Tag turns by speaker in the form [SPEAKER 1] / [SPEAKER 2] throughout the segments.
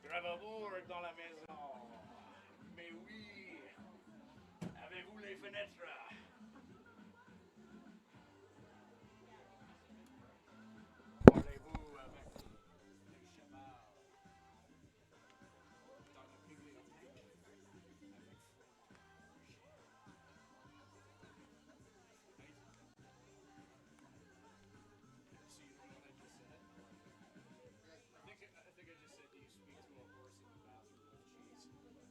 [SPEAKER 1] Gravabourg dans la maison. Mais oui. Avez-vous les fenêtres? Parlez-vous avec les chevaux dans la bibliothèque avec FloCollege? So you know what I just said? I think I just said, do you speak to a horse in the bathroom with cheese?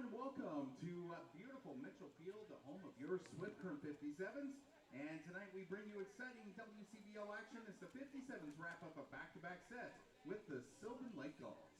[SPEAKER 2] everyone. Welcome to beautiful Mitchell Field, the home of your Swift Current 57s. And tonight we bring you exciting WCBL action as the 57s wrap up a back-to-back set with the Sylvan Gulls.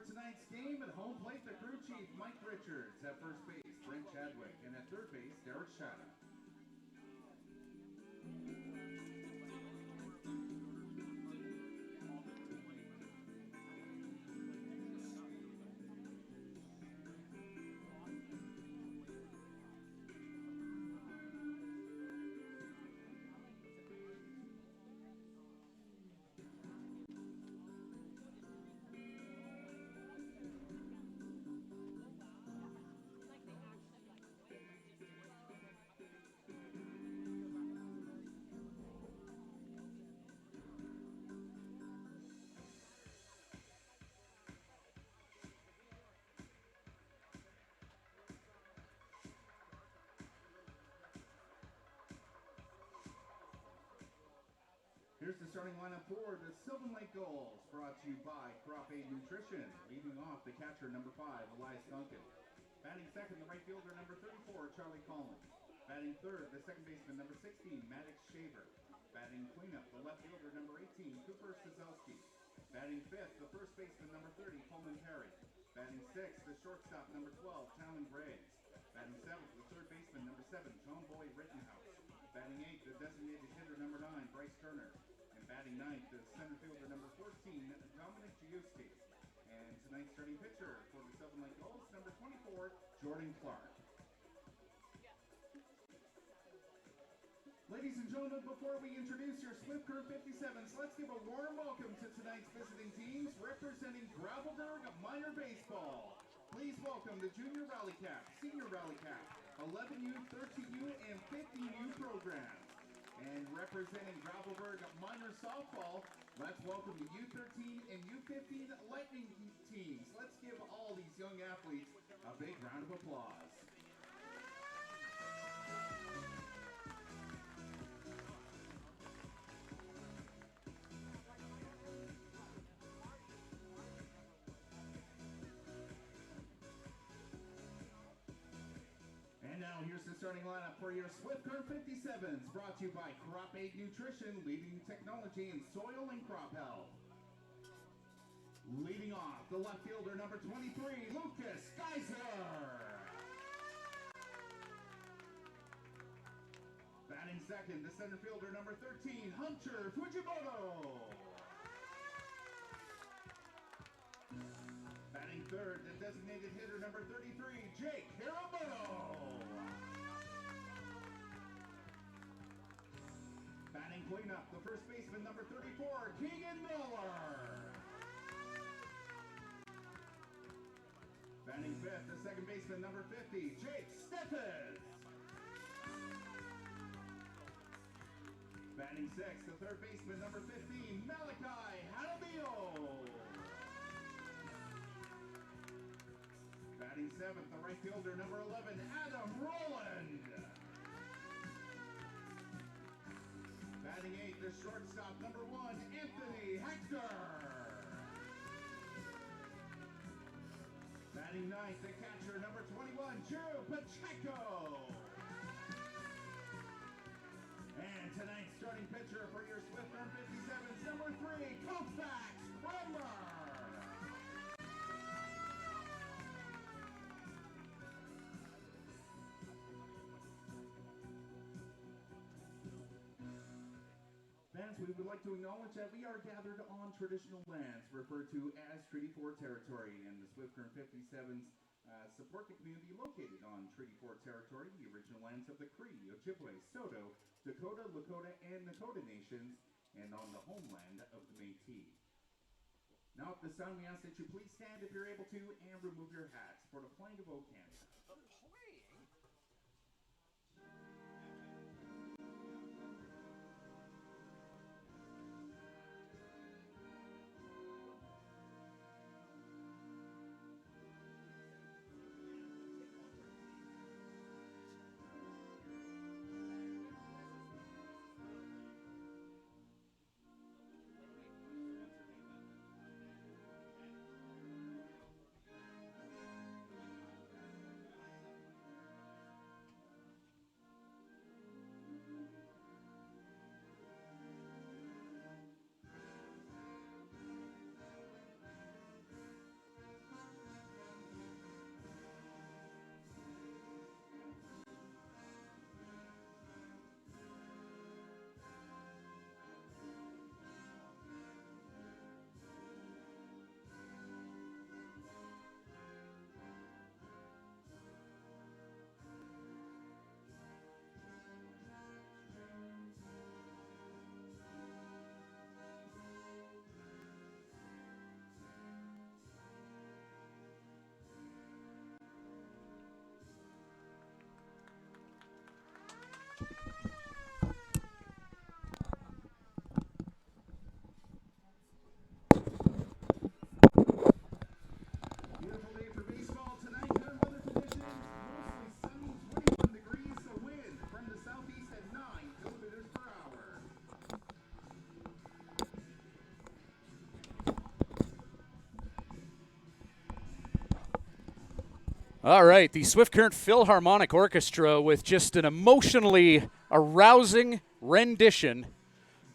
[SPEAKER 2] tonight's game at home plate, the crew chief, Mike Richards. At first base, Brent Chadwick. And at third base, Derek Shada. Here's the starting lineup for the Sylvan Gulls, brought to you by Crop Aid Nutrition. Leading off, the catcher, number 5, Elias Duncan. Batting second, the right fielder, number 34, Charlie Collins. Batting third, the second baseman, number 16, Maddox Shaver. Batting cleanup, the left fielder, number 18, Cooper Sazowski. Batting fifth, the first baseman, number 30, Coleman Perry. Batting sixth, the shortstop, number 12, Talon Graves. Batting seventh, the third baseman, number 7, John Boyd Rittenhouse. Batting eighth, the designated hitter, number 9, Bryce Turner. Batting ninth, the center fielder, number 14, Dominic Giusti. And tonight's starting pitcher for the Sylvan Gulls, number 24, Jordan Clark. Ladies and gentlemen, before we introduce your Swift Curve 57s, let's give a warm welcome to tonight's visiting teams representing Gravelberg Minor Baseball. Please welcome the Junior Rally Cap, Senior Rally Cap, 11U, 13U, and 15U programs. And representing Gravelberg Minor Softball, let's welcome the U13 and U15 Lightning teams. Let's give all these young athletes a big round of applause. And now here's the starting lineup for your Swift Curve 57s, brought to you by Crop Aid Nutrition, leading technology in soil and crop health. Leading off, the left fielder, number 23, Lucas Geyser. Batting second, the center fielder, number 13, Hunter Fujimoto. Batting third, the designated hitter, number 33, Jake Hiramoto. Batting cleanup, the first baseman, number 34, Keegan Miller. Batting fifth, the second baseman, number 50, Jake Steffes. Batting sixth, the third baseman, number 15, Malachi Jaramillo. Batting seventh, the right fielder, number 11, Adam Rowland. Batting eighth, the shortstop, number 1, Anthony Hector. Batting ninth, the catcher, number 21, Joe Pacheco. And tonight's starting pitcher for your Swift Curve 57s, number 3, Koufax Bremer. Fans, we would like to acknowledge that we are gathered on traditional lands referred to as Treaty 4 territory, and the Swift Curve 57s support the community located on Treaty 4 territory, the original lands of the Cree, Ojibwe, Saulteaux, Dakota, Lakota, and Nakota nations, and on the homeland of the Métis. Now at this time, we ask that you please stand if you're able to and remove your hats for the flag of O Canada.
[SPEAKER 3] All right, the Swift Current Philharmonic Orchestra with just an emotionally arousing rendition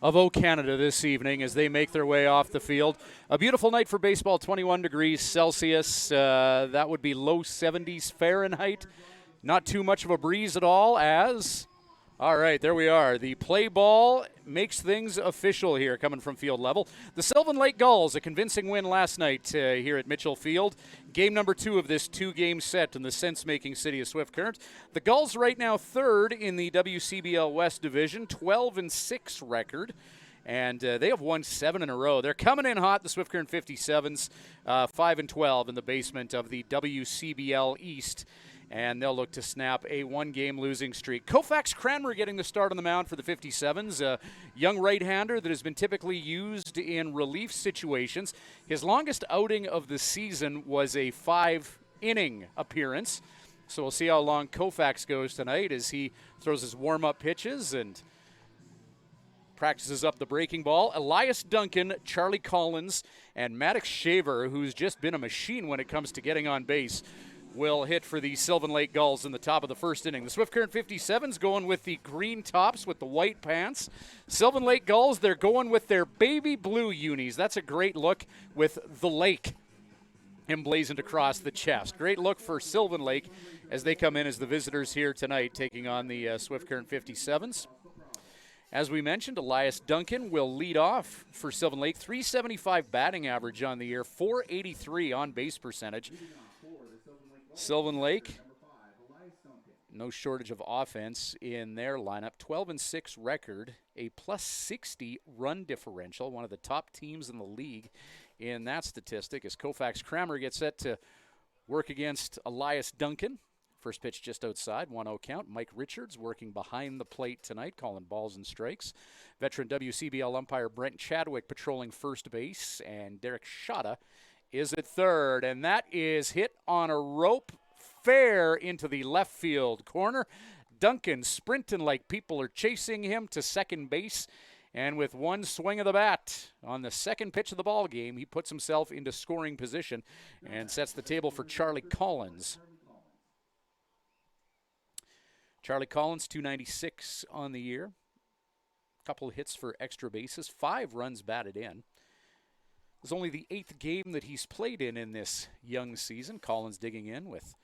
[SPEAKER 3] of O Canada this evening as they make their way off the field. A beautiful night for baseball, 21 degrees Celsius. That would be low 70s Fahrenheit. Not too much of a breeze at all as... All right, there we are. The play ball makes things official here coming from field level. The Sylvan Lake Gulls, a convincing win last night here at Mitchell Field. Game number 2 of this 2-game set in the sense-making city of Swift Current. The Gulls right now third in the WCBL West Division, 12-6 record. And they have won 7 in a row. They're coming in hot, the Swift Current 57s, 5-12 in the basement of the WCBL East. And they'll look to snap a 1-game losing streak. Koufax Cranmer getting the start on the mound for the 57s, a young right-hander that has been typically used in relief situations. His longest outing of the season was a 5-inning appearance. So we'll see how long Koufax goes tonight as he throws his warm-up pitches and practices up the breaking ball. Elias Duncan, Charlie Collins, and Maddox Shaver, who's just been a machine when it comes to getting on base, will hit for the Sylvan Lake Gulls in the top of the first inning. The Swift Current 57s going with the green tops with the white pants. Sylvan Lake Gulls, they're going with their baby blue unis. That's a great look with the lake emblazoned across the chest. Great look for Sylvan Lake as they come in as the visitors here tonight, taking on the Swift Current 57s. As we mentioned, Elias Duncan will lead off for Sylvan Lake. .375 batting average on the year, .483 on base percentage. Sylvan Lake, no shortage of offense in their lineup. 12-6 record, a +60 run differential, one of the top teams in the league in that statistic as Koufax Cranmer gets set to work against Elias Duncan. First pitch just outside, 1-0 count. Mike Richards working behind the plate tonight, calling balls and strikes. Veteran WCBL umpire Brent Chadwick patrolling first base, and Derek Shada is at third, and that is hit on a rope fair into the left field corner. Duncan sprinting like people are chasing him to second base, and with one swing of the bat on the second pitch of the ball game, he puts himself into scoring position and sets the table for Charlie Collins. Charlie Collins, .296 on the year. Couple hits for extra bases, 5 runs batted in. It's only the 8th game that he's played in this young season. Collins digging in with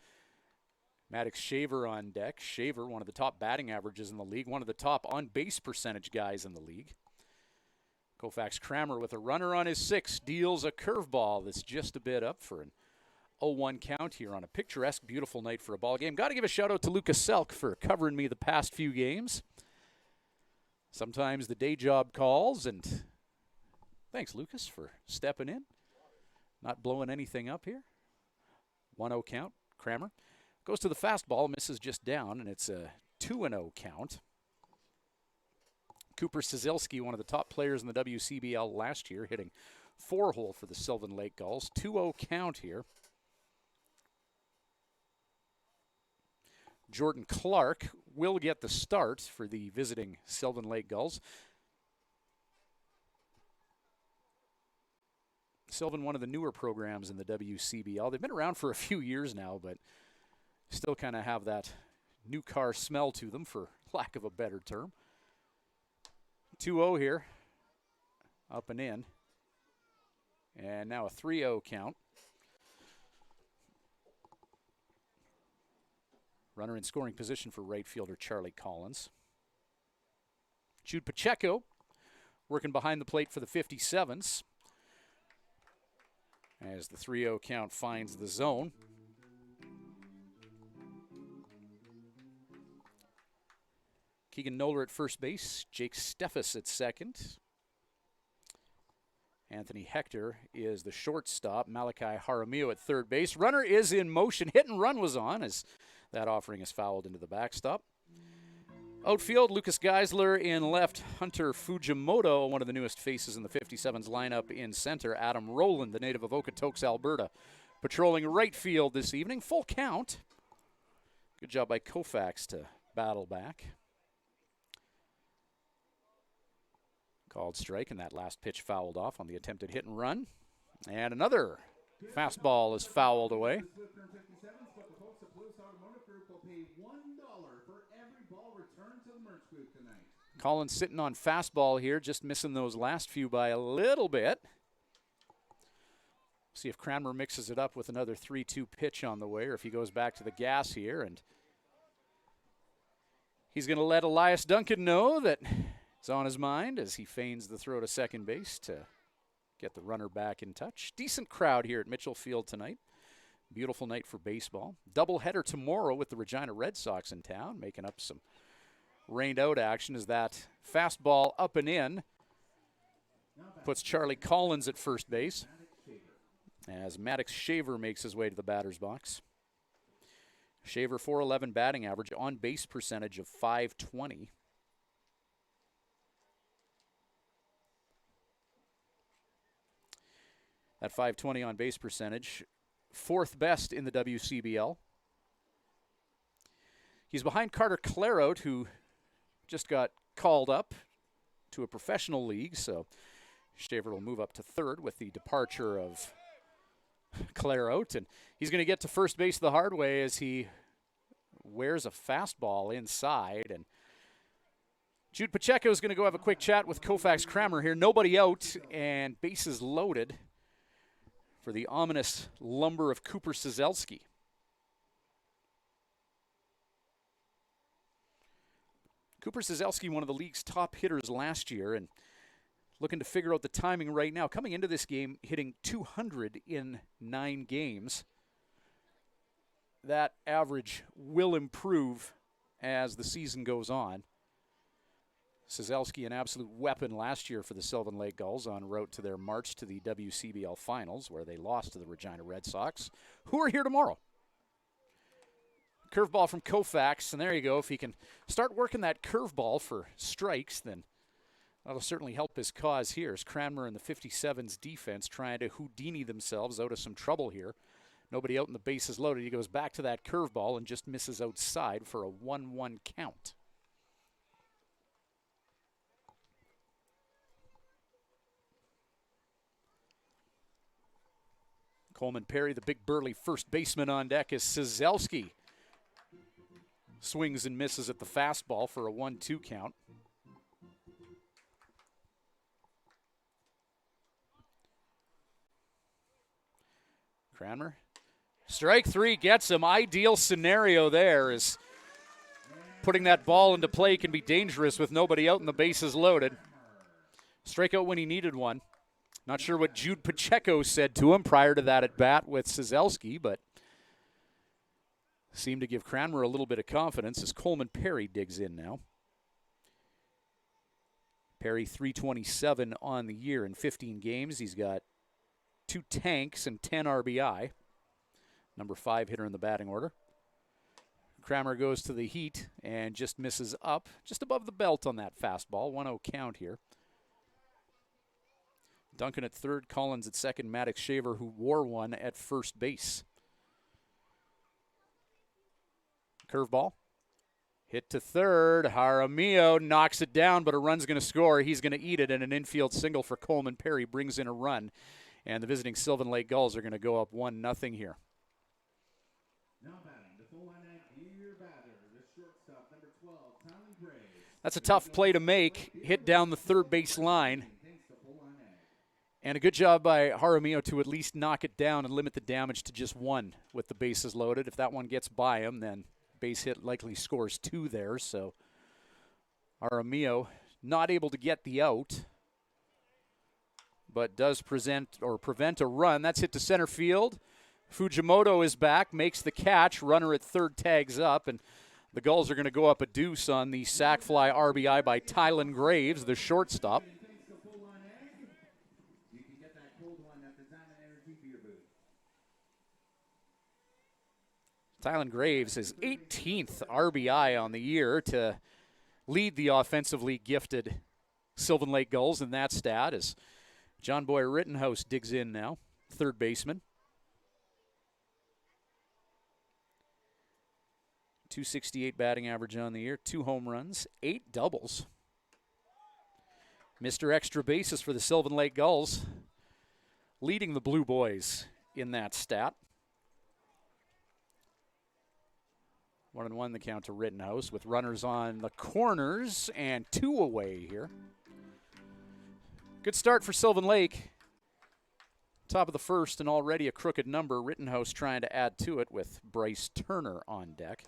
[SPEAKER 3] Maddox Shaver on deck. Shaver, one of the top batting averages in the league, one of the top on-base percentage guys in the league. Koufax Cranmer with a runner on his 6th deals a curveball that's just a bit up for an 0-1 count here on a picturesque, beautiful night for a ball game. Got to give a shout out to Lucas Selk for covering me the past few games. Sometimes the day job calls, and thanks, Lucas, for stepping in. Not blowing anything up here. 1-0 count. Cranmer goes to the fastball, misses just down, and it's a 2-0 count. Cooper Szylski, one of the top players in the WCBL last year, hitting 4-hole for the Sylvan Lake Gulls. 2-0 count here. Jordan Clark will get the start for the visiting Sylvan Lake Gulls. Sylvan, one of the newer programs in the WCBL. They've been around for a few years now, but still kind of have that new car smell to them, for lack of a better term. 2-0 here, up and in. And now a 3-0 count. Runner in scoring position for right fielder Charlie Collins. Jude Pacheco working behind the plate for the 57s. As the 3-0 count finds the zone. Keegan Noller at first base. Jake Steffes at second. Anthony Hector is the shortstop. Malachi Jaramillo at third base. Runner is in motion. Hit and run was on as that offering is fouled into the backstop. Outfield, Lucas Geisler in left. Hunter Fujimoto, one of the newest faces in the 57's lineup in center. Adam Rowland, the native of Okotoks, Alberta, patrolling right field this evening. Full count. Good job by Koufax to battle back. Called strike, and that last pitch fouled off on the attempted hit and run. And another fastball is fouled away. Collins sitting on fastball here, just missing those last few by a little bit. See if Cranmer mixes it up with another 3-2 pitch on the way, or if he goes back to the gas here. And he's going to let Elias Duncan know that it's on his mind as he feigns the throw to second base to get the runner back in touch. Decent crowd here at Mitchell Field tonight. Beautiful night for baseball. Doubleheader tomorrow with the Regina Red Sox in town, making up some rained out action as that fastball up and in puts Charlie Collins at first base as Maddox Shaver makes his way to the batter's box. Shaver, .411 batting average, on base percentage of .520. That .520 on base percentage, fourth best in the WCBL. He's behind Carter Clarout, who just got called up to a professional league, so Shaver will move up to third with the departure of Clarout, and he's going to get to first base the hard way as he wears a fastball inside. And Jude Pacheco is going to go have a quick chat with Koufax Cranmer here. Nobody out and bases loaded for the ominous lumber of Cooper Szyzelski. Cooper Szyzelski, one of the league's top hitters last year, and looking to figure out the timing right now. Coming into this game, hitting 200 in 9 games. That average will improve as the season goes on. Szyzelski, an absolute weapon last year for the Sylvan Lake Gulls, en route to their march to the WCBL Finals, where they lost to the Regina Red Sox, who are here tomorrow. Curveball from Koufax, and there you go. If he can start working that curveball for strikes, then that'll certainly help his cause here. As Cranmer and the 57's defense trying to Houdini themselves out of some trouble here. Nobody out and the bases loaded. He goes back to that curveball and just misses outside for a 1-1 count. Coleman Perry, the big burly first baseman on deck, as Szyzelski swings and misses at the fastball for a 1-2 count. Cranmer, strike 3 gets him. Ideal scenario there is putting that ball into play can be dangerous with nobody out and the bases loaded. Strikeout when he needed one. Not sure what Jude Pacheco said to him prior to that at bat with Szyzelski, but seemed to give Cranmer a little bit of confidence as Coleman Perry digs in now. Perry, .327 on the year in 15 games. He's got 2 tanks and 10 RBI. Number 5 hitter in the batting order. Cranmer goes to the heat and just misses up, just above the belt on that fastball. 1-0 count here. Duncan at third, Collins at second, Maddox Shaver, who wore one, at first base. Curveball. Hit to third. Jaramillo knocks it down, but a run's going to score. He's going to eat it, and an infield single for Coleman Perry brings in a run. And the visiting Sylvan Lake Gulls are going to go up 1-0 here.
[SPEAKER 2] Now batting, the full line your batter, the shortstop, number 12, Tylen Graves.
[SPEAKER 3] That's a tough play to make. Hit down the third base line. And a good job by Jaramillo to at least knock it down and limit the damage to just 1 with the bases loaded. If that one gets by him, then base hit likely scores 2 there. So Jaramillo not able to get the out, but does prevent a run. That's hit to center field. Fujimoto is back, makes the catch. Runner at third tags up, and the Gulls are going to go up a deuce on the sac fly RBI by Tylen Graves, the shortstop. Tylen Graves, his 18th RBI on the year to lead the offensively gifted Sylvan Lake Gulls in that stat as John Boy Rittenhouse digs in now, third baseman. .268 batting average on the year, 2 home runs, 8 doubles. Mr. Extra Bases for the Sylvan Lake Gulls, leading the Blue Boys in that stat. 1-1 the count to Rittenhouse with runners on the corners and 2 away here. Good start for Sylvan Lake. Top of the first and already a crooked number. Rittenhouse trying to add to it with Bryce Turner on deck.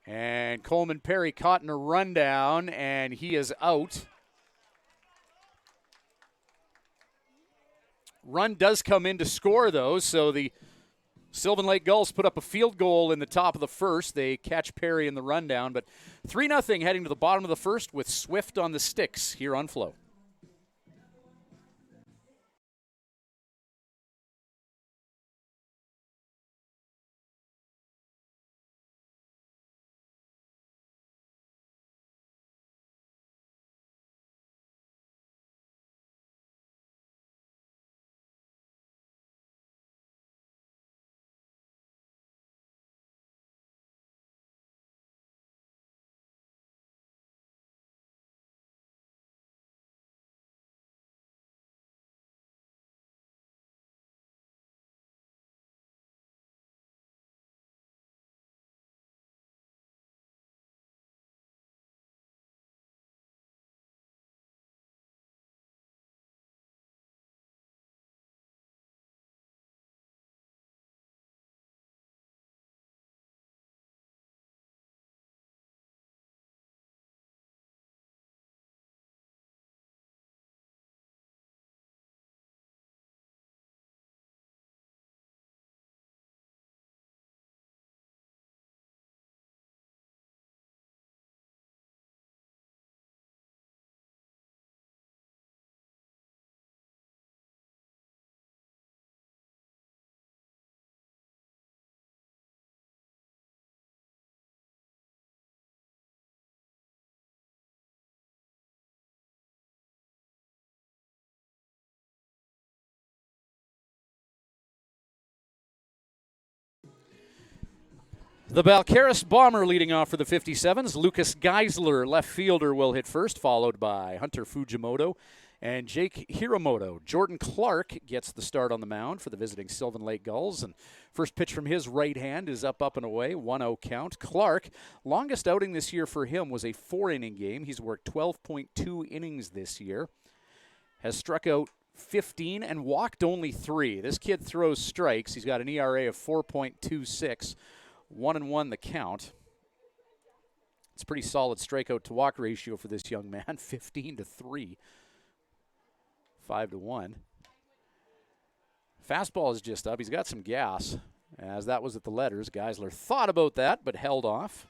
[SPEAKER 3] And Coleman Perry caught in a rundown, and he is out. Run does come in to score, though, so the Sylvan Lake Gulls put up a field goal in the top of the first. They catch Perry in the rundown, but 3-0 heading to the bottom of the first with Swift on the sticks here on Flo. The Balcarres Bomber leading off for the 57s. Lucas Geisler, left fielder, will hit first, followed by Hunter Fujimoto and Jake Hiramoto. Jordan Clark gets the start on the mound for the visiting Sylvan Lake Gulls. And first pitch from his right hand is up and away, 1-0 count. Clark, longest outing this year for him was a 4-inning game. He's worked 12.2 innings this year. Has struck out 15 and walked only 3. This kid throws strikes. He's got an ERA of 4.26. 1-1 the count. It's a pretty solid strikeout to walk ratio for this young man. 15-3. 5-1. Fastball is just up. He's got some gas, as that was at the letters. Geisler thought about that, but held off.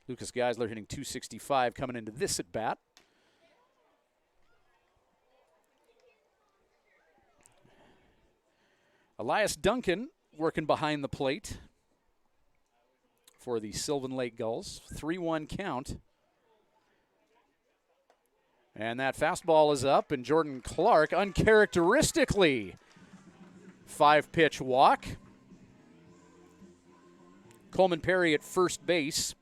[SPEAKER 3] Lucas Geisler hitting .265 coming into this at bat. Elias Duncan working behind the plate for the Sylvan Lake Gulls. 3-1 count. And that fastball is up, and Jordan Clark uncharacteristically 5-pitch walk. Coleman Perry at first base.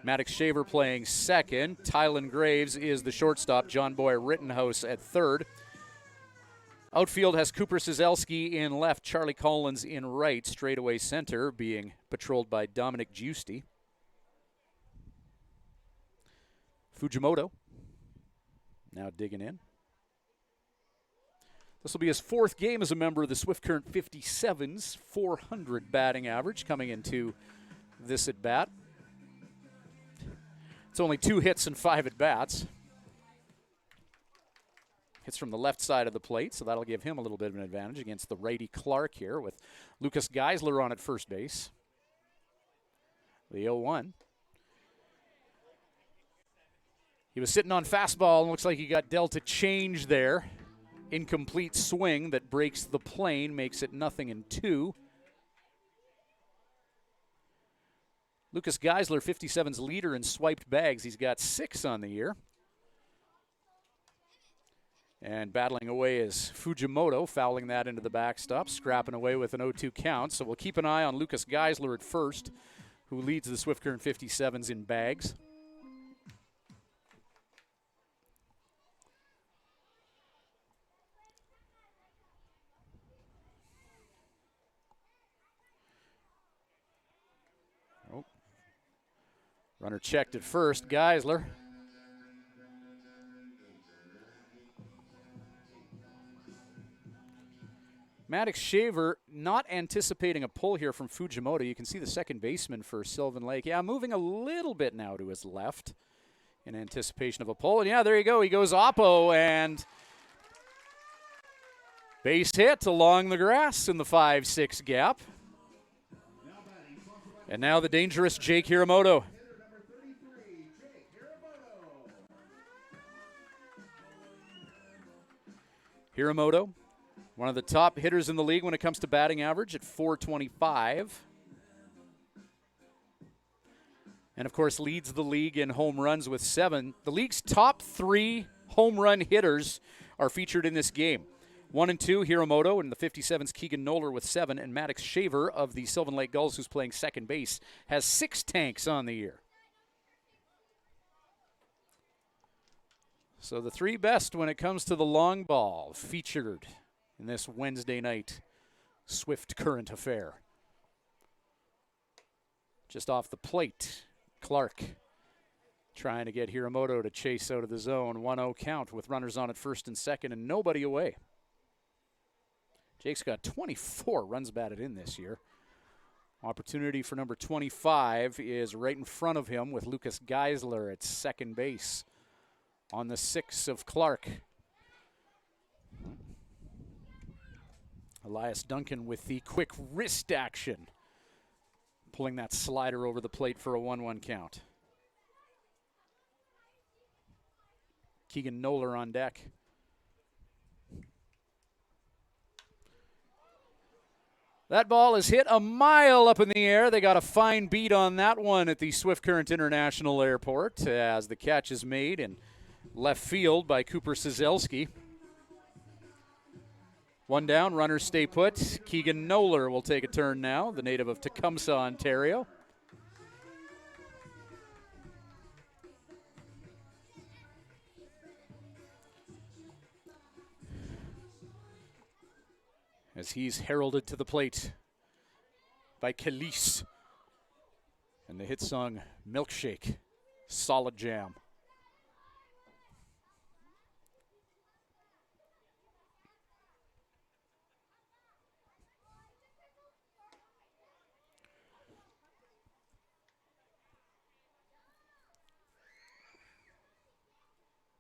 [SPEAKER 3] Maddox Shaver playing second. Tylen Graves is the shortstop. John Boy Rittenhouse at third. Outfield has Cooper Cizelski in left, Charlie Collins in right, straightaway center being patrolled by Dominic Giusti. Fujimoto now digging in. This will be his 4th game as a member of the Swift Current 57s, 400 batting average coming into this at bat. It's only 2 hits and 5 at bats. Hits from the left side of the plate, so that'll give him a little bit of an advantage against the righty Clark here with Lucas Geisler on at first base. The 0-1. He was sitting on fastball and looks like he got dealt a change there. Incomplete swing that breaks the plane, makes it 0-2. Lucas Geisler, 57's leader in swiped bags. He's got 6 on the year. And battling away is Fujimoto, fouling that into the backstop, scrapping away with an 0-2 count. So we'll keep an eye on Lucas Geisler at first, who leads the Swift Current 57s in bags. Runner checked at first, Geisler. Maddox Shaver not anticipating a pull here from Fujimoto. You can see the second baseman for Sylvan Lake. Yeah, moving a little bit now to his left in anticipation of a pull. And yeah, there you go. He goes oppo and base hit along the grass in the 5-6 gap. And now the dangerous Jake Hiramoto. Hiramoto, one of the top hitters in the league when it comes to batting average at .425. And, of course, leads the league in home runs with 7. The league's top 3 home run hitters are featured in this game. 1 and 2, Hiramoto, and the 57's Keegan Noller with 7. And Maddox Shaver of the Sylvan Lake Gulls, who's playing second base, has 6 tanks on the year. So the 3 best when it comes to the long ball featured in this Wednesday night Swift Current affair. Just off the plate, Clark trying to get Hiramoto to chase out of the zone. 1-0 count with runners on at first and second and nobody away. Jake's got 24 runs batted in this year. Opportunity for number 25 is right in front of him with Lucas Geisler at second base. On the 6 of Clark. Elias Duncan with the quick wrist action. Pulling that slider over the plate for a 1-1 count. Keegan Noller on deck. That ball is hit a mile up in the air. They got a fine beat on that one at the Swift Current International Airport as the catch is made and left field by Cooper Sizelski. 1 down, runners stay put. Keegan Noller will take a turn now, the native of Tecumseh, Ontario. As he's heralded to the plate by Khalees. And the hit song, Milkshake, Solid Jam.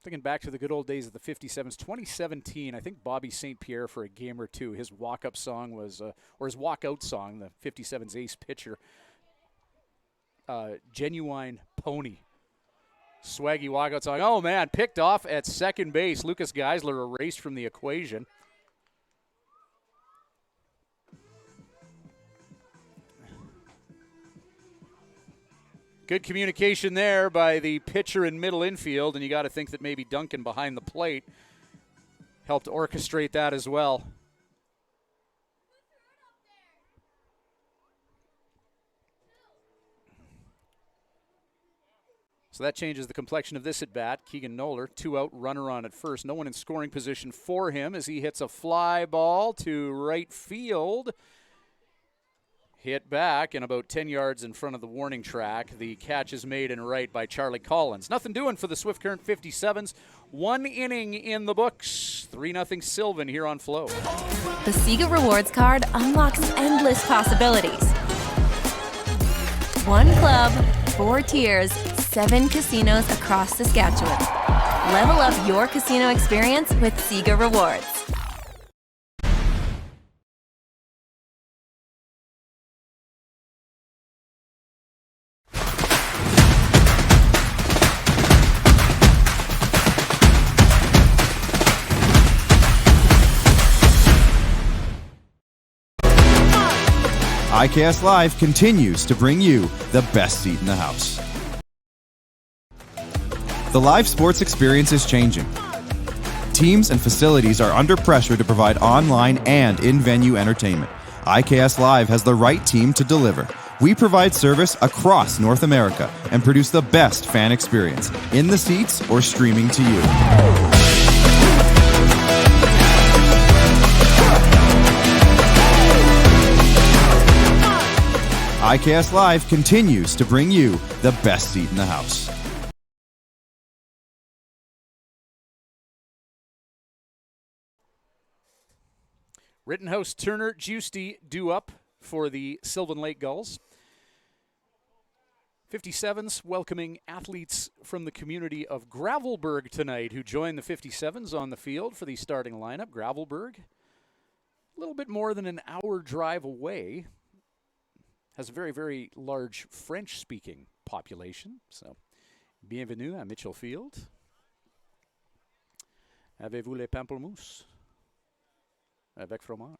[SPEAKER 3] Thinking back to the good old days of the 57s, 2017, I think Bobby St. Pierre for a game or two, his walk-up song was, or his walk-out song, the 57's ace pitcher, Genuine Pony. Swaggy walk-out song. Oh, man, picked off at second base. Lucas Geisler erased from the equation. Good communication there by the pitcher in middle infield, and you got to think that maybe Duncan behind the plate helped orchestrate that as well. So that changes the complexion of this at bat. Keegan Noller, 2 out, runner on at first. No one in scoring position for him as he hits a fly ball to right field. Hit back and about 10 yards in front of the warning track. The catch is made in right by Charlie Collins. Nothing doing for the Swift Current 57s. 1 inning in the books. 3-0 Sylvan here on Flo.
[SPEAKER 4] The Sega Rewards card unlocks endless possibilities. 1 club, 4 tiers, 7 casinos across Saskatchewan. Level up your casino experience with Sega Rewards.
[SPEAKER 5] ICAST Live continues to bring you the best seat in the house. The live sports experience is changing. Teams and facilities are under pressure to provide online and in-venue entertainment. ICAST Live has the right team to deliver. We provide service across North America and produce the best fan experience in the seats or streaming to you. ICAST Live continues to bring you the best seat in the house.
[SPEAKER 3] Rittenhouse, Turner, Giusti due up for the Sylvan Lake Gulls. 57s welcoming athletes from the community of Gravelbourg tonight who join the 57s on the field for the starting lineup. Gravelbourg, a little bit more than an hour drive away, has a very, very large French-speaking population. So, bienvenue à Mitchell Field. Avez-vous les pamplemousses? Avec fromage.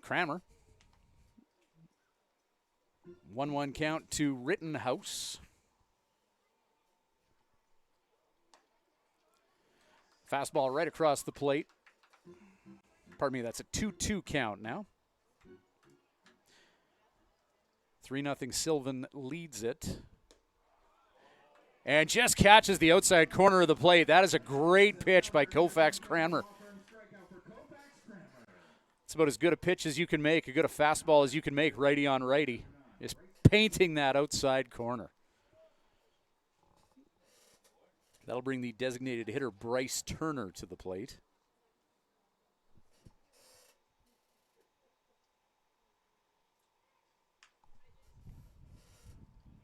[SPEAKER 3] Cranmer. 1-1 count to Rittenhouse. Fastball right across the plate. Pardon me, that's a 2-2 count now. 3-0 Sylvan leads it. And just catches the outside corner of the plate. That is a great pitch by Koufax Cranmer. It's about as good a pitch as you can make, as good a fastball as you can make, righty on righty. Just painting that outside corner. That'll bring the designated hitter Bryce Turner to the plate.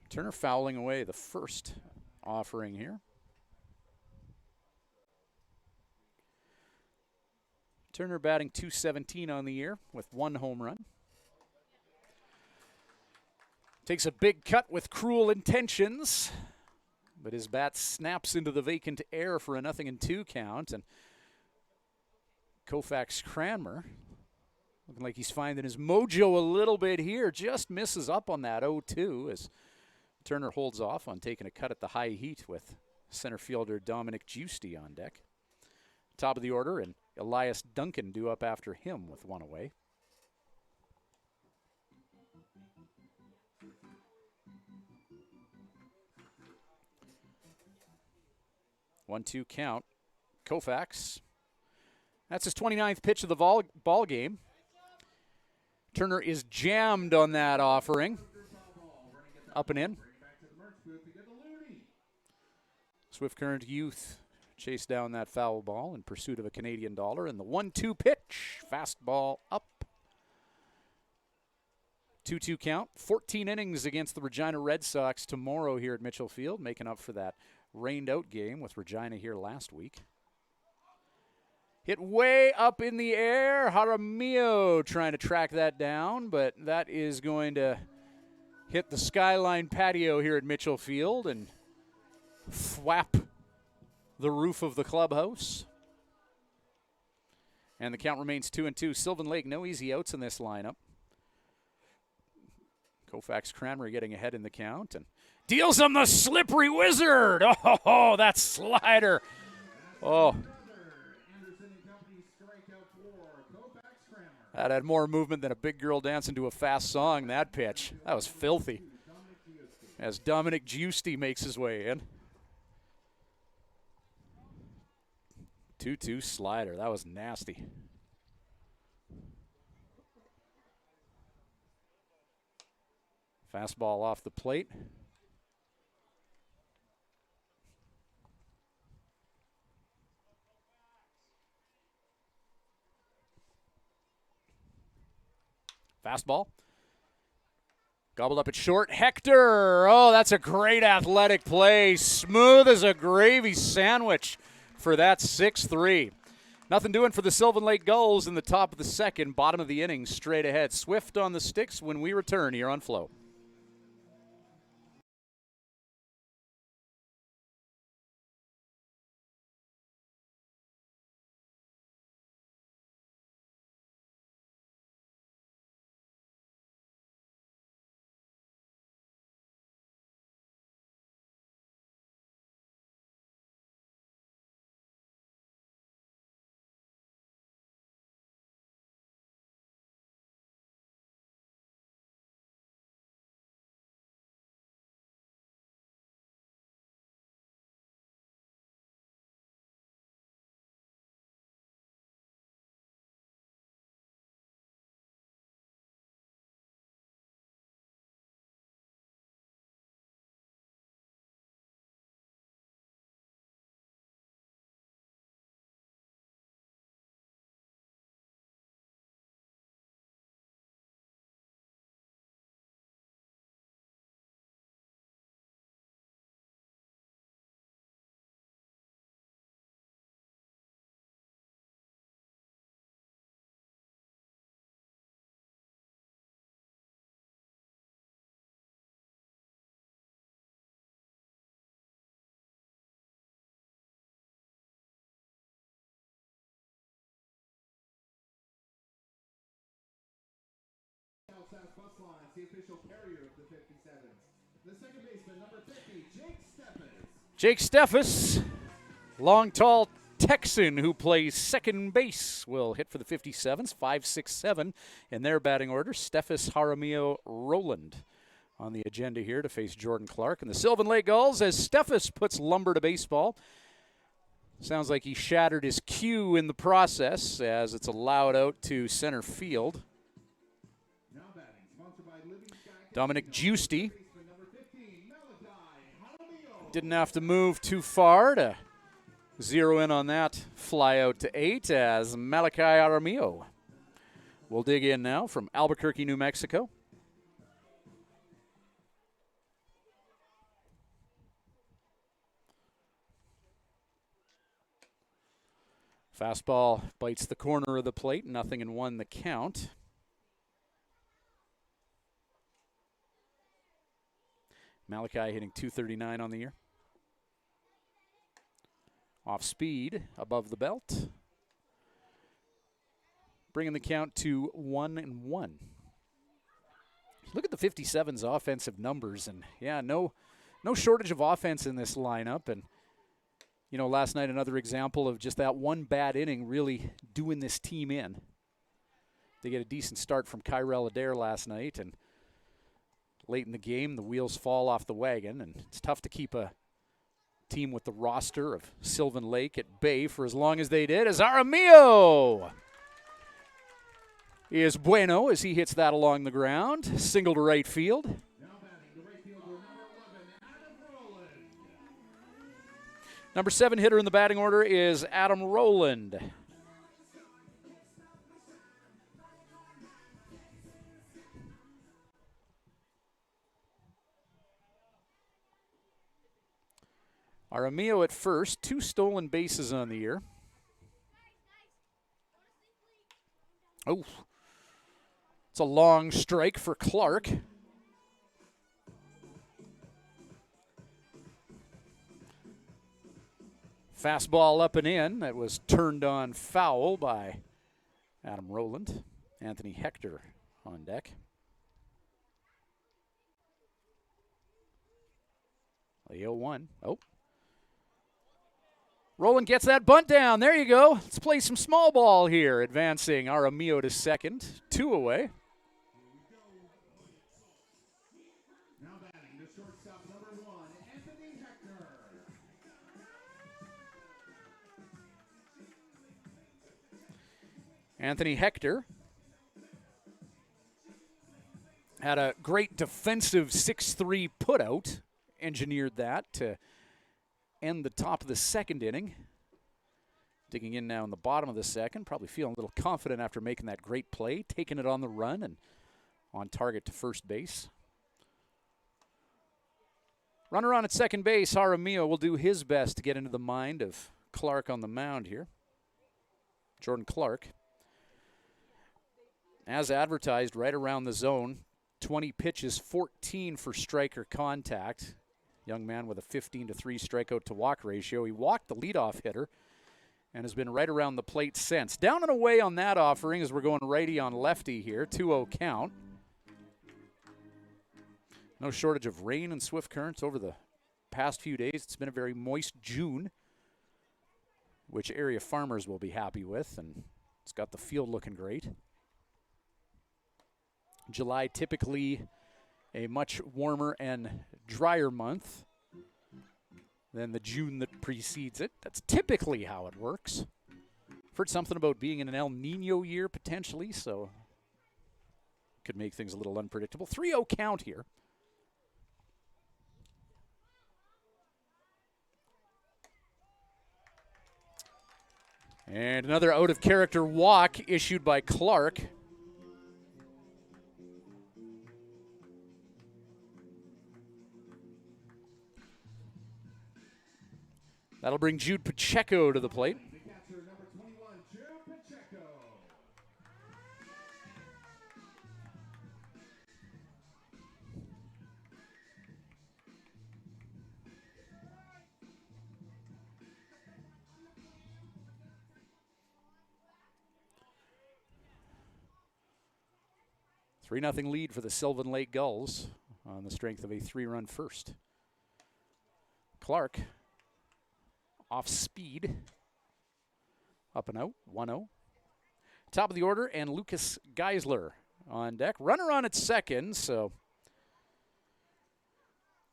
[SPEAKER 3] Turner fouling away the first offering here. Turner batting .217 on the year with 1 home run. Takes a big cut with cruel intentions, but his bat snaps into the vacant air for a 0-2 count. And Koufax Cranmer, looking like he's finding his mojo a little bit here, just misses up on that 0-2 as Turner holds off on taking a cut at the high heat with center fielder Dominic Giusti on deck. Top of the order, and Elias Duncan due up after him with 1 away. One-two count. Koufax. That's his 29th pitch of the ball game. Turner is jammed on that offering. Up and in. Swift Current Youth chased down that foul ball in pursuit of a Canadian dollar. And the 1-2 pitch. Fastball up. 2-2 count. 14 innings against the Regina Red Sox tomorrow here at Mitchell Field, making up for that rained out game with Regina here last week. Hit way up in the air. Jaramillo trying to track that down, but that is going to hit the skyline patio here at Mitchell Field and thwap the roof of the clubhouse. And the count remains 2-2. Sylvan Lake, no easy outs in this lineup. Koufax Cranmer getting ahead in the count and deals him the slippery wizard. Oh, that slider. Oh. That had more movement than a big girl dancing to a fast song, that pitch. That was filthy. As Dominic Giusti makes his way in. 2-2 slider. That was nasty. Fastball off the plate. Fastball. Gobbled up at short. Hector. Oh, that's a great athletic play. Smooth as a gravy sandwich for that 6-3. Nothing doing for the Sylvan Lake Gulls in the top of the second, bottom of the inning, straight ahead. Swift on the sticks when we return here on Flow.
[SPEAKER 2] South bus line, the official carrier of the 57s. The second baseman, number 50, Jake Steffes.
[SPEAKER 3] Jake Steffes, long, tall Texan who plays second base, will hit for the 57s, 5-6-7 in their batting order. Steffes, Jaramillo, Roland on the agenda here to face Jordan Clark and the Sylvan Lake Gulls as Steffes puts lumber to baseball. Sounds like he shattered his cue in the process as it's allowed out to center field. Dominic Giusti didn't have to move too far to zero in on that fly out to 8 as Malachi Jaramillo will dig in now from Albuquerque, New Mexico. Fastball bites the corner of the plate, 0-1 the count. Malachi hitting .239 on the year. Off speed, above the belt. Bringing the count to 1-1. Look at the 57's offensive numbers, and yeah, no shortage of offense in this lineup. And you know, last night another example of just that one bad inning really doing this team in. They get a decent start from Kyrell Adair last night, and late in the game, the wheels fall off the wagon, and it's tough to keep a team with the roster of Sylvan Lake at bay for as long as they did. As Jaramillo is bueno as he hits that along the ground. Single to right field. Number 7 hitter in the batting order is Adam Rowland. Jaramillo at first, 2 stolen bases on the year. Oh, it's a long strike for Clark. Fastball up and in. That was turned on foul by Adam Rowland. Anthony Hector on deck. The 0-1. Oh. Rowland gets that bunt down. There you go. Let's play some small ball here. Advancing Jaramillo to second. 2 away.
[SPEAKER 2] Now batting the shortstop, number 1, Anthony Hector.
[SPEAKER 3] Anthony Hector had a great defensive 6-3 putout. Engineered that to end the top of the second inning. Digging in now in the bottom of the second. Probably feeling a little confident after making that great play. Taking it on the run and on target to first base. Runner on at second base. Jaramillo will do his best to get into the mind of Clark on the mound here. Jordan Clark. As advertised, right around the zone. 20 pitches, 14 for striker contact. Young man with a 15-3 strikeout to walk ratio. He walked the leadoff hitter and has been right around the plate since. Down and away on that offering as we're going righty on lefty here. 2-0 count. No shortage of rain and swift currents over the past few days. It's been a very moist June, which area farmers will be happy with, and it's got the field looking great. July typically a much warmer and drier month than the June that precedes it. That's typically how it works. I've heard something about being in an El Nino year potentially, so could make things a little unpredictable. 3-0 count here. And another out-of-character walk issued by Clark. That'll bring Jude Pacheco to the plate.
[SPEAKER 2] The catcher, number 21, Jude Pacheco.
[SPEAKER 3] 3-0 lead for the Sylvan Lake Gulls on the strength of a 3-run first. Clark off speed. Up and out, 1-0. Top of the order, and Lucas Geisler on deck. Runner on at second, so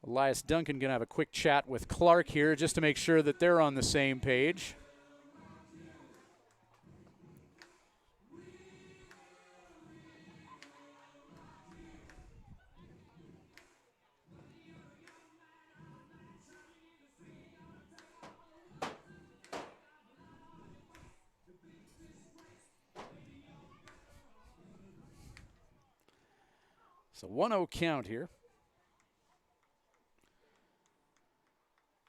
[SPEAKER 3] Elias Duncan going to have a quick chat with Clark here just to make sure that they're on the same page. So 1-0 count here.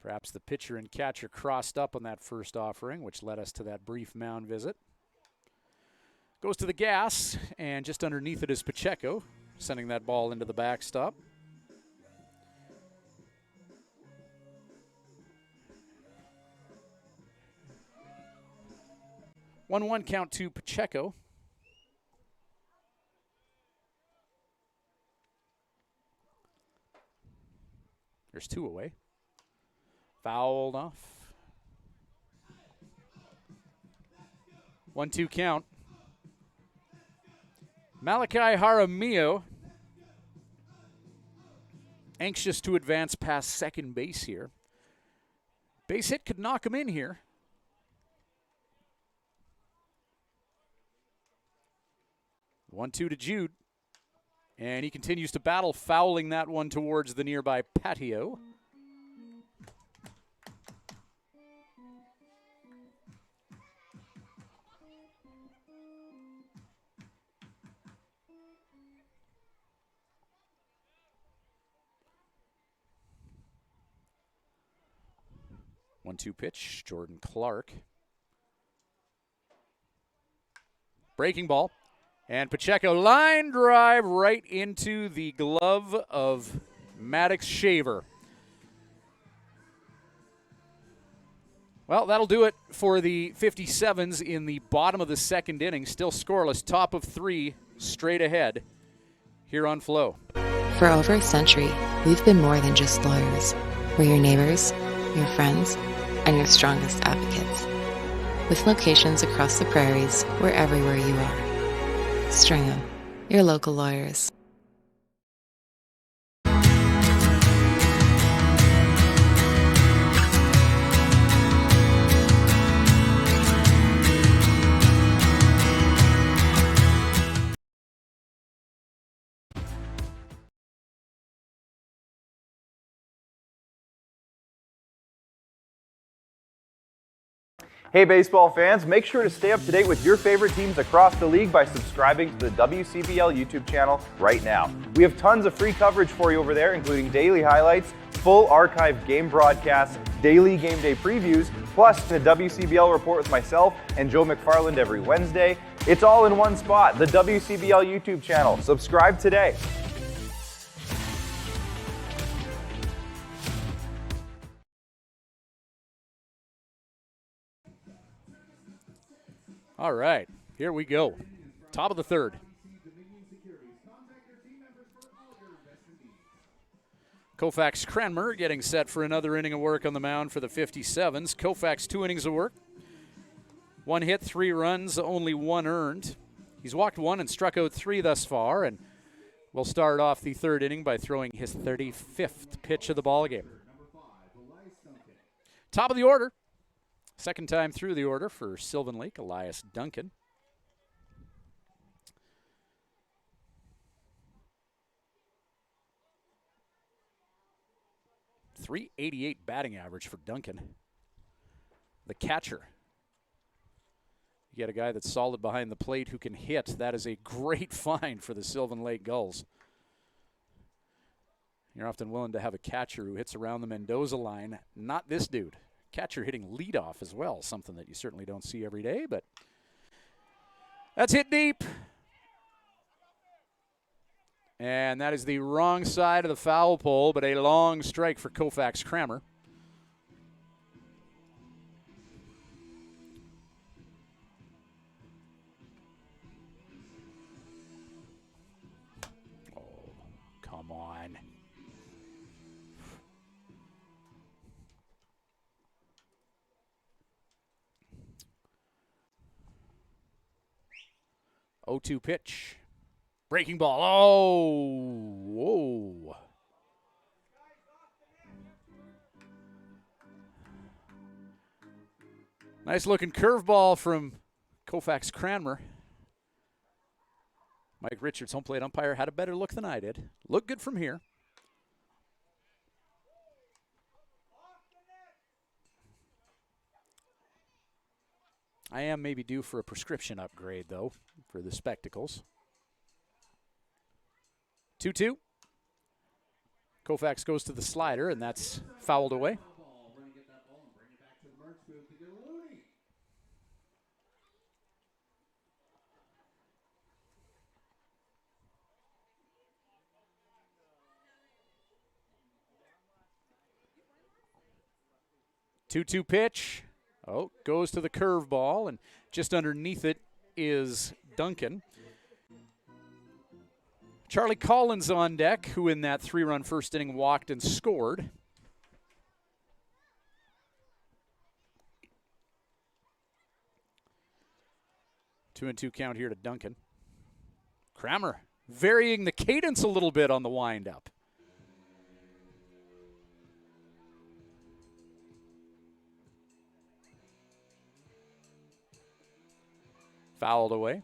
[SPEAKER 3] Perhaps the pitcher and catcher crossed up on that first offering, which led us to that brief mound visit. Goes to the gas, and just underneath it is Pacheco, sending that ball into the backstop. One count to Pacheco. There's 2 away. Fouled off. 1-2 count. Malachi Jaramillo, anxious to advance past second base here. Base hit could knock him in here. 1-2 to Jude. And he continues to battle, fouling that one towards the nearby patio. One-two pitch, Jordan Clark. Breaking ball. And Pacheco, line drive right into the glove of Maddox Shaver. Well, that'll do it for the 57s in the bottom of the second inning. Still scoreless, top of 3, straight ahead here on Flow.
[SPEAKER 6] For over a century, we've been more than just lawyers. We're your neighbors, your friends, and your strongest advocates. With locations across the prairies, we're everywhere you are. Stringham, your local lawyers.
[SPEAKER 7] Hey baseball fans, make sure to stay up to date with your favorite teams across the league by subscribing to the WCBL YouTube channel right now. We have tons of free coverage for you over there, including daily highlights, full archive game broadcasts, daily game day previews, plus the WCBL report with myself and Joe McFarland every Wednesday. It's all in one spot, the WCBL YouTube channel. Subscribe today.
[SPEAKER 3] All right, here we go. Top of the third. Koufax Cranmer getting set for another inning of work on the mound for the 57s. Koufax 2 innings of work. 1 hit, 3 runs, only 1 earned. He's walked 1 and struck out 3 thus far, and we'll start off the third inning by throwing his 35th pitch of the ballgame. Top of the order. Second time through the order for Sylvan Lake, Elias Duncan. .388 batting average for Duncan. The catcher. You get a guy that's solid behind the plate who can hit. That is a great find for the Sylvan Lake Gulls. You're often willing to have a catcher who hits around the Mendoza line. Not this dude. Catcher hitting leadoff as well, something that you certainly don't see every day, but that's hit deep. And that is the wrong side of the foul pole, but a long strike for Koufax Cranmer. 0-2 pitch. Breaking ball. Oh, whoa. Nice looking curveball from Koufax Cranmer. Mike Richards, home plate umpire, had a better look than I did. Looked good from here. I am maybe due for a prescription upgrade, though, for the spectacles. 2-2. Koufax goes to the slider, and that's fouled away. 2-2 pitch. Oh, goes to the curveball, and just underneath it is Duncan. Charlie Collins on deck, who in that 3-run first inning walked and scored. Two and two count here to Duncan. Cranmer varying the cadence a little bit on the windup. Fouled away.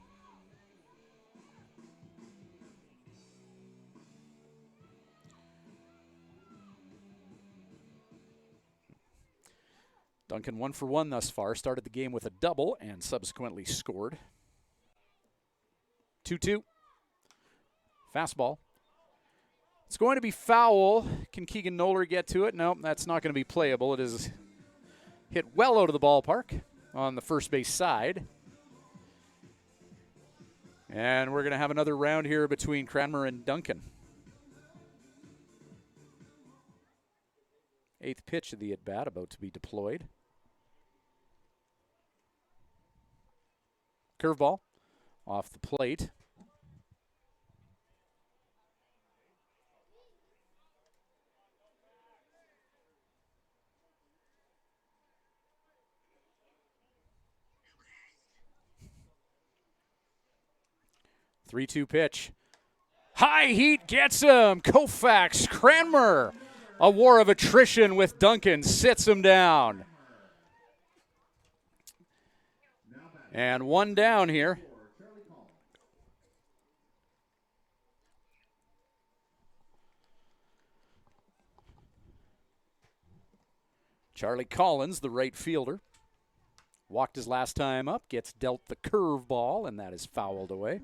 [SPEAKER 3] Duncan 1 for 1 thus far. Started the game with a double and subsequently scored. 2-2. Fastball. It's going to be foul. Can Keegan Noller get to it? No, that's not going to be playable. It is hit well out of the ballpark on the first base side. And we're going to have another round here between Cranmer and Duncan. 8th pitch of the at-bat about to be deployed. Curveball off the plate. Three-two pitch. High heat gets him. Koufax Cranmer. A war of attrition with Duncan. Sits him down. And one down here. Charlie Collins, the right fielder. Walked his last time up. Gets dealt the curveball, and that is fouled away.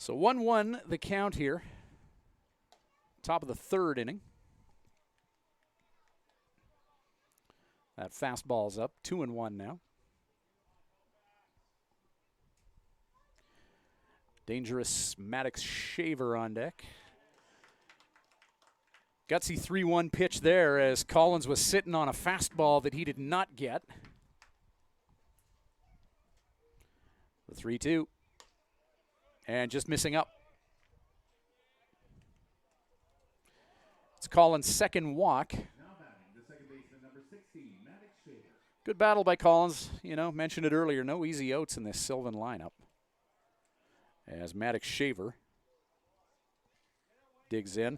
[SPEAKER 3] So 1-1 the count here. Top of the third inning. That fastball's up, 2-1 now. Dangerous Maddox Shaver on deck. Gutsy 3-1 pitch there as Collins was sitting on a fastball that he did not get. The 3-2. And just missing up. It's Collins' second walk. Good battle by Collins. You know, mentioned it earlier, no easy outs in this Sylvan lineup. As Maddox Shaver digs in.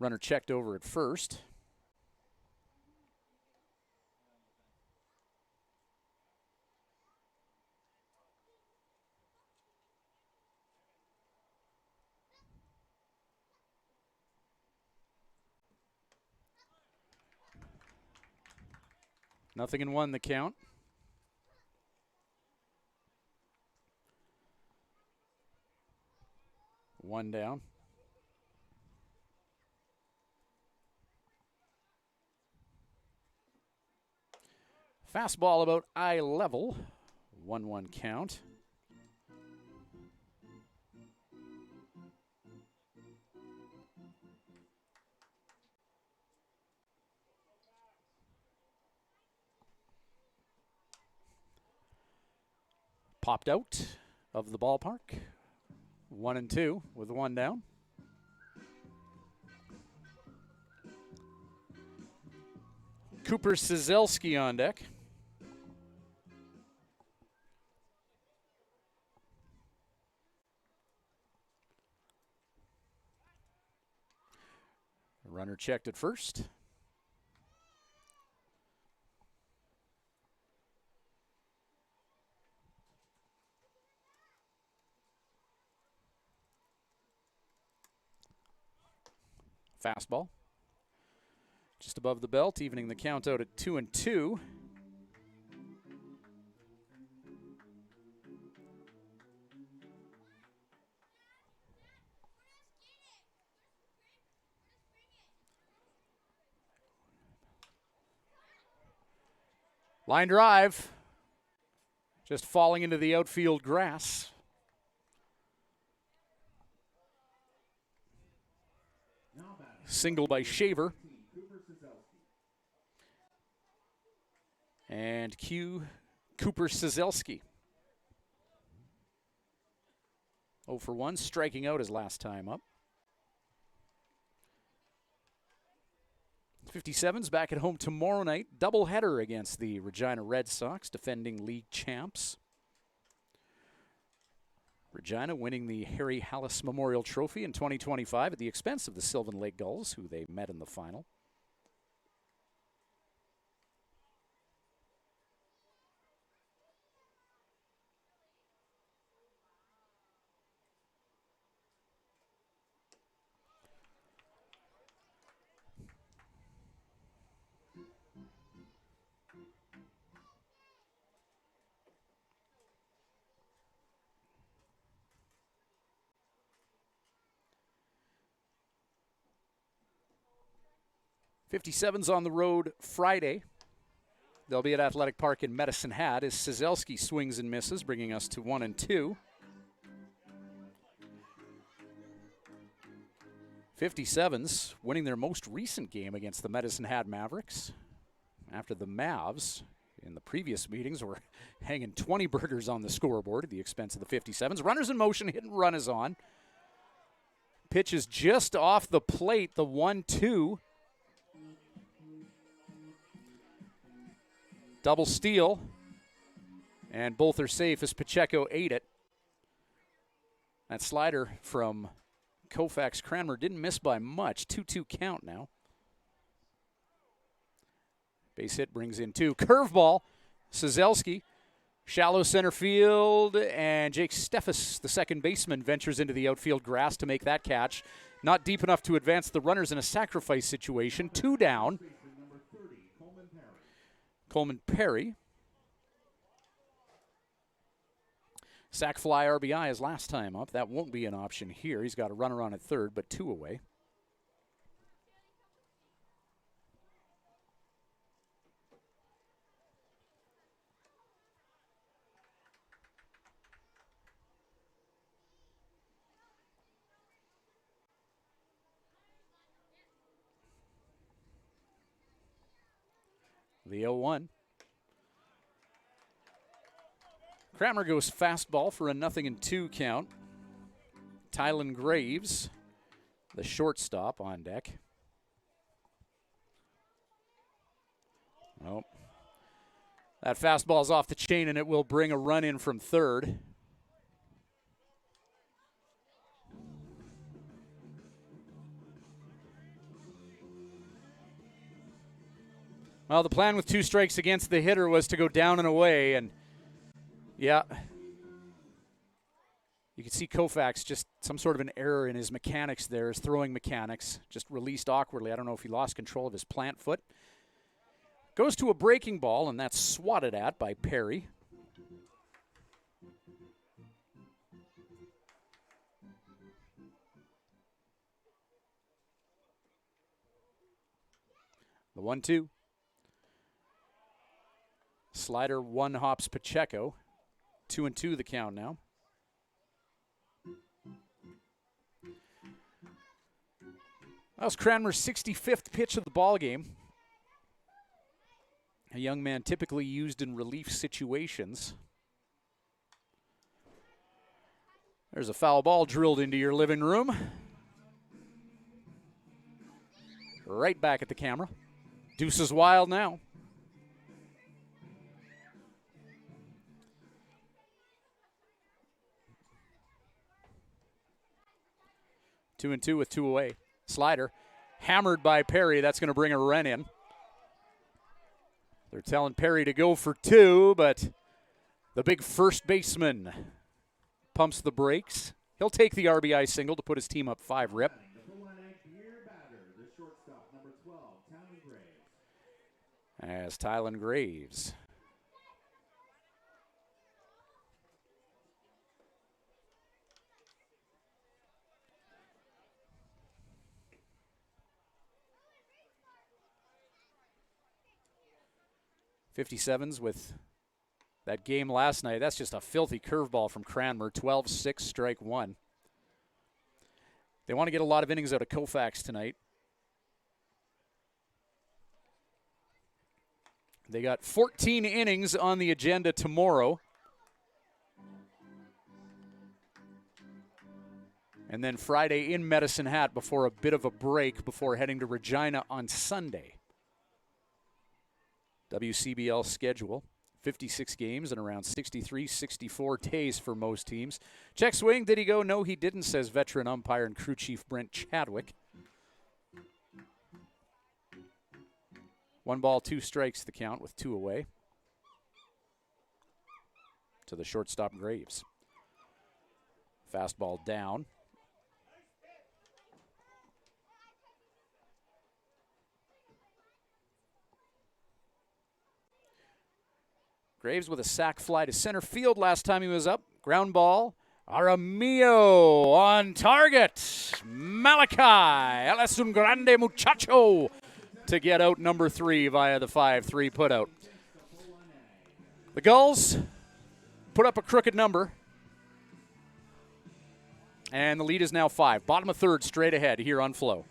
[SPEAKER 3] Runner checked over at first. 0-1 the count. One down. Fastball about eye level. 1-1 count. Popped out of the ballpark. 1-2 with one down. Cooper Sazelski on deck. Runner checked at first. Fastball. Just above the belt, evening the count out at 2-2. Line drive. Just falling into the outfield grass. Single by Shaver. And Cooper Sazelski. 0 for 1, striking out his last time up. 57's back at home tomorrow night. Doubleheader against the Regina Red Sox, defending league champs. Regina winning the Harry Hallis Memorial Trophy in 2025 at the expense of the Sylvan Lake Gulls, who they met in the final. '57's on the road Friday. They'll be at Athletic Park in Medicine Hat as Sazelski swings and misses, bringing us to 1-2. '57's winning their most recent game against the Medicine Hat Mavericks after the Mavs in the previous meetings were hanging 20 burgers on the scoreboard at the expense of the '57's. Runners in motion, hit and run is on. Pitch is just off the plate, the 1-2. Double steal, and both are safe as Pacheco ate it. That slider from Koufax Cranmer didn't miss by much. 2-2 count now. Base hit brings in 2. Curveball, Sazelski, shallow center field, and Jake Steffes, the second baseman, ventures into the outfield grass to make that catch. Not deep enough to advance the runners in a sacrifice situation. 2 down. Coleman Perry. Sac fly RBI his last time up. That won't be an option here. He's got a runner on at third, but 2 away. The 0-1. Cranmer goes fastball for a 0-2 count. Tylen Graves, the shortstop, on deck. Nope. That fastball's off the chain, and it will bring a run in from third. Well, the plan with 2 strikes against the hitter was to go down and away, and yeah. You can see Koufax, just some sort of an error in his mechanics there, his throwing mechanics, just released awkwardly. I don't know if he lost control of his plant foot. Goes to a breaking ball, and that's swatted at by Perry. The 1-2. Slider one hops Pacheco. 2-2 the count now. That was Cranmer's 65th pitch of the ball game. A young man typically used in relief situations. There's a foul ball drilled into your living room. Right back at the camera. Deuce is wild now. Two and two with 2 away. Slider hammered by Perry. That's going to bring a run in. They're telling Perry to go for 2, but the big first baseman pumps the brakes. He'll take the RBI single to put his team up 5 rip. As Tylen Graves .57s with that game last night. That's just a filthy curveball from Cranmer. 12-6, strike 1. They want to get a lot of innings out of Koufax tonight. They got 14 innings on the agenda tomorrow. And then Friday in Medicine Hat before a bit of a break before heading to Regina on Sunday. WCBL schedule, 56 games and around 63, 64 days for most teams. Check swing, did he go? No, he didn't, says veteran umpire and crew chief Brent Chadwick. 1 ball, 2 strikes the count with 2 away. To the shortstop Graves. Fastball down. Graves with a sac fly to center field last time he was up. Ground ball. Aramillo on target. Malachi. Él es un grande muchacho to get out number 3 via the 5-3 putout. The Gulls put up a crooked number. And the lead is now 5. Bottom of 3rd straight ahead here on Flo.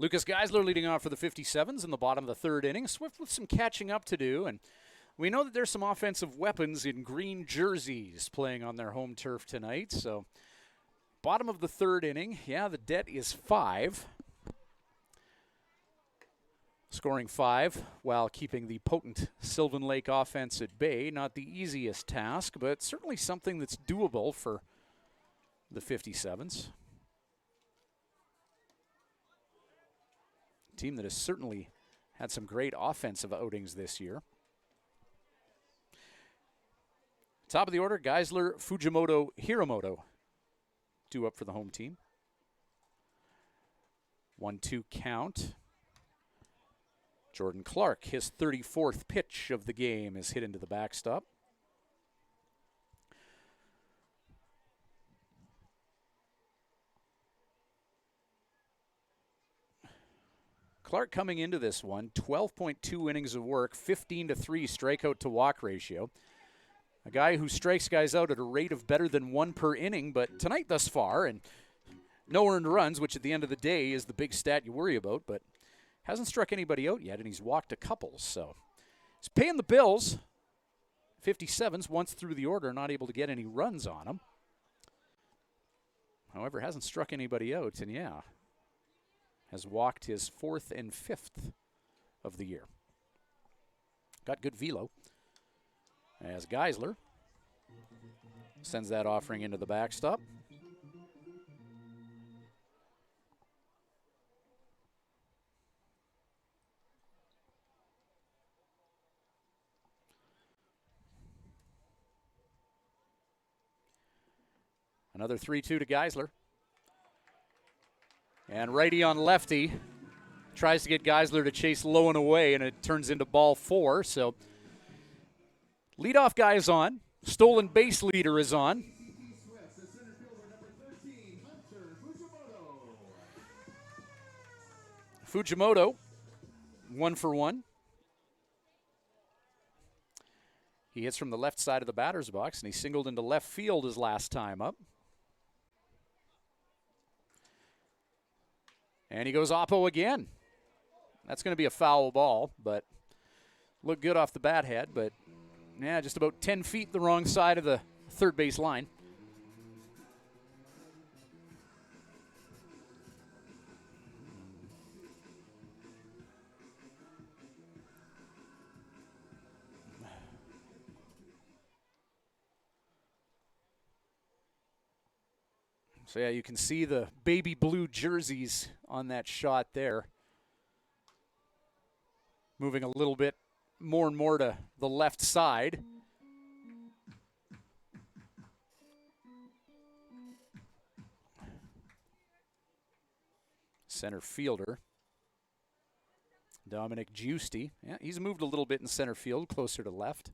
[SPEAKER 3] Lucas Geisler leading off for the 57s in the bottom of the 3rd inning. Swift with some catching up to do, and we know that there's some offensive weapons in green jerseys playing on their home turf tonight. So bottom of the 3rd inning, yeah, the debt is 5. Scoring 5 while keeping the potent Sylvan Lake offense at bay. Not the easiest task, but certainly something that's doable for the 57s. Team that has certainly had some great offensive outings this year. Top of the order, Geisler, Fujimoto, Hiramoto, due up for the home team. 1-2 count. Jordan Clark, his 34th pitch of the game, is hit into the backstop. Clark coming into this one, 12.2 innings of work, 15-3 strikeout to walk ratio. A guy who strikes guys out at a rate of better than 1 per inning, but tonight thus far, and no earned runs, which at the end of the day is the big stat you worry about, but hasn't struck anybody out yet, and he's walked a couple, so he's paying the bills. 57s once through the order, not able to get any runs on him. However, hasn't struck anybody out, and yeah, has walked his 4th and 5th of the year. Got good velo. As Geisler sends that offering into the backstop. Another 3-2 to Geisler. And righty on lefty. Tries to get Geisler to chase low and away, and it turns into ball 4. So leadoff guy is on. Stolen base leader is on. Fujimoto, 1 for 1. He hits from the left side of the batter's box, and he singled into left field his last time up. And he goes oppo again. That's going to be a foul ball, but looked good off the bat head, but yeah, just about 10 feet the wrong side of the third base line. So yeah, you can see the baby blue jerseys on that shot there. Moving a little bit more and more to the left side. Center fielder, Dominic Giusti. Yeah, he's moved a little bit in center field, closer to left.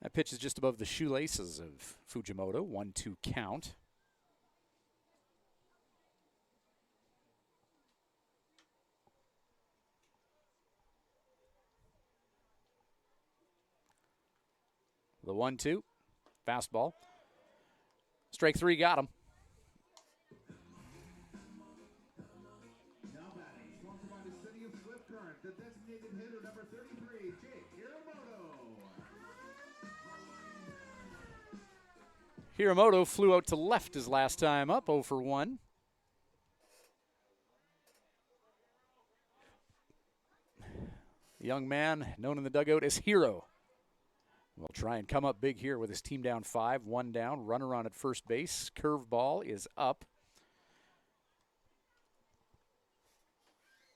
[SPEAKER 3] That pitch is just above the shoelaces of Fujimoto, 1-2 count. The 1-2, fastball. Strike 3 got him.
[SPEAKER 2] Now batting, sponsored by the city of Swift Current, the designated hitter number 33, Jake Hiramoto.
[SPEAKER 3] Hiramoto flew out to left his last time up, 0 for 1. The young man known in the dugout as Hero will try and come up big here with his team down 5, 1 down, runner on at first base. Curveball is up.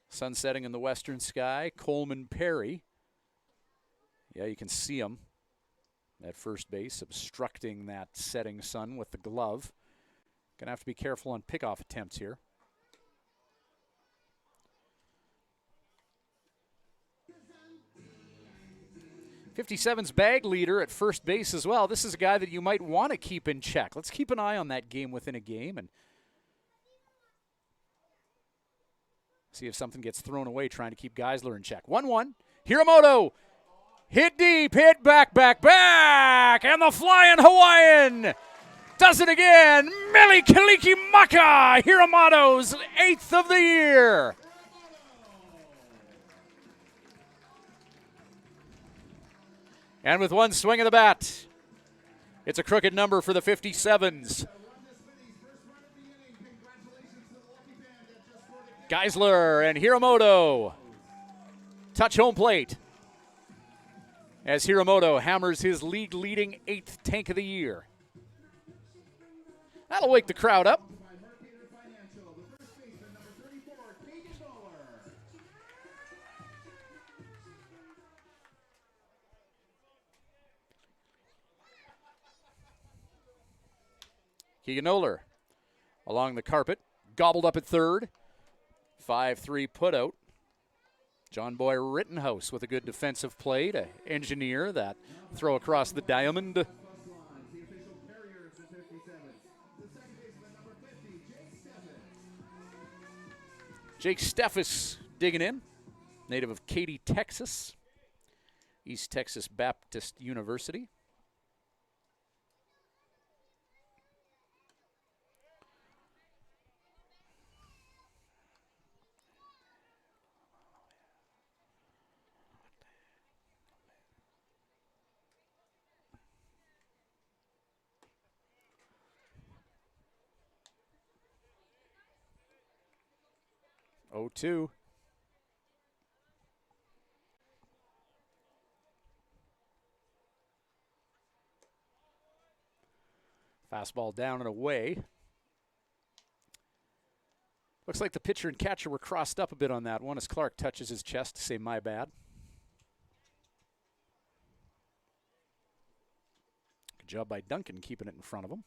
[SPEAKER 3] Sun setting in the western sky. Coleman Perry. Yeah, you can see him at first base, obstructing that setting sun with the glove. Gonna have to be careful on pickoff attempts here. '57's bag leader at first base as well. This is a guy that you might want to keep in check. Let's keep an eye on that game within a game and see if something gets thrown away trying to keep Geisler in check. 1-1. Hiramoto hit deep, hit back, and the flying Hawaiian does it again. Meli Kaliki Maka, Hiramoto's 8th of the year. And with one swing of the bat, it's a crooked number for the 57s. Geisler and Hiramoto touch home plate as Hiramoto hammers his league-leading 8th tank of the year. That'll wake the crowd up. Keegan Noller along the carpet, gobbled up at third. 5-3 put out. John Boy Rittenhouse with a good defensive play to engineer that throw across the diamond. Jake Steffes digging in, native of Katy, Texas, East Texas Baptist University. Oh, 2. Fastball down and away. Looks like the pitcher and catcher were crossed up a bit on that one as Clark touches his chest to say, my bad. Good job by Duncan keeping it in front of him.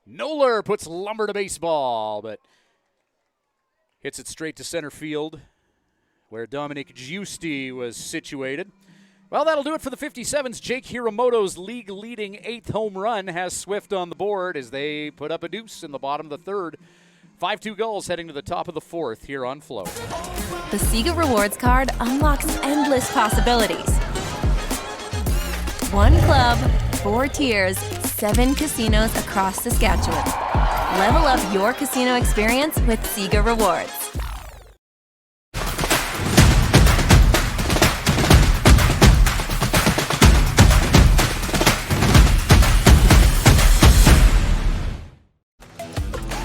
[SPEAKER 3] Noller puts lumber to baseball, but hits it straight to center field where Dominic Giusti was situated. Well, that'll do it for the 57s. Jake Hiramoto's league-leading 8th home run has Swift on the board as they put up a deuce in the bottom of the third. 5-2 Gulls heading to the top of the fourth here on Flo.
[SPEAKER 4] The Sega Rewards card unlocks endless possibilities. 1 club, 4 tiers, 7 casinos across Saskatchewan. Level up your casino experience with Sega Rewards.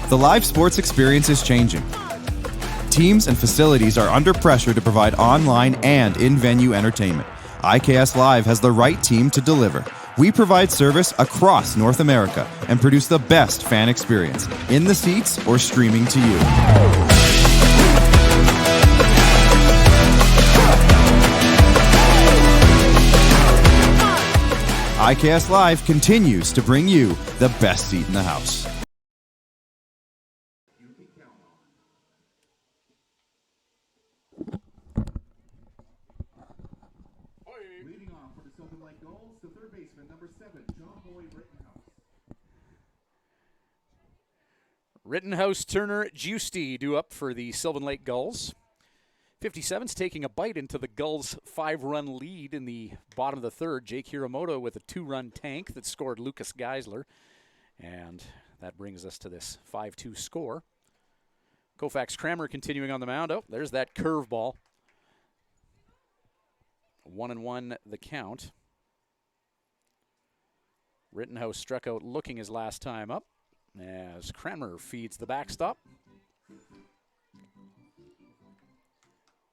[SPEAKER 5] The live sports experience is changing. Teams and facilities are under pressure to provide online and in-venue entertainment. IKS Live has the right team to deliver. We provide service across North America and produce the best fan experience, in the seats or streaming to you. IKS Live continues to bring you the best seat in the house.
[SPEAKER 2] Leading off for the Sylvan Gulls, the third baseman, number 7, John Boy Rittenhouse.
[SPEAKER 3] Rittenhouse, Turner, Giusti due up for the Sylvan Lake Gulls. 57's taking a bite into the Gulls' 5-run lead in the bottom of the third. Jake Hiramoto with a 2-run tank that scored Lucas Geisler. And that brings us to this 5-2 score. Koufax Kramer continuing on the mound. Oh, there's that curveball. 1-1 the count. Rittenhouse struck out looking his last time up as Kramer feeds the backstop.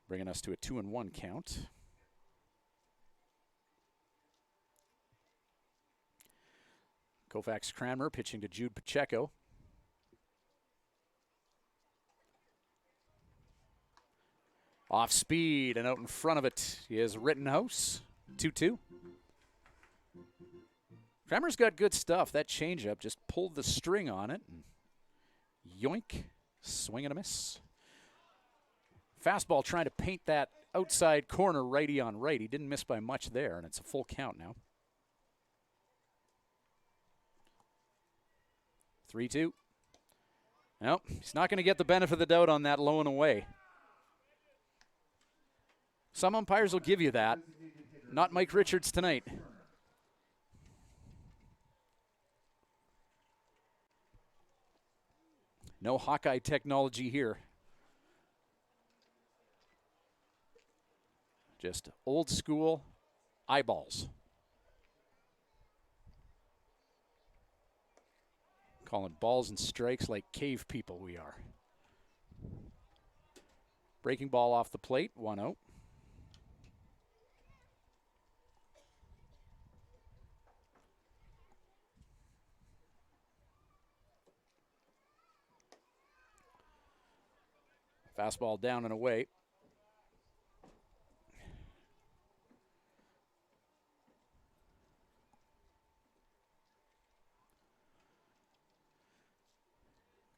[SPEAKER 3] Bringing us to a 2-1 count. Koufax Kramer pitching to Jude Pacheco. Off speed and out in front of it is Rittenhouse. 2-2. Kramer's got good stuff. That changeup just pulled the string on it. And yoink. Swing and a miss. Fastball trying to paint that outside corner righty on righty. Didn't miss by much there, and it's a full count now. 3-2. Nope, he's not going to get the benefit of the doubt on that low and away. Some umpires will give you that. Not Mike Richards tonight. No Hawkeye technology here. Just old school eyeballs. Calling balls and strikes like cave people we are. Breaking ball off the plate, 1-0. Fastball down and away.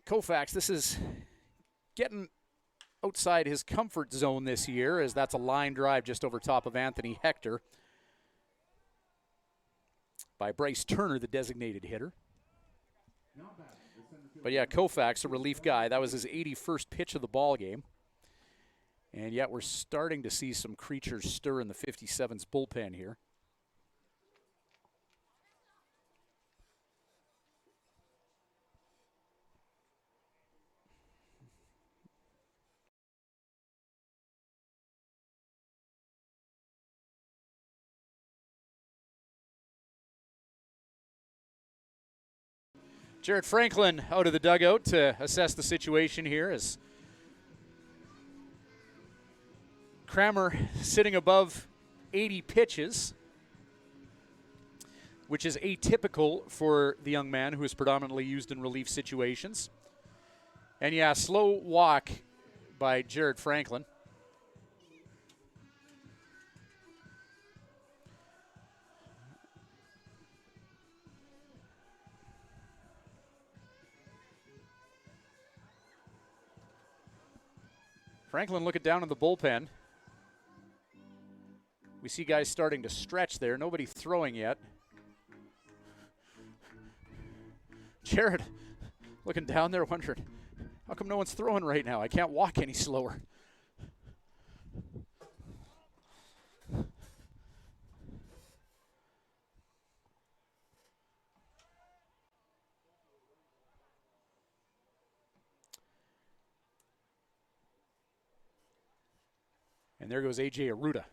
[SPEAKER 3] Koufax, this is getting outside his comfort zone this year, as that's a line drive just over top of Anthony Hector by Bryce Turner, the designated hitter. But yeah, Koufax, a relief guy. That was his 81st pitch of the ball game. And yet we're starting to see some creatures stir in the 57's bullpen here. Jared Franklin out of the dugout to assess the situation here as Kramer sitting above 80 pitches, which is atypical for the young man who is predominantly used in relief situations. And yeah, slow walk by Jared Franklin. Franklin looking down in the bullpen. We see guys starting to stretch there. Nobody throwing yet. Jared looking down there wondering, how come no one's throwing right now? I can't walk any slower. And there goes A.J. Arruda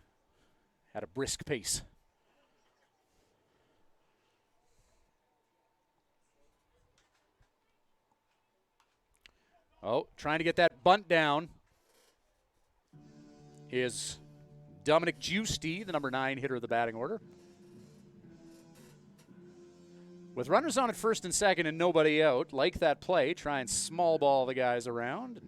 [SPEAKER 3] at a brisk pace. Oh, trying to get that bunt down is Dominic Giusti, the number 9 hitter of the batting order. With runners on at first and second and nobody out, like that play, try and small ball the guys around.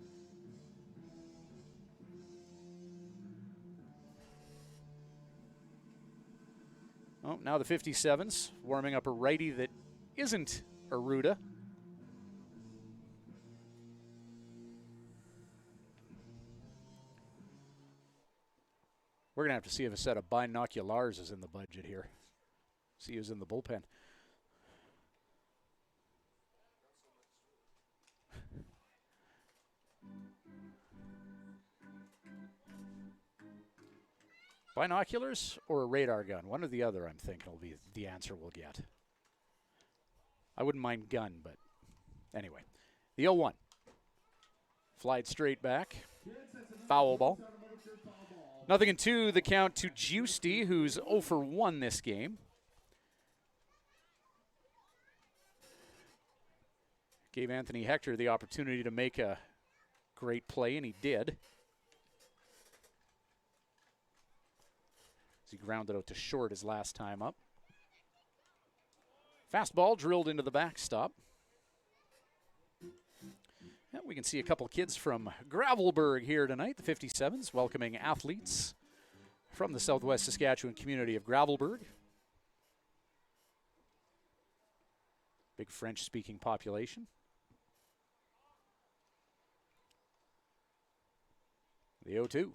[SPEAKER 3] Oh, now the 57's warming up a righty that isn't Arruda. We're going to have to see if a set of binoculars is in the budget here. See who's in the bullpen. Binoculars or a radar gun? One or the other, I'm thinking, will be the answer we'll get. I wouldn't mind gun, but anyway. The 0-1. Flied straight back. Foul ball. 0-2 the count to Giusti, who's 0 for 1 this game. Gave Anthony Hector the opportunity to make a great play, and he did. He grounded out to short his last time up. Fastball drilled into the backstop. And we can see a couple kids from Gravelbourg here tonight, the 57's, welcoming athletes from the Southwest Saskatchewan community of Gravelbourg. Big French-speaking population. The 0-2.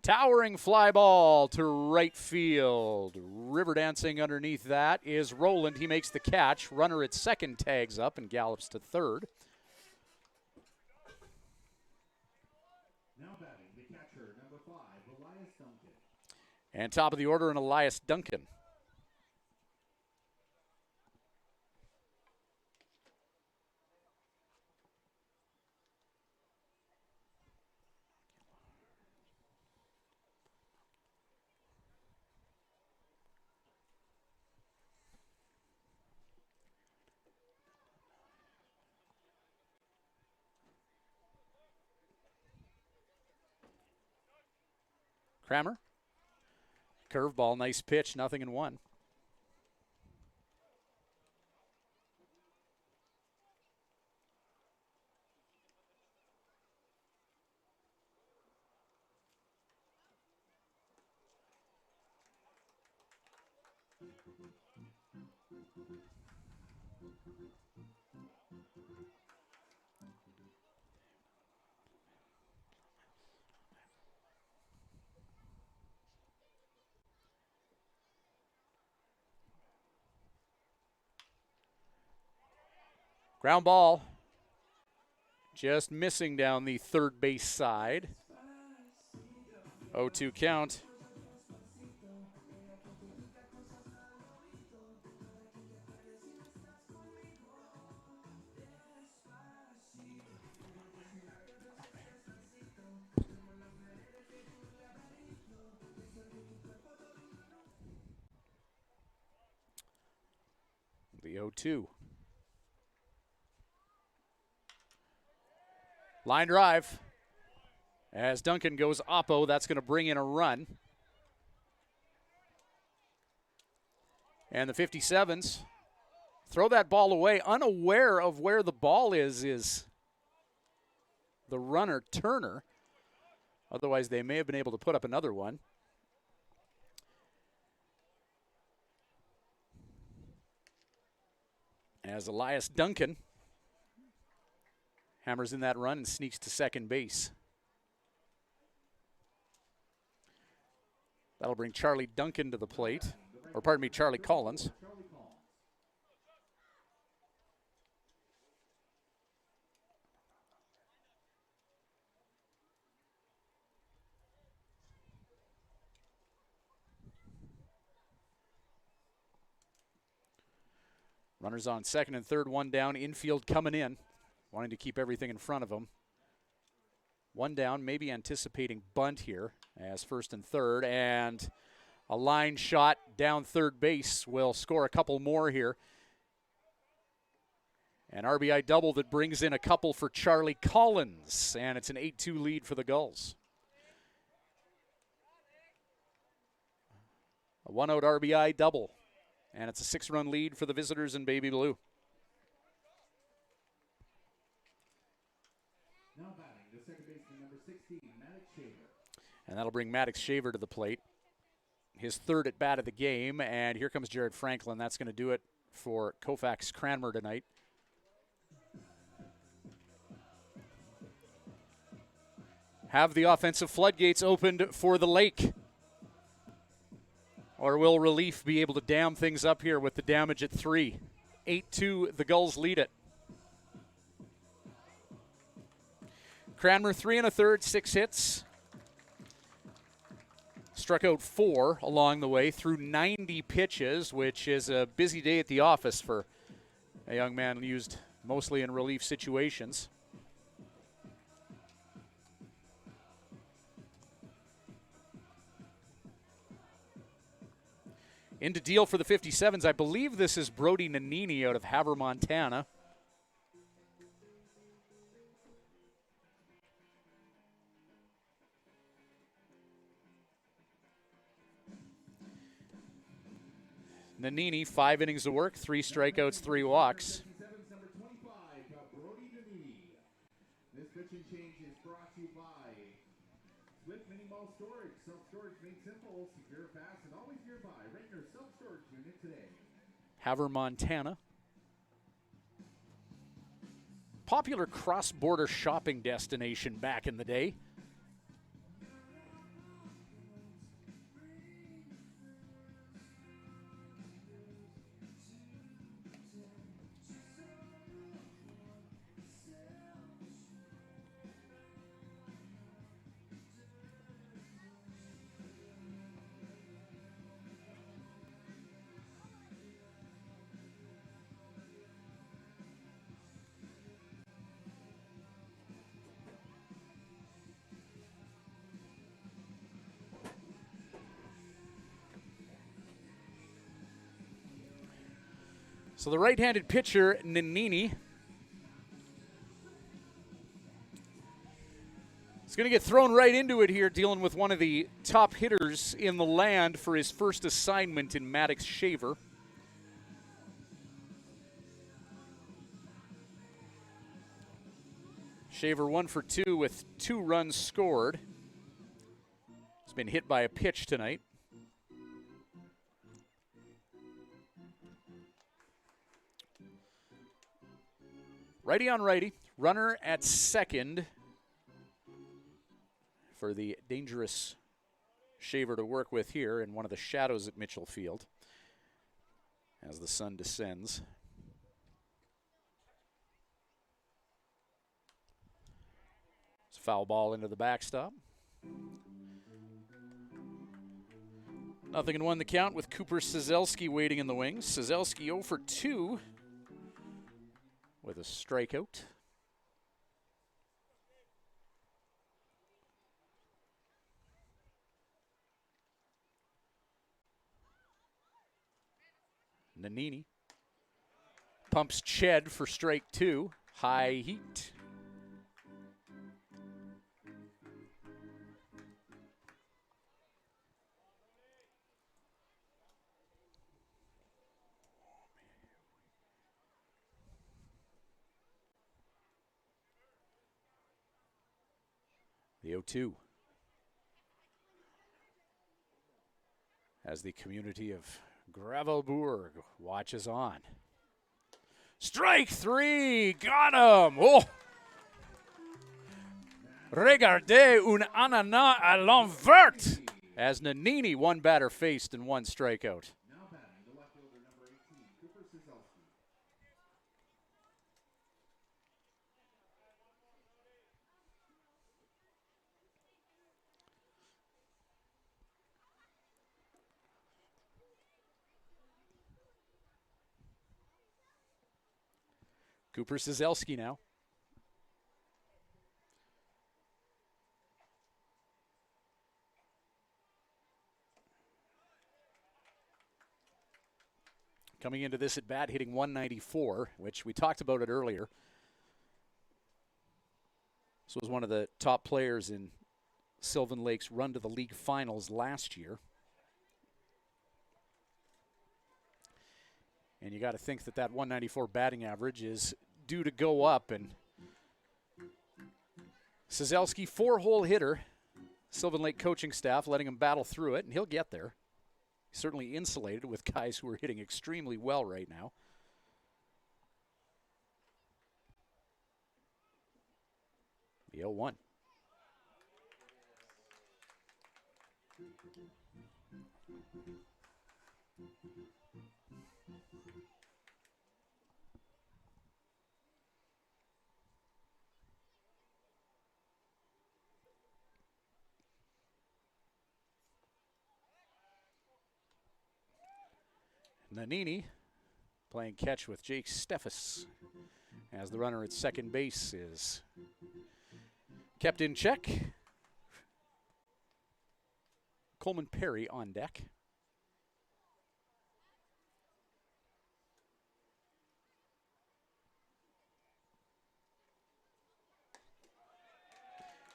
[SPEAKER 3] Towering fly ball to right field. River dancing underneath that is Roland. He makes the catch. Runner at second tags up and gallops to third.
[SPEAKER 2] Now batting, the catcher, number 5, Elias Duncan.
[SPEAKER 3] And top of the order, an Elias Duncan. Kramer. Curveball, nice pitch, 0-1. Ground ball. Just missing down the third base side. 0-2 count. The 0-2. Line drive. As Duncan goes oppo, that's going to bring in a run. And the 57s throw that ball away, unaware of where the ball is the runner Turner. Otherwise, they may have been able to put up another one. As Elias Duncan hammers in that run and sneaks to second base. That'll bring Charlie Duncan to the plate, or pardon me, Charlie Collins. Runners on second and third, one down, infield coming in, wanting to keep everything in front of them. One down, maybe anticipating bunt here as first and third, and a line shot down third base will score a couple more here. An RBI double that brings in a couple for Charlie Collins, and it's an 8-2 lead for the Gulls. A one-out RBI double, and it's a 6-run lead for the visitors in Baby Blue.
[SPEAKER 2] Now batting, the second baseman, number 16, Maddox Shaver.
[SPEAKER 3] And that'll bring Maddox Shaver to the plate. His third at bat of the game, and here comes Jared Franklin. That's going to do it for Koufax Cranmer tonight. Have the offensive floodgates opened for the Lake. Or will relief be able to dam things up here with the damage at 3? 8-2, the Gulls lead it. Cranmer 3 1/3, 6 hits. Struck out 4 along the way through 90 pitches, which is a busy day at the office for a young man used mostly in relief situations. Into deal for the 57s. I believe this is Brody Nanini out of Havre, Montana. Nanini, 5 innings of work, 3 strikeouts, 3 walks.
[SPEAKER 2] Number 25, Brody Nanini. This pitching change is brought to you by Swift Mini Mall Storage. Self-storage made simple, secure, fast, and always nearby. Rent your self-storage unit today.
[SPEAKER 3] Havre, Montana. Popular cross-border shopping destination back in the day. So the right-handed pitcher, Nanini, is going to get thrown right into it here, dealing with one of the top hitters in the land for his first assignment in Maddox Shaver. Shaver 1 for 2 with 2 runs scored. He's been hit by a pitch tonight. Righty on righty, runner at second for the dangerous Shaver to work with here in one of the shadows at Mitchell Field as the sun descends. Foul ball into the backstop. Nothing in one the count with Cooper Sazelski waiting in the wings. Sazelski 0 for 2 with a strikeout. Nanini pumps Ched for strike 2. High heat. The 0-2. As the community of Gravelbourg watches on. Strike 3, got him! Oh! Regardez un ananas à l'envers! As Nanini, one batter faced and one strikeout.
[SPEAKER 2] Now batting the left fielder, number 18, Cooper Sazelski.
[SPEAKER 3] Cooper Sazelski now. Coming into this at bat, hitting 194, which we talked about it earlier. This was one of the top players in Sylvan Lake's run to the league finals last year. And you got to think that that 194 batting average is due to go up. And Sazelski, 4-hole hitter. Sylvan Lake coaching staff letting him battle through it, and he'll get there. Certainly insulated with guys who are hitting extremely well right now. The 0-1. Nanini playing catch with Jake Steffes as the runner at second base is kept in check. Coleman Perry on deck.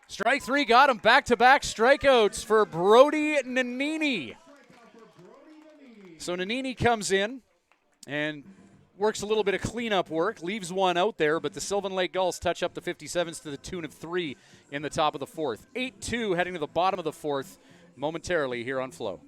[SPEAKER 3] Strike 3 got him. Back-to-back strikeouts for Brody Nanini. So Nanini comes in and works a little bit of cleanup work, leaves one out there, but the Sylvan Lake Gulls touch up the 57s to the tune of 3 in the top of the fourth. 8-2 heading to the bottom of the fourth momentarily here on Flo.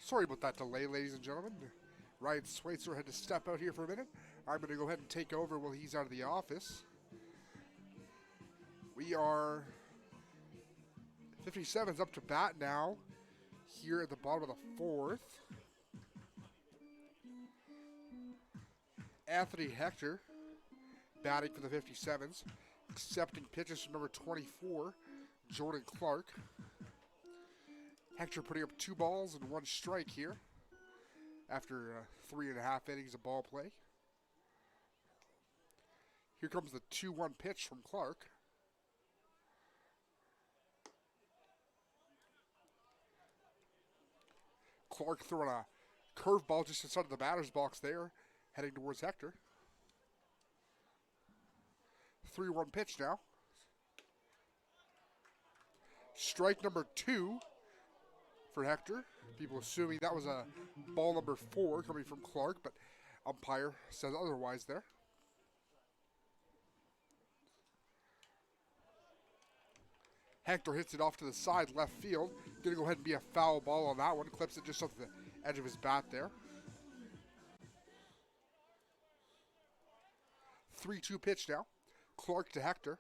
[SPEAKER 8] Sorry about that delay, ladies and gentlemen. Ryan Schweitzer had to step out here for a minute. I'm going to go ahead and take over while he's out of the office. We are 57's up to bat now here at the bottom of the fourth. Anthony Hector batting for the 57s, accepting pitches from number 24, Jordan Clark. Hector putting up 2 balls and 1 strike here after 3.5 innings of ball play. Here comes the 2-1 pitch from Clark. Clark throwing a curveball just inside of the batter's box there, heading towards Hector. 3-1 pitch now. Strike number 2 for Hector. People assuming that was a ball number 4 coming from Clark, but umpire says otherwise there. Hector hits it off to the side, left field. Gonna go ahead and be a foul ball on that one. Clips it just off the edge of his bat there. 3-2 pitch now. Clark to Hector.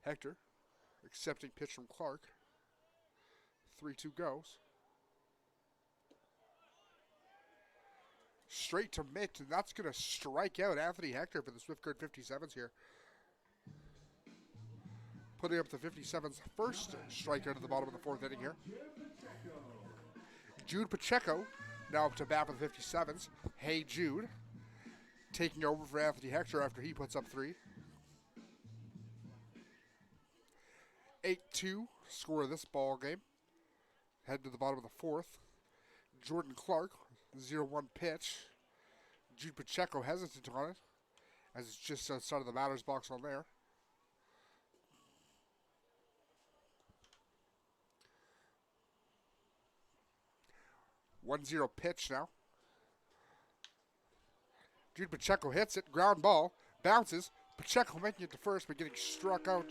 [SPEAKER 8] Hector accepting pitch from Clark. 3-2 goes. Straight to Mick, and that's going to strike out Anthony Hector for the Swift Current 57s here. Putting up the 57's first strikeout at the bottom of the 4th inning here. Jude Pacheco now up to bat for the 57s. Hey Jude, taking over for Anthony Hector after he puts up 3. 8-2 score of this ball game. Head to the bottom of the 4th. Jordan Clark, 0-1 pitch. Jude Pacheco hesitant on it, as it's just outside of the batter's box on there. One 1-0 pitch now. Jude Pacheco hits it, ground ball, bounces. Pacheco making it to first, but getting struck out.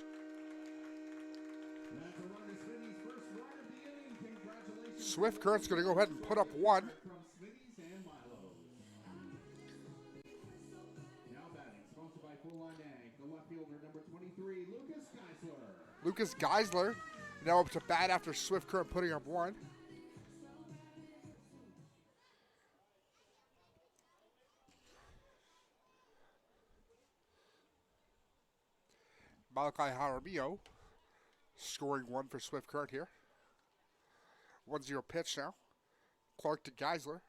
[SPEAKER 8] Swift Current's going to go ahead and put up 1. Lucas Geisler now up to bat after Swift Current putting up 1. Malachi Jaramillo scoring 1 for Swift Current here. 1-0 pitch now. Clark to Geisler.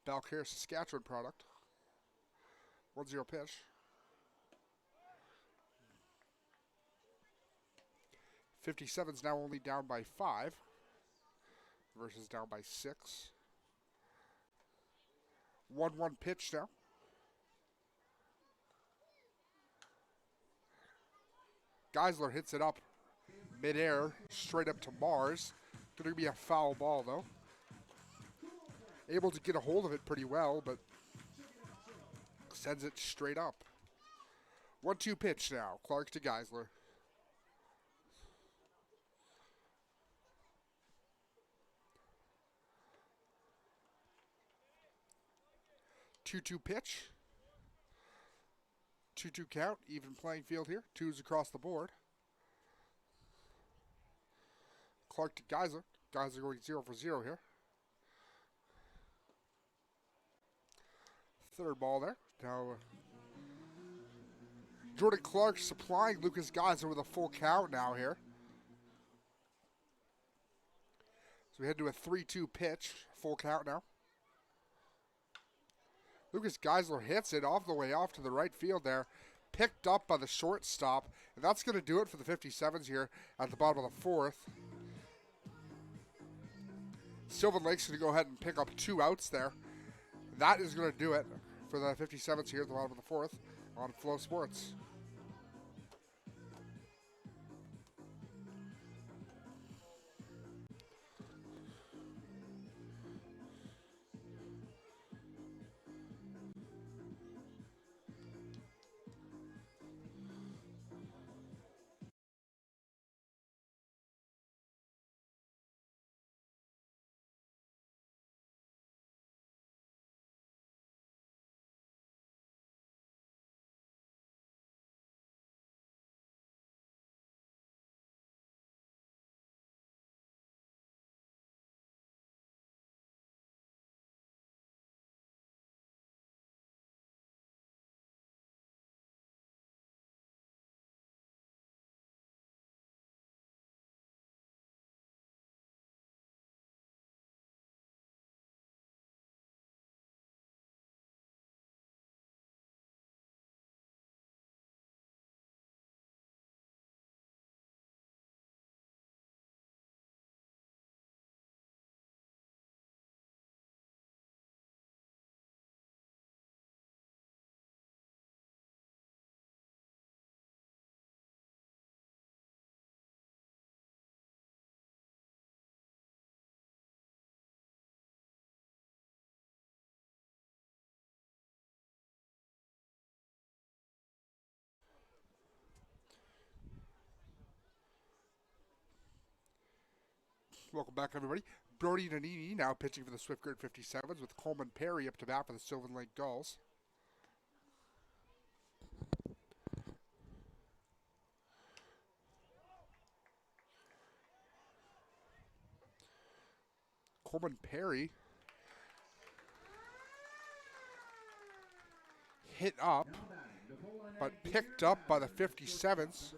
[SPEAKER 8] Balcarres, Saskatchewan product. 1-0 pitch. '57's now only down by 5 versus down by 6. 1-1 pitch now. Geisler hits it up midair, straight up to Mars. Going to be a foul ball though. Able to get a hold of it pretty well, but sends it straight up. 1-2 pitch now. Clark to Geisler. Two pitch. 2-2 count. Even playing field here. 2s across the board. Clark to Geisler. Geisler going 0 for 0 here. Third ball there. Now Jordan Clark supplying Lucas Geisler with a full count now here. So we head to a 3-2 pitch. Full count now. Lucas Geisler hits it off the way off to the right field there. Picked up by the shortstop. And that's going to do it for the 57s here at the bottom of the 4th. Sylvan Lake's going to go ahead and pick up 2 outs there. That is going to do it for the 57s here at the bottom of the 4th on Flow Sports. Welcome back, everybody. Brody Nanini now pitching for the Swift Current 57s with Coleman Perry up to bat for the Sylvan Lake Gulls. Coleman Perry hit up, but picked up by the 57s.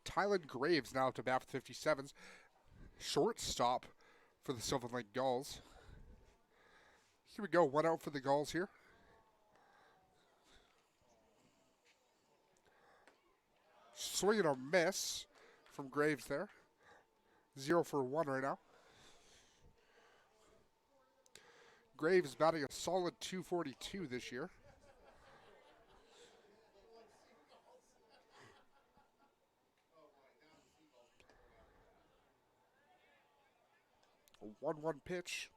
[SPEAKER 8] Tylen Graves now to bat for the 57s. Shortstop for the Sylvan Lake Gulls. Here we go, 1 out for the Gulls here. Swing and a miss from Graves there. 0 for 1 right now. Graves batting a solid .242 this year. A 1-1 pitch.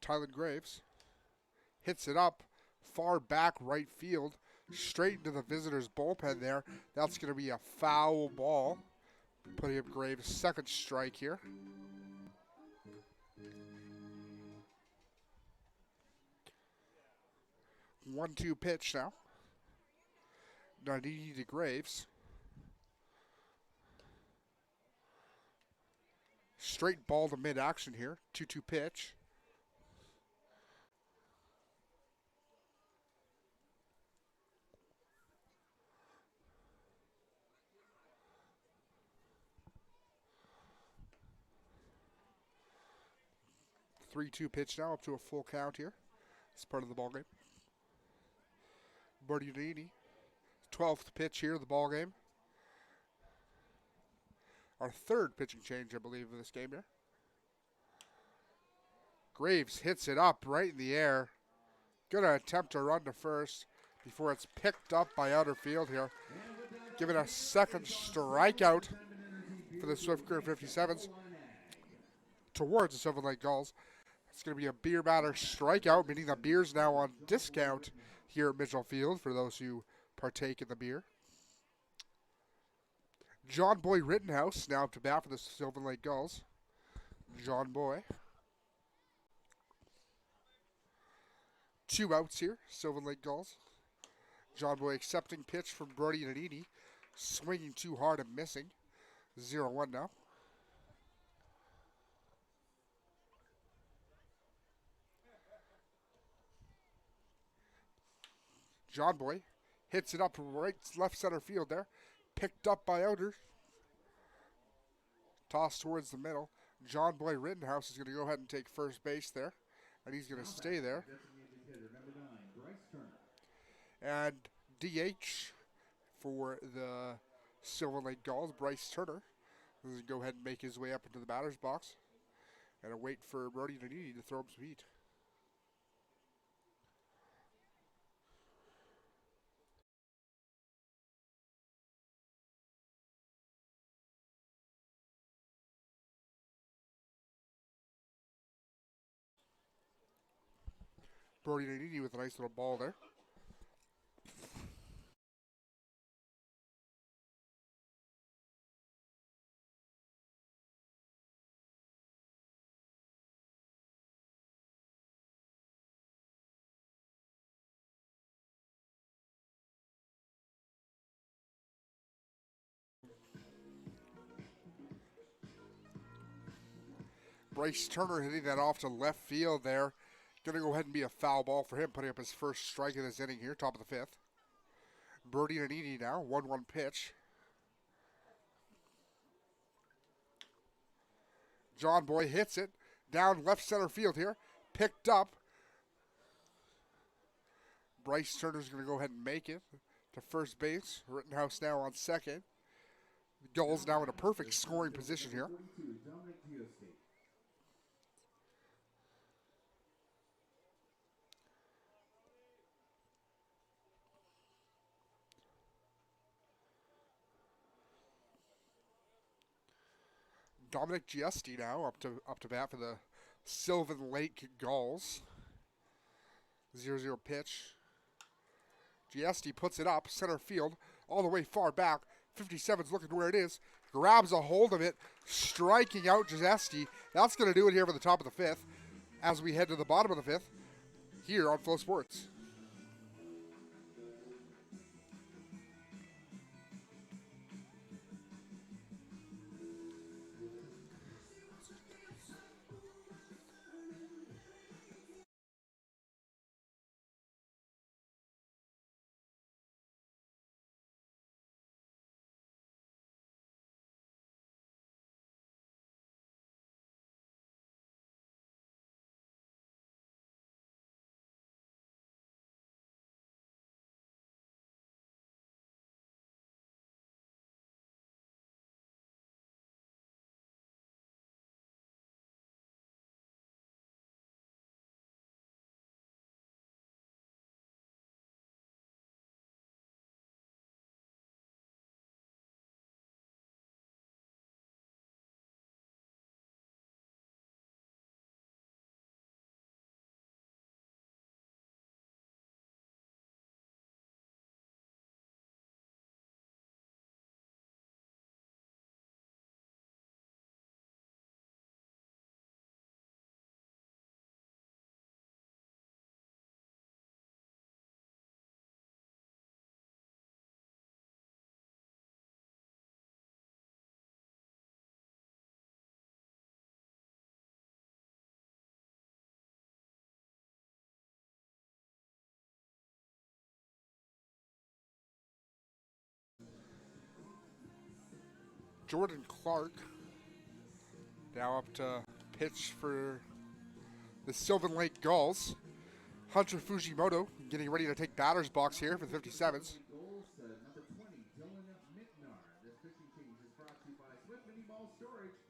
[SPEAKER 8] Tylen Graves hits it up, far back right field, straight into the visitors' bullpen there. That's going to be a foul ball. Putting up Graves' second strike here. One-two pitch now. Nardini to Graves. Straight ball to mid-action here. 2-2 pitch. Three-two pitch now, up to a full count here. It's part of the ball game. Bardini, 12th pitch here of the ball game. Our third pitching change, I believe, of this game here. Graves hits it up right in the air. Gonna attempt to run to first before it's picked up by outer field here. Giving a second strikeout for the Swift Current 57s towards the Sylvan Lake Gulls. It's going to be a beer batter strikeout, meaning the beer's now on discount here at Mitchell Field for those who partake in the beer. John Boy Rittenhouse now up to bat for the Sylvan Lake Gulls. John Boy. 2 outs here, Sylvan Lake Gulls. John Boy accepting pitch from Brody Nadini. Swinging too hard and missing. 0-1 now. John Boy hits it up right left center field there. Picked up by outers. Tossed towards the middle. John Boy Rittenhouse is going to go ahead and take first base there. And he's going to stay there. And DH for the Sylvan Lake Gulls, Bryce Turner. He's going to go ahead and make his way up into the batter's box. And wait for Brody Nanini to throw him some heat. Brody Nanini with a nice little ball there. Bryce Turner hitting that off to left field there. Going to go ahead and be a foul ball for him, putting up his first strike of this inning here, top of the 5th. Brody Nanini now, 1-1 pitch. John Boy hits it down left center field here. Picked up. Bryce Turner's going to go ahead and make it to first base. Rittenhouse now on second. The Gulls now in a perfect scoring position here. Dominic Giesti now up to bat for the Sylvan Lake Gulls. 0-0 pitch. Giesti puts it up, center field, all the way far back. 57's looking where it is, grabs a hold of it, striking out Giesti. That's going to do it here for the top of the fifth as we head to the bottom of the fifth here on Flow Sports. Jordan Clark now up to pitch for the Sylvan Lake Gulls. Hunter Fujimoto getting ready to take batter's box here for the 57s.
[SPEAKER 2] Goals to number 20, Dylan Mitnar. This pitching change is brought to you by Swift Mini Ball Storage.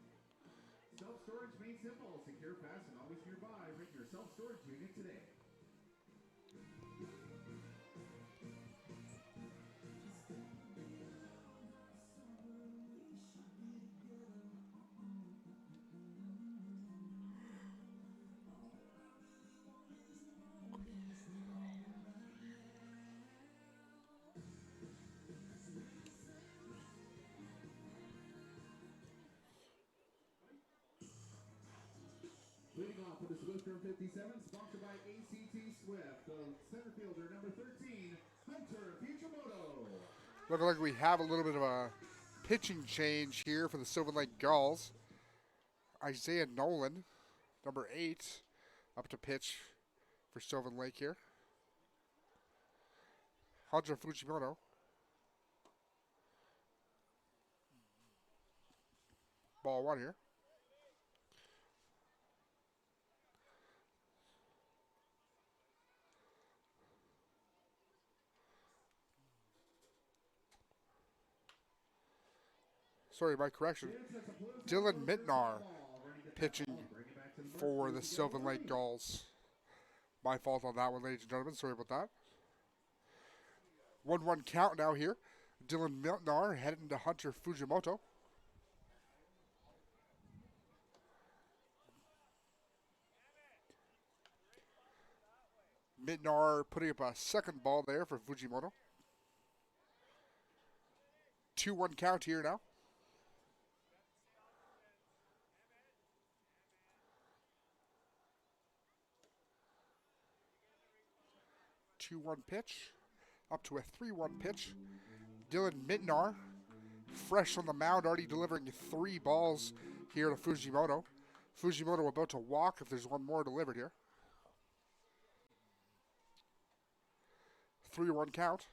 [SPEAKER 2] Self-storage made simple, secure, fast, and always nearby. Rent your self-storage unit today. Leading off with the Swift Curve 57, sponsored by ACT Swift. The center fielder, number 13, Hunter Fujimoto.
[SPEAKER 8] Looking like we have a little bit of a pitching change here for the Sylvan Lake Gulls. Isaiah Nolan, number 8, up to pitch for Sylvan Lake here. Hunter Fujimoto. Ball one here. Sorry, my correction. Dylan Mitnar pitching for the Sylvan Lake Gulls. My fault on that one, ladies and gentlemen. Sorry about that. 1-1 count now here. Dylan Mitnar heading to Hunter Fujimoto. Mitnar putting up a second ball there for Fujimoto. 2-1 count here now. One pitch, up to a 3-1 pitch. Dylan Mitnar, fresh on the mound, already delivering 3 balls here to Fujimoto. Fujimoto about to walk if there's one more delivered here. 3-1 count.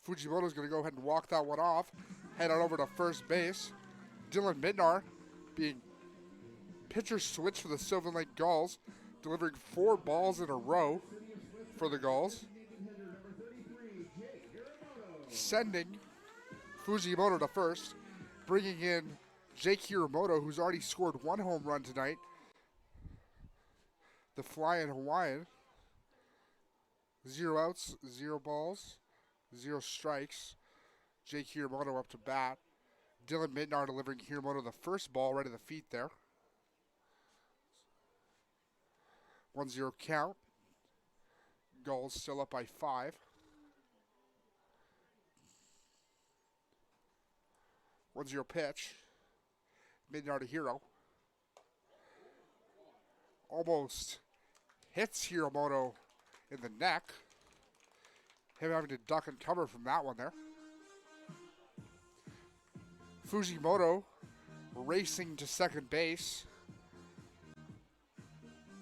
[SPEAKER 8] Fujimoto's going to go ahead and walk that one off. Head on over to first base. Dylan Mitnar being pitcher switch for the Sylvan Lake Gulls, delivering 4 balls in a row for the Gulls. Sending Fujimoto to first, bringing in Jake Hiramoto, who's already scored 1 home run tonight. The Flying Hawaiian. 0 outs, 0 balls, 0 strikes. Jake Hiramoto up to bat. Dylan Midnar delivering Hiramoto the first ball right at the feet there. 1-0 count. Gulls still up by 5. 1-0 pitch. Midnar to Hiro. Almost hits Hiramoto in the neck. Him having to duck and cover from that one there. Fujimoto racing to second base.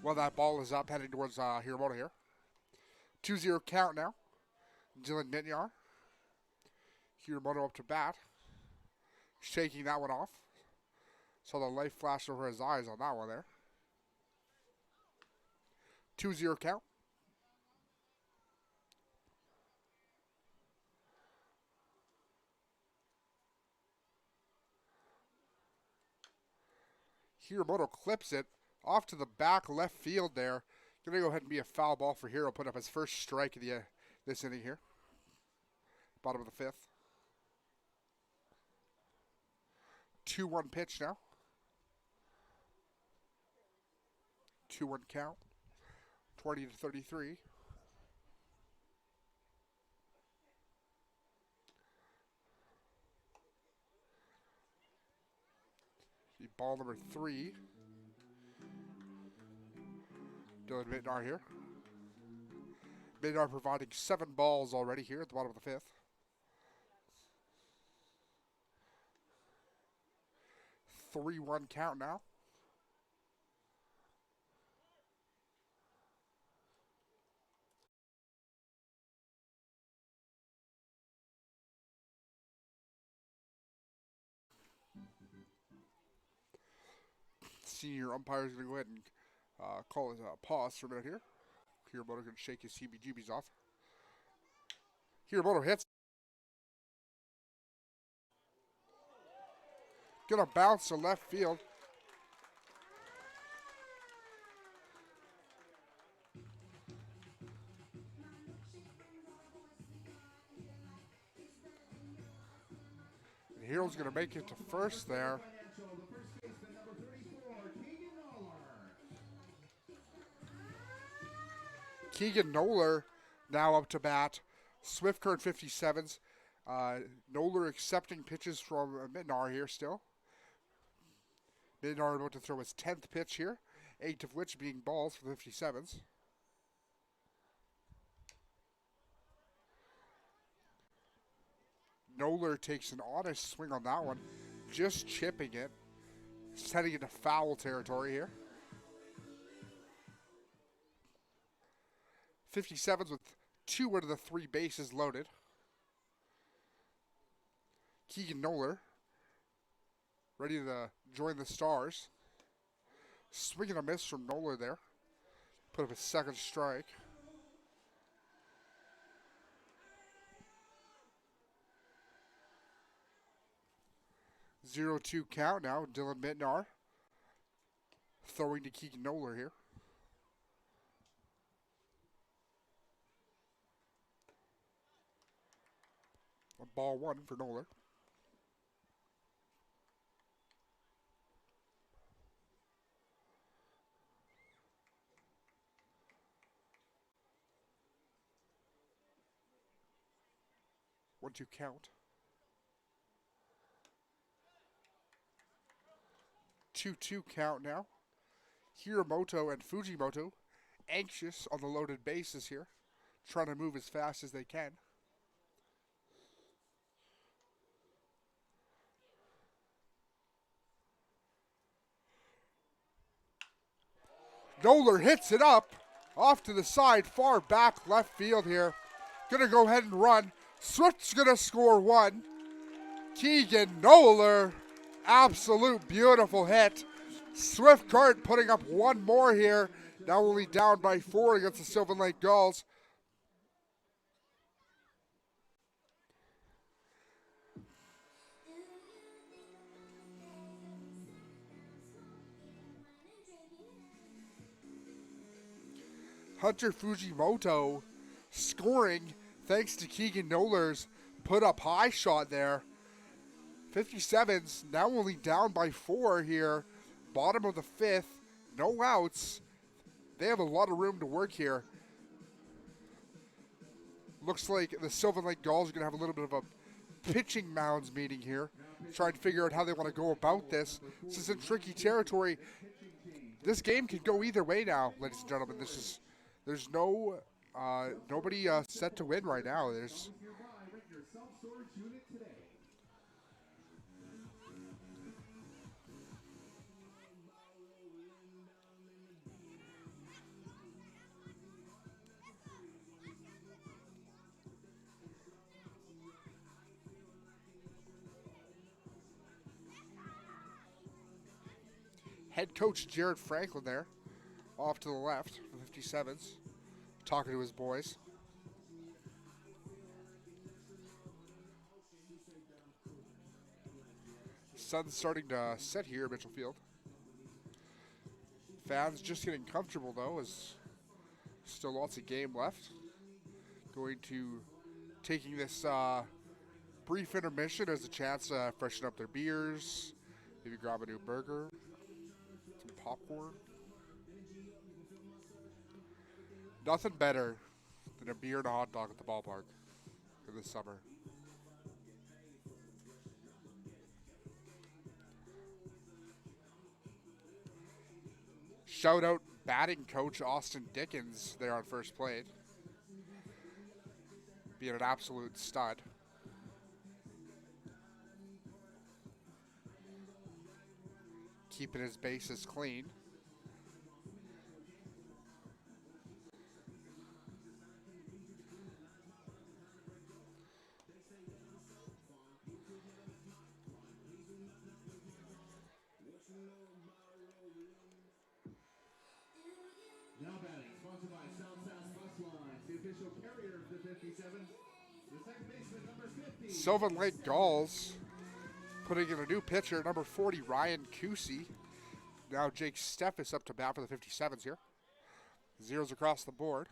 [SPEAKER 8] Well, that ball is up, heading towards Hiramoto here. 2-0 count now. Dylan Mitnyar. Hiramoto up to bat. Shaking that one off. Saw the light flash over his eyes on that one there. 2-0 count. Hiramoto clips it off to the back left field there. Going to go ahead and be a foul ball for Hiro. Put up his first strike of this inning here. Bottom of the 5th. 2-1 pitch now. 2-1 count. 20-33. Ball number 3. Dylan Midnar here. Midnar providing 7 balls already here at the bottom of the 5th. 3-1 count now. Senior umpire is going to go ahead and call his pause for a minute here. Hiramoto going to shake his CBGBs off. Hiramoto hits. Going to bounce to left field. And Hiro's going to make it to first there. Keegan Noller now up to bat. Swift Current 57s. Noller accepting pitches from Midnar here still. Midnar about to throw his 10th pitch here, 8 of which being balls for the 57s. Noller takes an honest swing on that one, just chipping it, setting into foul territory here. 57s with 2 out of the 3 bases loaded. Keegan Noller ready to join the Stars. Swing and a miss from Noller there. Put up his second strike. Zero-2 count now. Dylan Midnar throwing to Keegan Noller here. Ball 1 for Noller. One, 2 count. 2-2 count now. Hiramoto and Fujimoto anxious on the loaded bases here, trying to move as fast as they can. Noller hits it up off to the side, far back left field here. Gonna go ahead and run. Swift's gonna score 1. Keegan Noller, absolute beautiful hit. Swift Current putting up 1 more here. Now only down by 4 against the Sylvan Lake Gulls. Hunter Fujimoto scoring thanks to Keegan Noller's put up high shot there. 57's now only down by 4 here. Bottom of the 5th. No outs. They have a lot of room to work here. Looks like the Sylvan Lake Gulls are going to have a little bit of a pitching mounds meeting here. Trying to figure out how they want to go about this. This is in tricky territory. This game could go either way now, ladies and gentlemen. There's nobody set to win right now. There's head coach Jared Franklin there, off to the left for the 57s, talking to his boys. Sun's starting to set here at Mitchell Field. Fans just getting comfortable though, as still lots of game left. Going to taking this brief intermission as a chance to freshen up their beers, maybe grab a new burger, some popcorn. Nothing better than a beer and a hot dog at the ballpark for this summer. Shout out batting coach Austin Dickens there on first plate. Being an absolute stud. Keeping his bases clean.
[SPEAKER 2] Now batting, sponsored by South Sask Bus Lines, the official carrier of the 57, the second baseman number 50.
[SPEAKER 8] Sylvan Lake Gulls putting in a new pitcher, number 40, Ryan Cousy. Now Jake Steffes up to bat for the 57s here. Zeros across the board.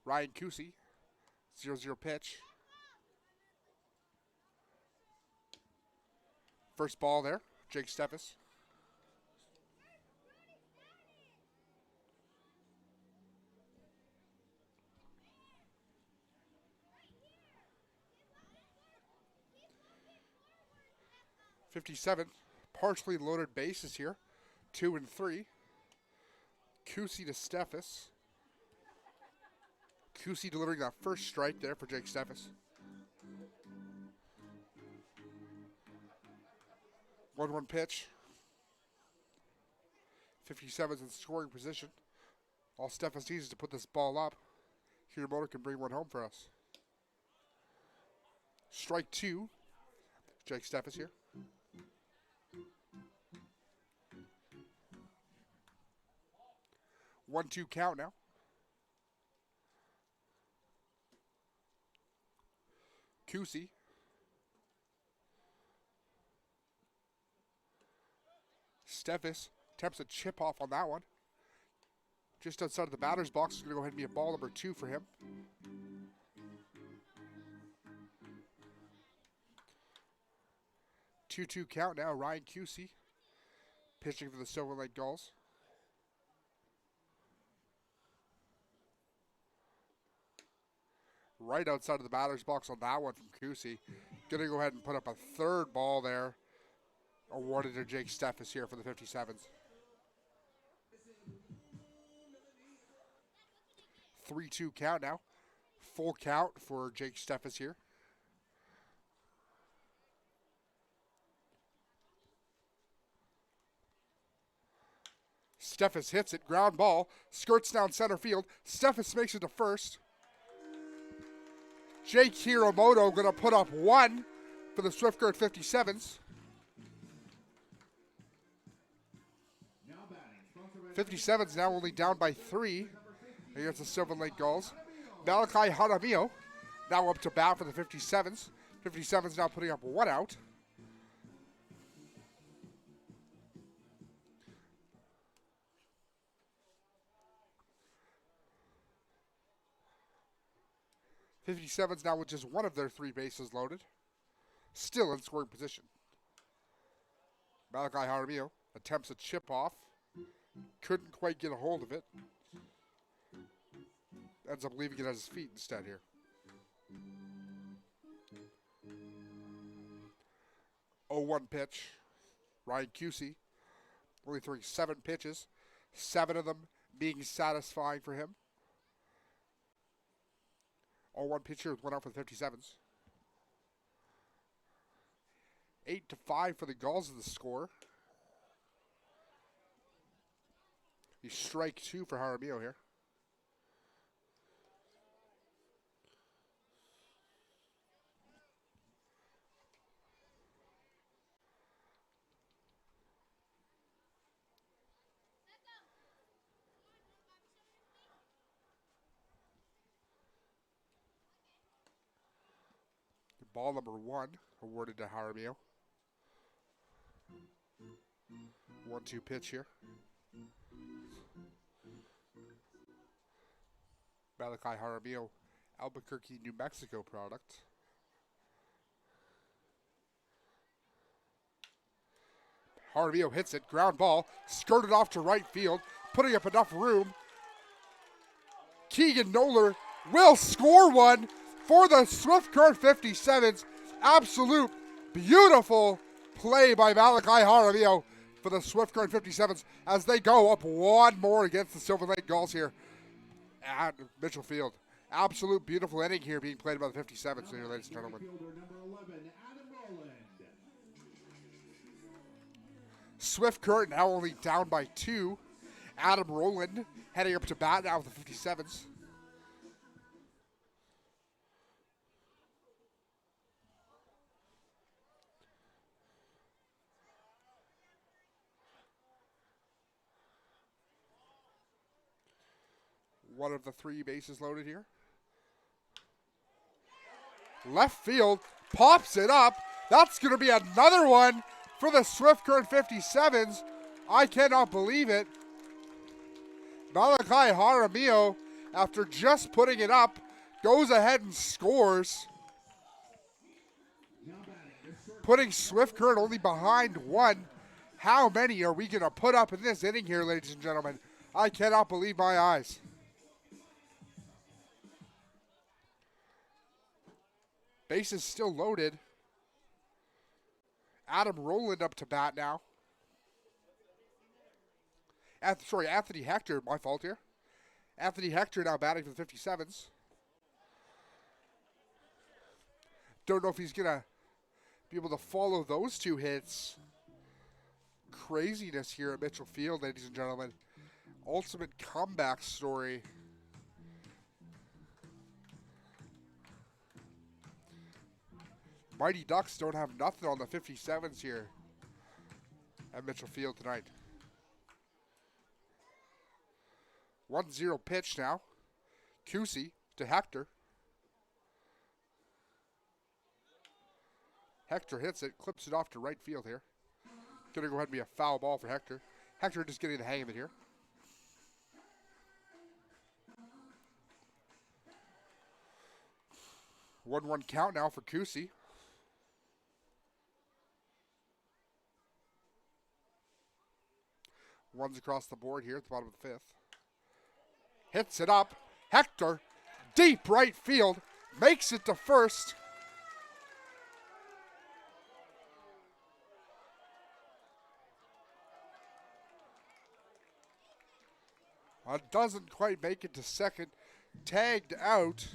[SPEAKER 8] Ryan Cousy, 0-0 pitch. First ball there, Jake Steffes. '57, partially loaded bases here, 2 and 3. Cousy to Steffes. Cousy delivering that first strike there for Jake Steffes. 1-1 pitch. 57's in scoring position. All Steffes needs is to put this ball up. Hiramoto can bring one home for us. Strike 2. Jake Steffes here. 1-2 count now. Cousy. Steffes attempts a chip off on that one. Just outside of the batter's box. Is going to go ahead and be a ball number 2 for him. Two count now. Ryan Cousy pitching for the Sylvan Lake Gulls. Right outside of the batter's box on that one from Cousy. Going to go ahead and put up a third ball there. Awarded to Jake Steffes here for the 57s. 3-2 count now. Full count for Jake Steffes here. Steffes hits it, ground ball, skirts down center field. Steffes makes it to first. Jake Hiramoto going to put up 1 for the Swiftguard 57s. 57's now only down by 3 against the Sylvan Lake Gulls. Malachi Jaramillo now up to bat for the 57s. 57's now putting up 1 out. '57's now with just 1 of their 3 bases loaded. still in scoring position. Malachi Jaramillo attempts a chip off. Couldn't quite get a hold of it. Ends up leaving it at his feet instead here. 0-1 pitch. Ryan Cusey only throwing 7 pitches. 7 of them being satisfying for him. 0-1 pitch here with 1 out for the 57s. 8-5 for the Gulls of the score. You strike 2 for Jaramillo here. Ball number 1 awarded to Jaramillo. 1-2 pitch here. Malachi Jaramillo, Albuquerque, New Mexico product. Jaramillo hits it, ground ball, skirted off to right field, putting up enough room. Keegan Noller will score one for the Swift Current 57s. Absolute beautiful play by Malachi Jaramillo for the Swift Current 57s as they go up 1 more against the Sylvan Lake Gulls here at Mitchell Field. Absolute beautiful inning here being played by the 57s here, ladies and gentlemen. Swift Current now only down by 2. Adam Rowland heading up to bat now with the 57s. One of the 3 bases loaded here. Left field, pops it up. That's going to be another one for the Swift Current 57s. I cannot believe it. Malachi Jaramillo, after just putting it up, goes ahead and scores. Putting Swift Current only behind 1. How many are we going to put up in this inning here, ladies and gentlemen? I cannot believe my eyes. Bases still loaded. Adam Rowland up to bat now. Anthony Hector, my fault here. Anthony Hector now batting for the 57s. Don't know if he's going to be able to follow those 2 hits. Craziness here at Mitchell Field, ladies and gentlemen. Ultimate comeback story. Mighty Ducks don't have nothing on the 57s here at Mitchell Field tonight. 1-0 pitch now. Cusey to Hector. Hector hits it, clips it off to right field here. Gonna go ahead and be a foul ball for Hector. Hector just getting the hang of it here. One count now for Cusey. One's across the board here at the bottom of the 5th. Hits it up. Hector, deep right field, makes it to first. Doesn't quite make it to second. Tagged out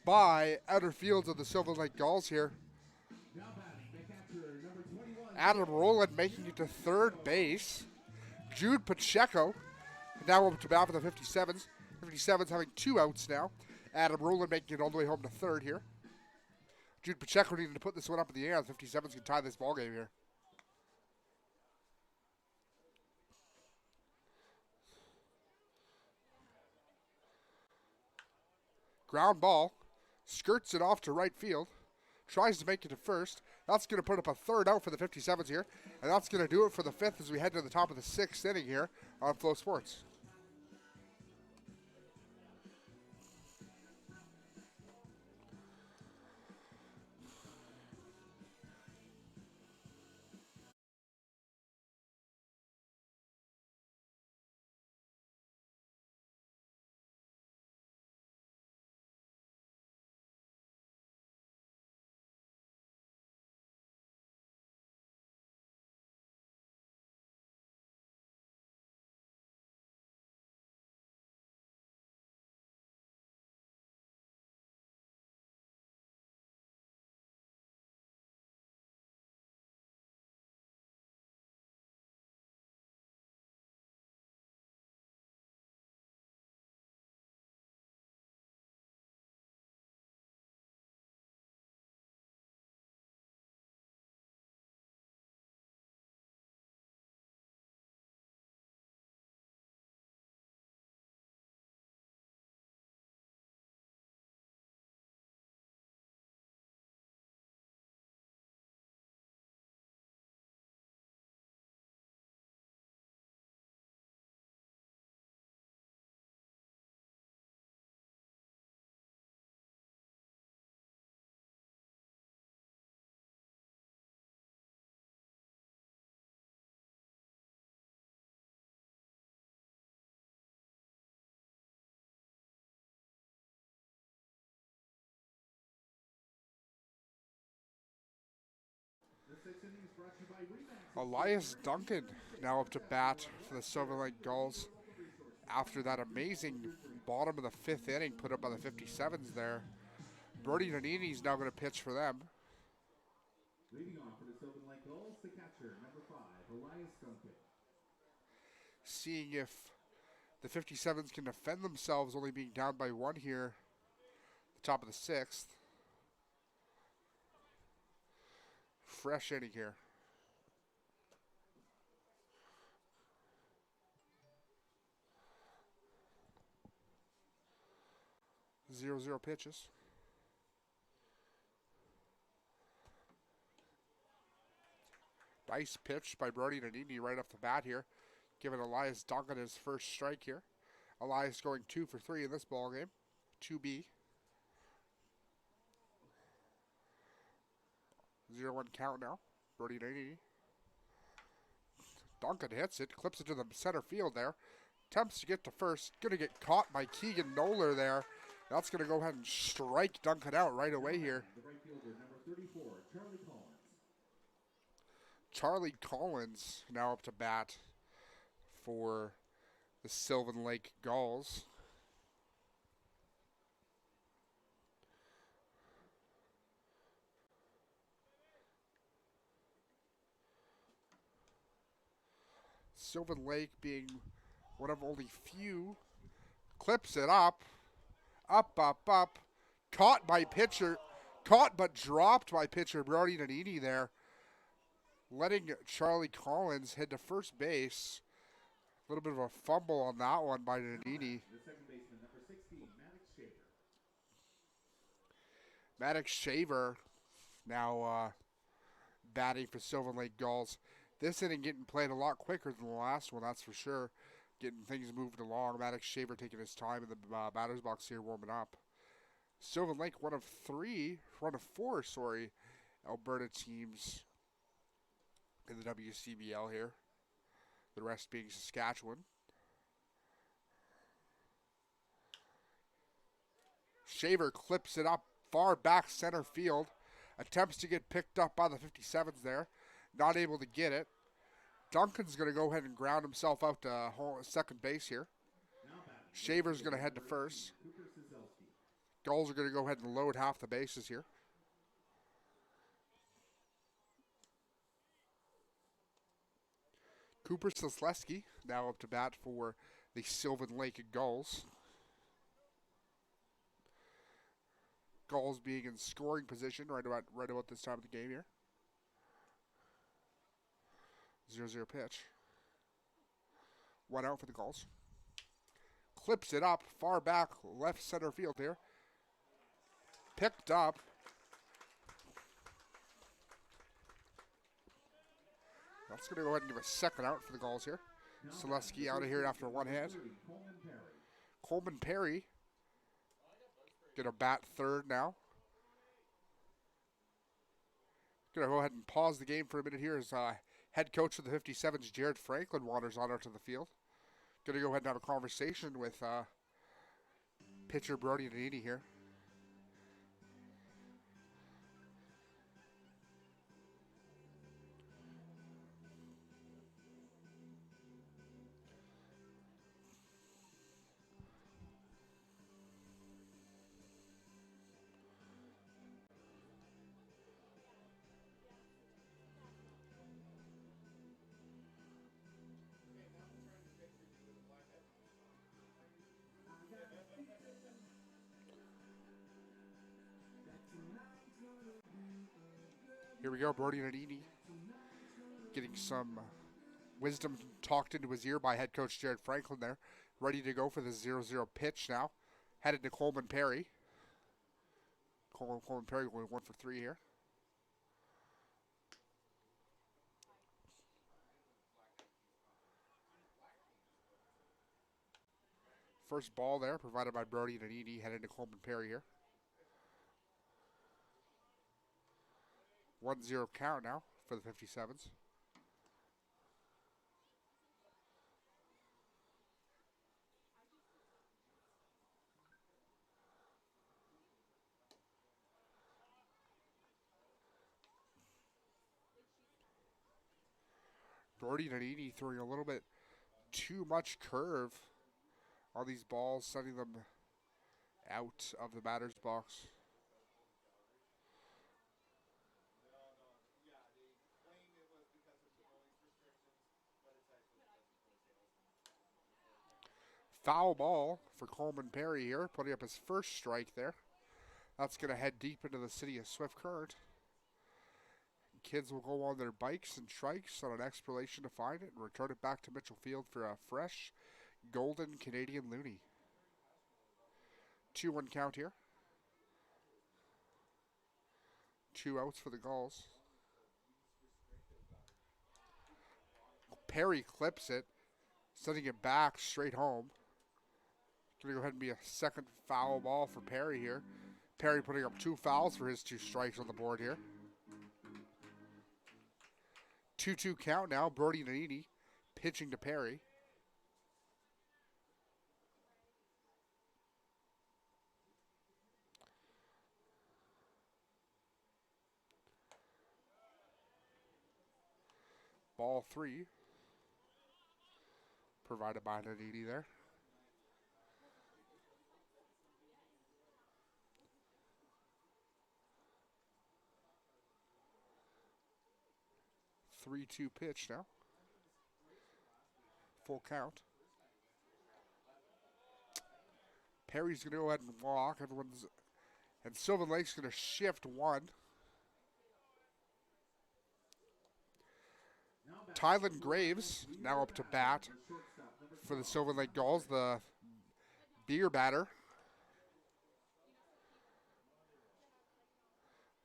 [SPEAKER 8] by outer fields of the Sylvan Lake Gulls here. Adam Rowland making it to third base. Jude Pacheco now up to bat for the 57s. 57s having 2 outs now. Adam Rowland making it all the way home to third here. Jude Pacheco needing to put this one up in the air. The 57s can tie this ball game here. Ground ball. Skirts it off to right field. Tries to make it to first. That's going to put up a third out for the 57s here. And that's going to do it for the 5th as we head to the top of the 6th inning here on Flow Sports. Elias Duncan now up to bat for the Sylvan Lake Gulls after that amazing bottom of the 5th inning put up by the 57s there. Brody Nanini's now going to pitch for them.
[SPEAKER 2] Leading off for the Sylvan Lake Gulls, the catcher, number 5, Elias Duncan.
[SPEAKER 8] Seeing if the 57s can defend themselves, only being down by 1 here, the top of the 6th. Fresh inning here. Zero pitches. Nice pitch by Brody Nanini right off the bat here, giving Elias Duncan his first strike here. Elias going 2 for 3 in this ball game. 2B. 0-1 count now. Brody Nanini. Duncan hits it, clips it to the center field there. Attempts to get to first. Going to get caught by Keegan Noller there. That's going to go ahead and strike Duncan out right away here.
[SPEAKER 2] The right fielder, number 34, Charlie Collins.
[SPEAKER 8] Charlie Collins now up to bat for the Sylvan Lake Gulls. Sylvan Lake being one of only few. Clips it up. Up. Caught by pitcher. Caught but dropped by pitcher Brody Nanini there. Letting Charlie Collins head to first base. A little bit of a fumble on that one by Nanini.
[SPEAKER 2] The second baseman, number 16, Maddox Shaver.
[SPEAKER 8] Maddox Shaver now batting for Sylvan Lake Gulls. This inning getting played a lot quicker than the last one, that's for sure. Getting things moved along. Maddox Shaver taking his time in the batter's box here, warming up. Sylvan Lake, one of 4, Alberta teams in the WCBL here. The rest being Saskatchewan. Shaver clips it up far back center field. Attempts to get picked up by the 57s there. Not able to get it. Duncan's going to go ahead and ground himself out to second base here. Shaver's going to head to first. Gulls are going to go ahead and load half the bases here. Cooper Sisleski now up to bat for the Sylvan Lake Gulls. Gulls being in scoring position right about this time of the game here. 0-0 pitch. 1 out for the Gulls. Clips it up far back left center field here. Picked up. That's going to go ahead and give a second out for the Gulls here. Seleski out of here after 1 hit. Coleman Perry going to bat third now. Going to go ahead and pause the game for a minute here as head coach of the 57s, Jared Franklin, wanders on out to the field. Going to go ahead and have a conversation with pitcher Brody Nanini here. Here we go, Brody Nanini getting some wisdom talked into his ear by head coach Jared Franklin there. Ready to go for the 0-0 pitch now. Headed to Coleman Perry. Coleman Perry going 1 for 3 here. First ball there provided by Brody Nanini, headed to Coleman Perry here. 1-0 count now for the 57s. Brody Nanini throwing a little bit too much curve on these balls, sending them out of the batter's box. Foul ball for Coleman Perry here, putting up his first strike there. That's going to head deep into the city of Swift Current. Kids will go on their bikes and trikes on an exploration to find it and return it back to Mitchell Field for a fresh golden Canadian loonie. 2-1 count here. 2 outs for the Gulls. Perry clips it, sending it back straight home. Going to go ahead and be a second foul ball for Perry here. Perry putting up 2 fouls for his 2 strikes on the board here. 2-2 count now. Brody Nanini pitching to Perry. Ball 3. Provided by Nanini there. Three-two pitch now. Full count. Perry's going to go ahead and walk. And Sylvan Lake's going to shift 1. Tylen Graves now up to bat for the Sylvan Lake Gulls, the beer batter.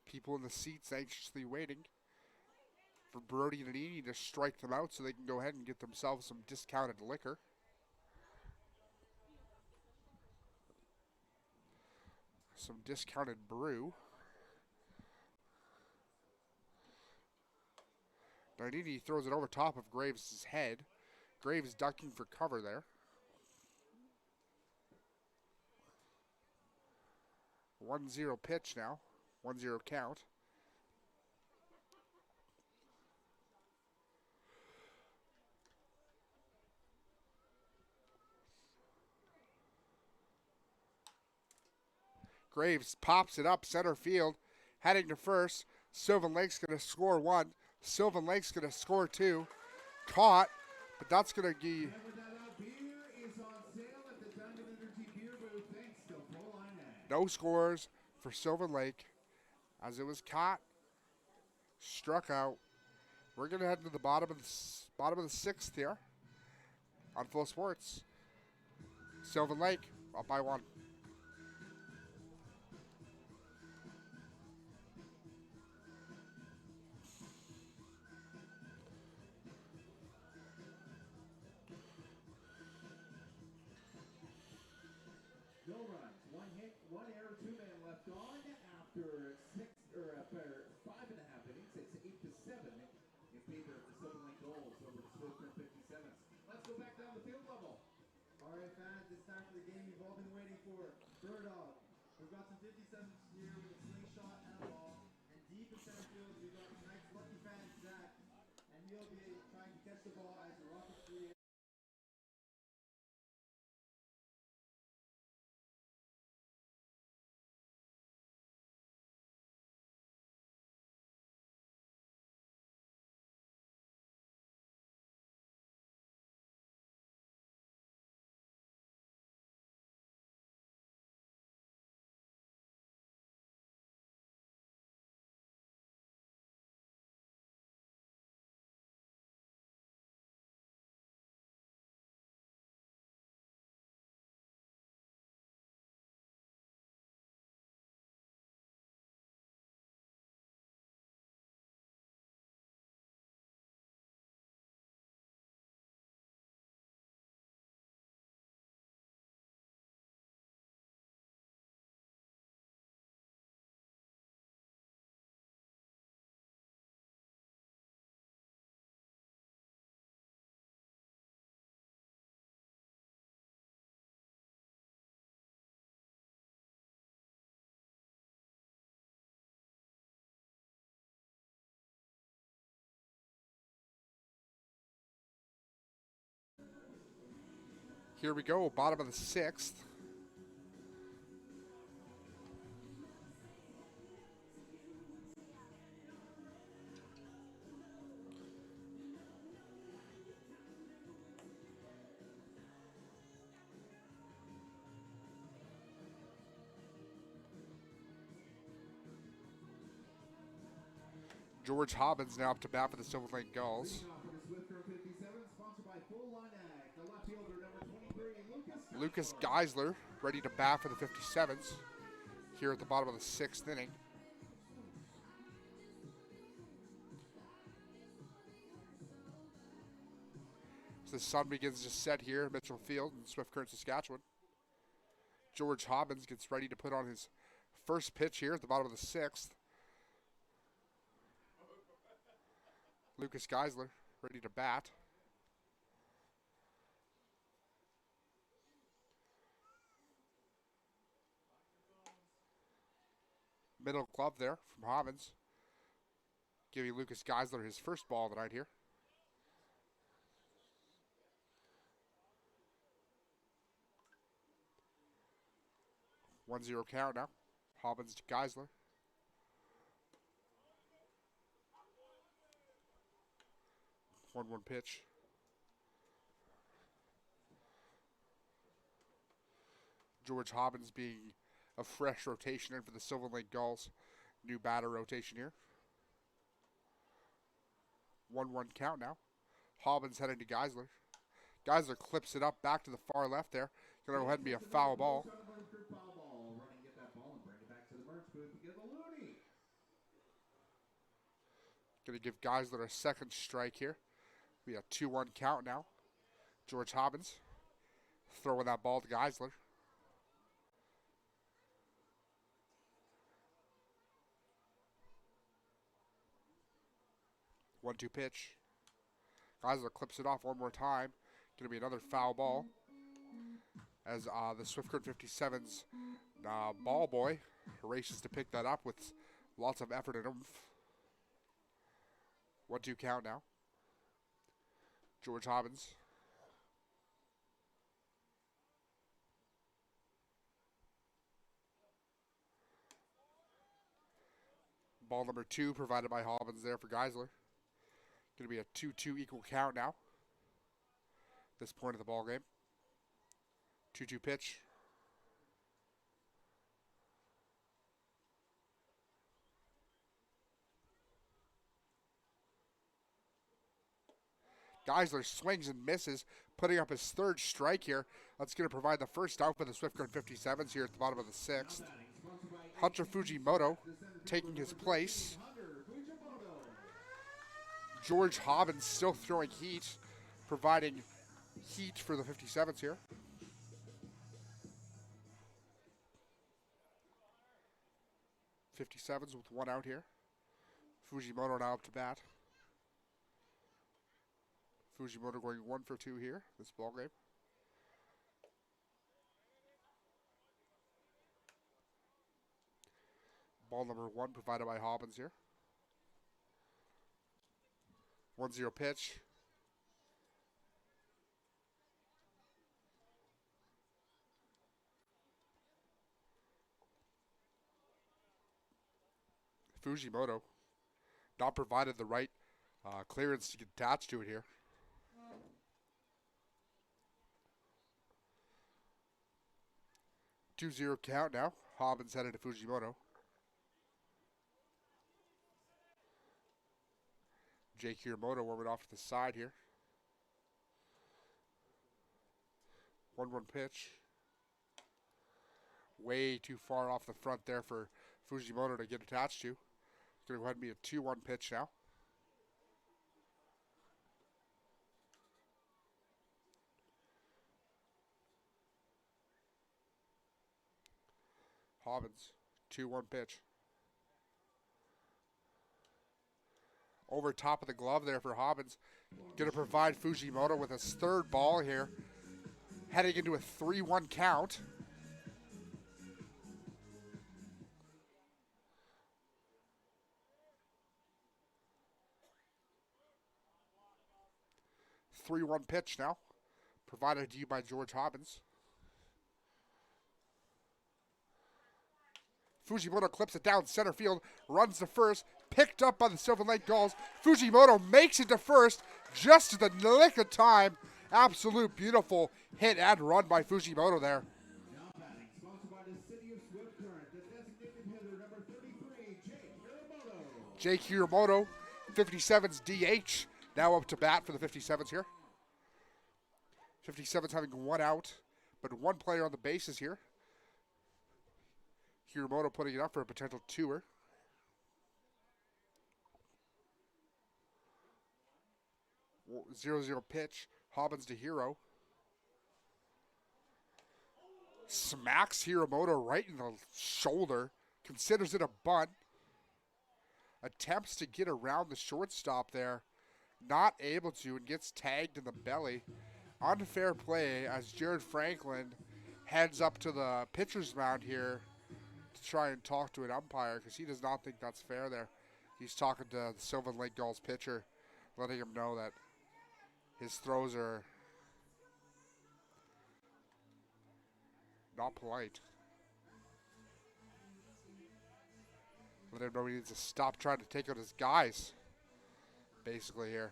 [SPEAKER 8] People in the seats anxiously waiting for Brody and Nanini to strike them out so they can go ahead and get themselves some discounted liquor. Some discounted brew. Nanini throws it over top of Graves' head. Graves ducking for cover there. 1-0 pitch now. 1-0 count. Graves pops it up center field, heading to first. Sylvan Lake's going to score 1. Sylvan Lake's going to score 2. Caught, but that's going to be... No scores for Sylvan Lake as it was caught, struck out. We're going to head to the bottom of the 6th here on Flow Sports. Sylvan Lake up by 1.
[SPEAKER 2] No runs, 1 hit, 1 error, 2 men left on after 5.5 innings. It's 8-7 in favor of the Sylvan Lake Gulls over the Swift Current 57s. Let's go back down the field level. All right, fans, it's time for the game you've all been waiting for. Bird Dog. We've got some 57s here with a slingshot and a ball. And deep in center field, we've got tonight's lucky fan, Zach. And he'll be trying to catch the ball as the Rockets create.
[SPEAKER 8] Here we go, bottom of the 6th. George Hobbins now up to bat for the Sylvan Gulls. Lucas Geisler ready to bat for the 57s here at the bottom of the 6th inning. As the sun begins to set here at Mitchell Field in Swift Current, Saskatchewan. George Hobbins gets ready to put on his first pitch here at the bottom of the 6th. Lucas Geisler ready to bat. Middle glove there from Hobbins, giving Lucas Geisler his first ball of the night here. One zero count now. Hobbins to Geisler. One pitch. George Hobbins being a fresh rotation in for the Sylvan Lake Gulls. New batter rotation here. 1-1 count now. Hobbins heading to Geisler. Geisler clips it up back to the far left there. Gonna go ahead and be a foul ball. Gonna give Geisler a second strike here. We have 2-1 count now. George Hobbins throwing that ball to Geisler. One-two pitch. Geisler clips it off one more time. Going to be another foul ball. As the Swift Current 57's ball boy races to pick that up with lots of effort and oomph. 1-2 count now. George Hobbins. Ball number 2 provided by Hobbins there for Geisler. Going to be a 2-2 equal count now. This point of the ball game. 2-2 pitch. Geisler swings and misses, putting up his third strike here. That's going to provide the first out for the Swift Current 57s here at the bottom of the 6th. Hunter Fujimoto taking his place. George Hobbins still throwing heat, providing heat for the 57s here. '57s with one out here. Fujimoto now up to bat. Fujimoto going 1 for 2 here, this ball game. Ball number 1 provided by Hobbins here. 1-0 pitch. Fujimoto not provided the right clearance to get attached to it here. Two-zero count now. Hobbins headed to Fujimoto. Jake Hiramoto warming off to the side here. 1-1 pitch. Way too far off the front there for Fujimoto to get attached to. It's going to go ahead and be a 2-1 pitch now. Hobbins, 2-1 pitch. Over top of the glove there for Hobbins. Going to provide Fujimoto with his third ball here. Heading into a 3-1 count. Three-one pitch now. Provided to you by George Hobbins. Fujimoto clips it down center field, runs to first, picked up by the Sylvan Lake Gulls. Fujimoto makes it to first just at the nick of time. Absolute beautiful hit and run by Fujimoto there.
[SPEAKER 2] Now batting, sponsored by the City of Swift Current, the designated hitter number 33, Jake Hiramoto.
[SPEAKER 8] Jake Hiramoto, 57's DH, now up to bat for the 57s here. 57's having one out, but one player on the bases here. Hiramoto putting it up for a potential twoer. Zero pitch. Hobbins to Hiro. Smacks Hiramoto right in the shoulder. Considers it a bunt. Attempts to get around the shortstop there. Not able to and gets tagged in the belly. Unfair play as Jared Franklin heads up to the pitcher's mound here to try and talk to an umpire because he does not think that's fair there. He's talking to the Sylvan Lake Gulls pitcher, letting him know that his throws are not polite. Let him know he needs to stop trying to take out his guys, basically here.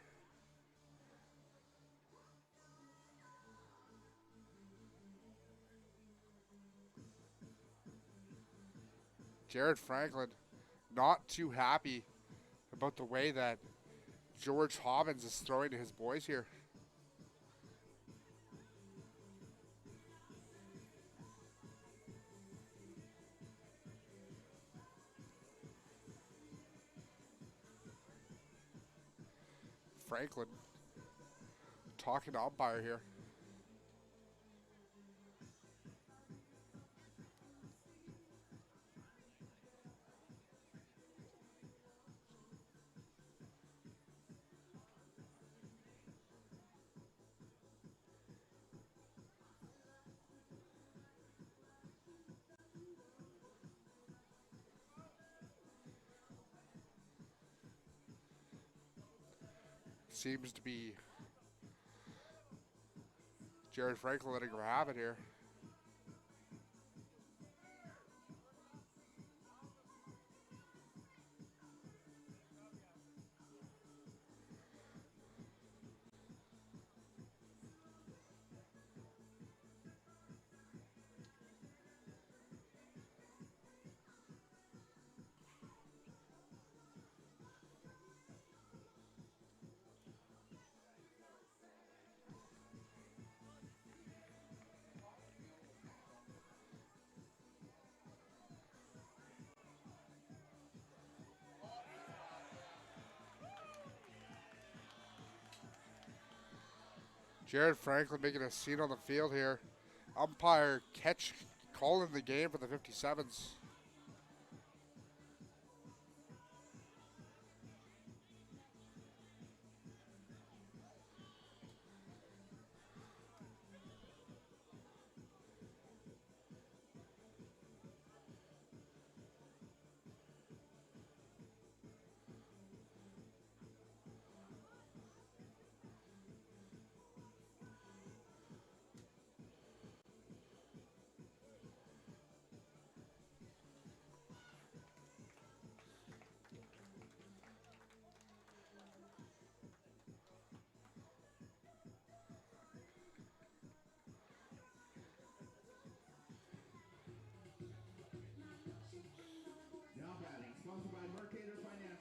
[SPEAKER 8] Jared Franklin not too happy about the way that George Hobbins is throwing to his boys here. Franklin talking to umpire here. Seems to be Jared Franklin letting him have it here. Jared Franklin making a scene on the field here. Umpire Ketch calling the game for the 57s.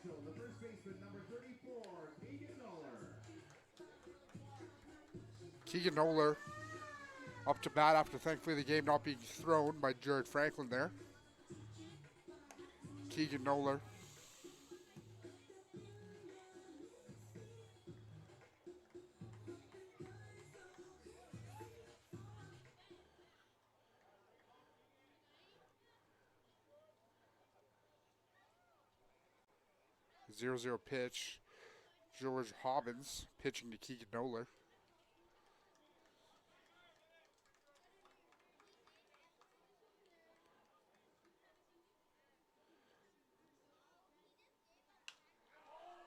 [SPEAKER 2] The first baseman, number 34, Keegan Noller.
[SPEAKER 8] Keegan Noller up to bat after thankfully the game not being thrown by Jared Franklin there. Keegan Noller. Zero pitch. George Hobbins pitching to Keegan Noller.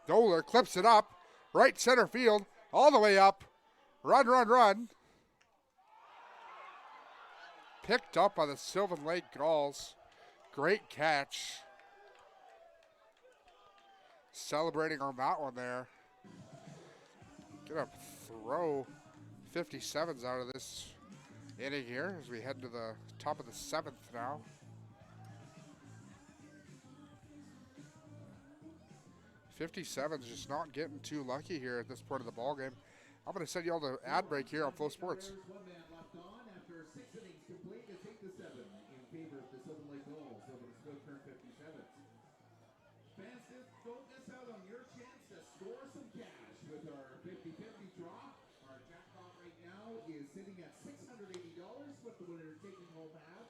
[SPEAKER 8] Noller clips it up. Right center field. All the way up. Run, run, run. Picked up by the Sylvan Lake Gulls. Great catch. Celebrating on that one there. Gonna throw 57s out of this inning here as we head to the top of the 7th now. '57's just not getting too lucky here at this point of the ball game. I'm going to send you all the ad break here on Flow Sports.
[SPEAKER 2] There's 1 man left on after 6 innings complete. It's 8-7 in favor of the Sylvan Lake Gulls over the Swift Current 57s. Fans, don't miss out on your chance to score some cash with our 50-50 draw. Our jackpot right now is sitting at $680 with the winner taking home half.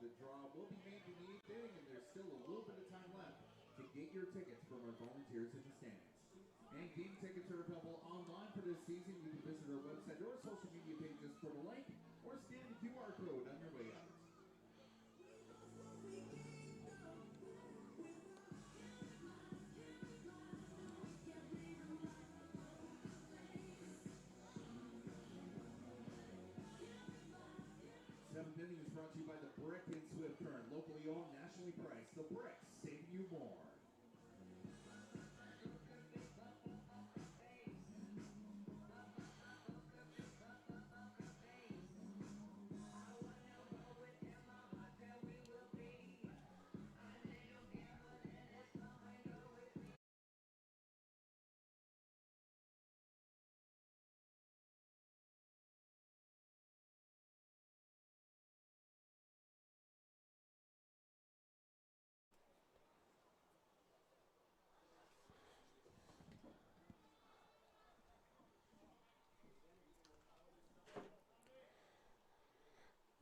[SPEAKER 2] The draw will be made in the 8th inning, and there's still a little bit of time left to get your tickets from our volunteers in the stands. And game tickets are available online for this season. You can visit our website or social media pages for the link or scan the QR code on your way out. Seventh inning is brought to you by the Brick in Swift Current, locally owned, nationally priced. The Brick, saving you more.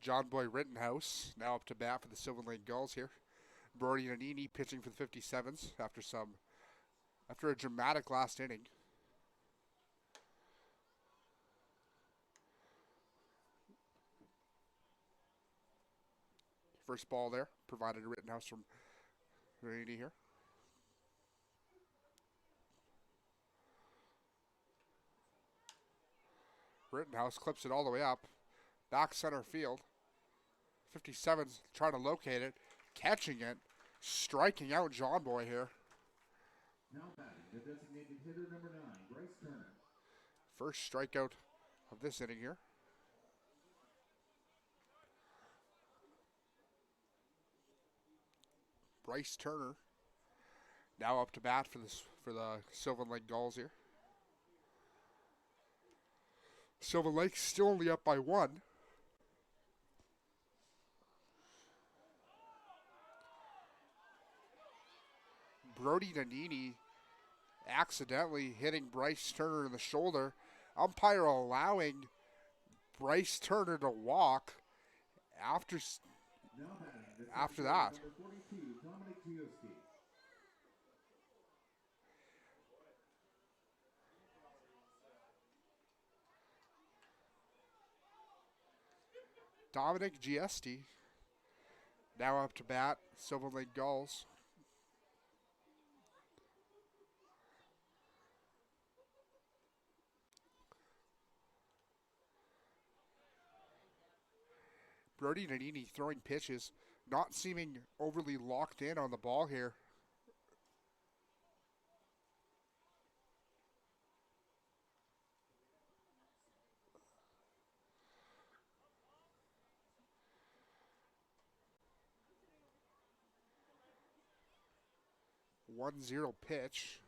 [SPEAKER 8] John Boy Rittenhouse now up to bat for the Sylvan Lake Gulls here. Brody Nanini pitching for the 57s after a dramatic last inning. First ball there, provided to Rittenhouse from Nanini here. Rittenhouse clips it all the way up. Back center field. 57's trying to locate it, catching it, striking out John Boy here.
[SPEAKER 2] Now batting, the designated hitter number 9, Bryce Turner.
[SPEAKER 8] First strikeout of this inning here. Bryce Turner now up to bat for the Sylvan Lake Gulls here. Sylvan Lake still only up by 1. Brody Nanini accidentally hitting Bryce Turner in the shoulder. Umpire allowing Bryce Turner to walk after that.
[SPEAKER 2] Number 42, Dominic Gioski.
[SPEAKER 8] Dominic Giesti now up to bat, Sylvan Lake Gulls. Brody Nanini throwing pitches, not seeming overly locked in on the ball here. One zero pitch.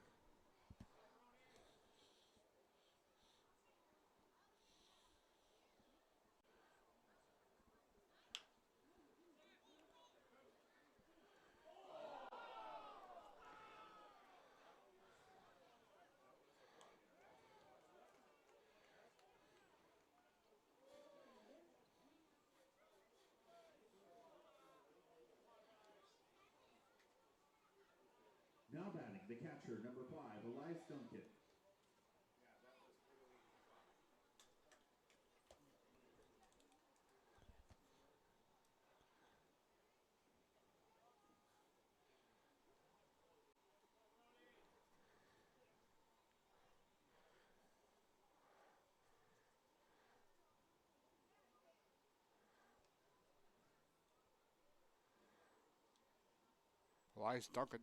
[SPEAKER 2] Now batting, the catcher, number 5, Elias Duncan.
[SPEAKER 8] Elias Duncan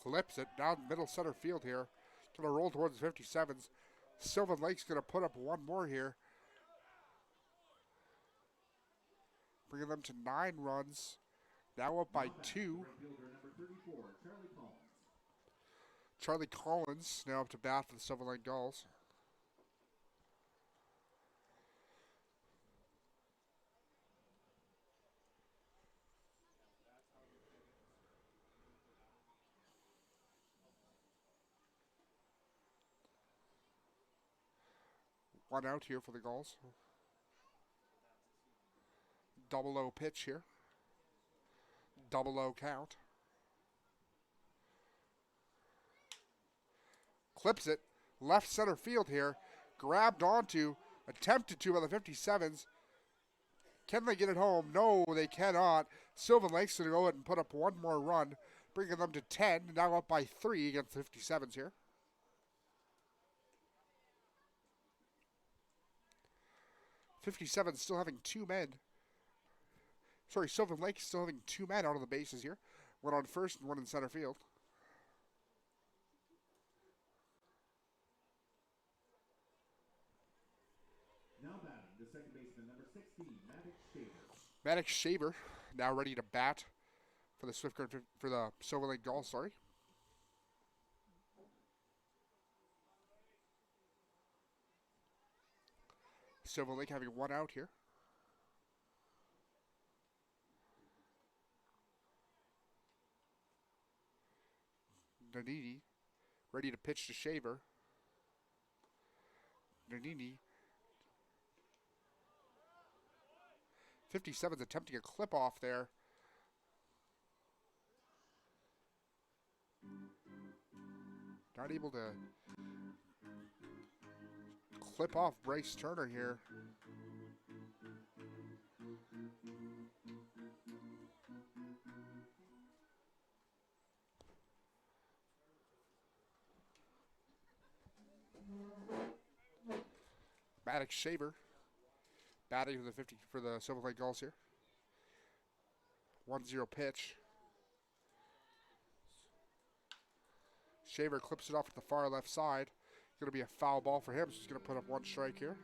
[SPEAKER 8] clips it down middle center field here. Going to roll towards the 57s. Sylvan Lake's going to put up one more here, bringing them to 9 runs. Now up by 2. Charlie Collins now up to bat for the Sylvan Lake Gulls. One out here for the Gulls. 0-0 pitch here. 0-0 count. Clips it. Left center field here. Grabbed onto. Attempted to by the 57s. Can they get it home? No, they cannot. Sylvan Lake's going to go ahead and put up one more run, bringing them to 10. Now up by 3 against the 57s here. 57 still having 2 men. Sorry, Sylvan Lake still having 2 men out of the bases here. One on first and one in center field.
[SPEAKER 2] Now batting the second baseman, number 16, Maddox Shaver.
[SPEAKER 8] Maddox Shaver now ready to bat for the for the Sylvan Lake Gulls, sorry. Sylvan Lake having 1 out here. Nanini ready to pitch to Shaver. Nanini. 57's attempting a clip off there. Not able to clip off Bryce Turner here. Maddox Shaver batting for the 50 for the Sylvan Lake Gulls here. 1-0 pitch. Shaver clips it off to the far left side. Going to be a foul ball for him, so he's going to put up 1 strike here.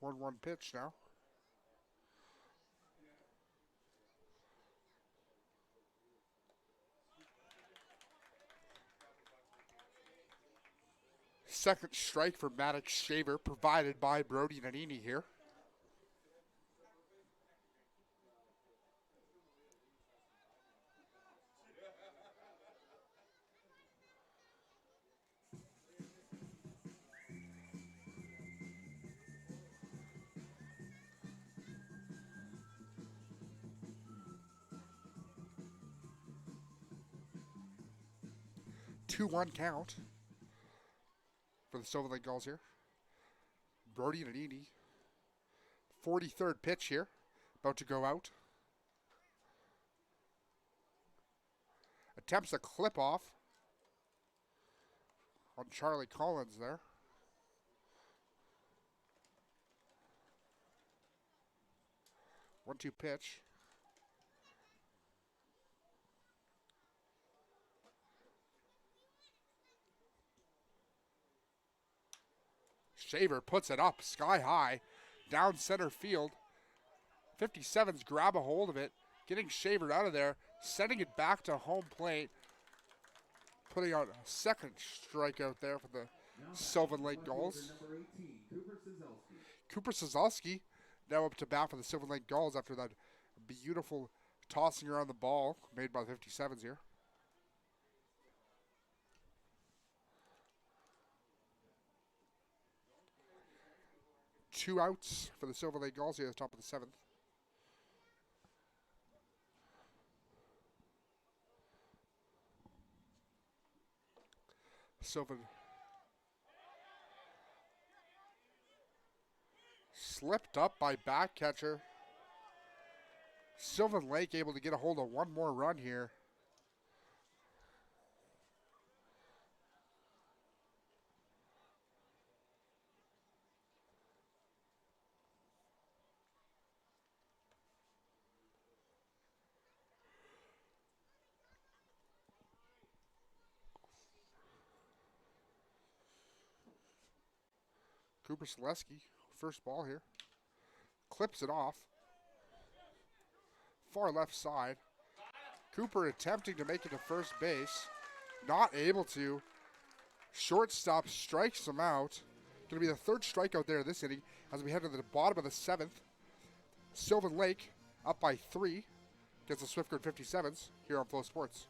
[SPEAKER 8] One pitch now. Second strike for Maddox Shaver, provided by Brody Nanini here. Two-one count for the Sylvan Lake Gulls here. Brody Nanini. 43rd pitch here. About to go out. Attempts a clip off on Charlie Collins there. One-two pitch. Shaver puts it up sky high, down center field. 57s grab a hold of it, getting Shaver out of there, sending it back to home plate, putting out a second strikeout there for the Sylvan Lake Gulls. Cooper Sazalski now up to bat for the Sylvan Lake Gulls after that beautiful tossing around the ball made by the 57s here. Two outs for the Sylvan Lake Gulls here at the top of the 7th. Sylvan slipped up by back catcher. Sylvan Lake able to get a hold of one more run here. Cooper Selesky, first ball here. Clips it off. Far left side. Cooper attempting to make it to first base. Not able to. Shortstop strikes him out. Going to be the third strikeout there this inning as we head to the bottom of the seventh. Sylvan Lake up by 3 against the Swift Current 57s here on Flow Sports.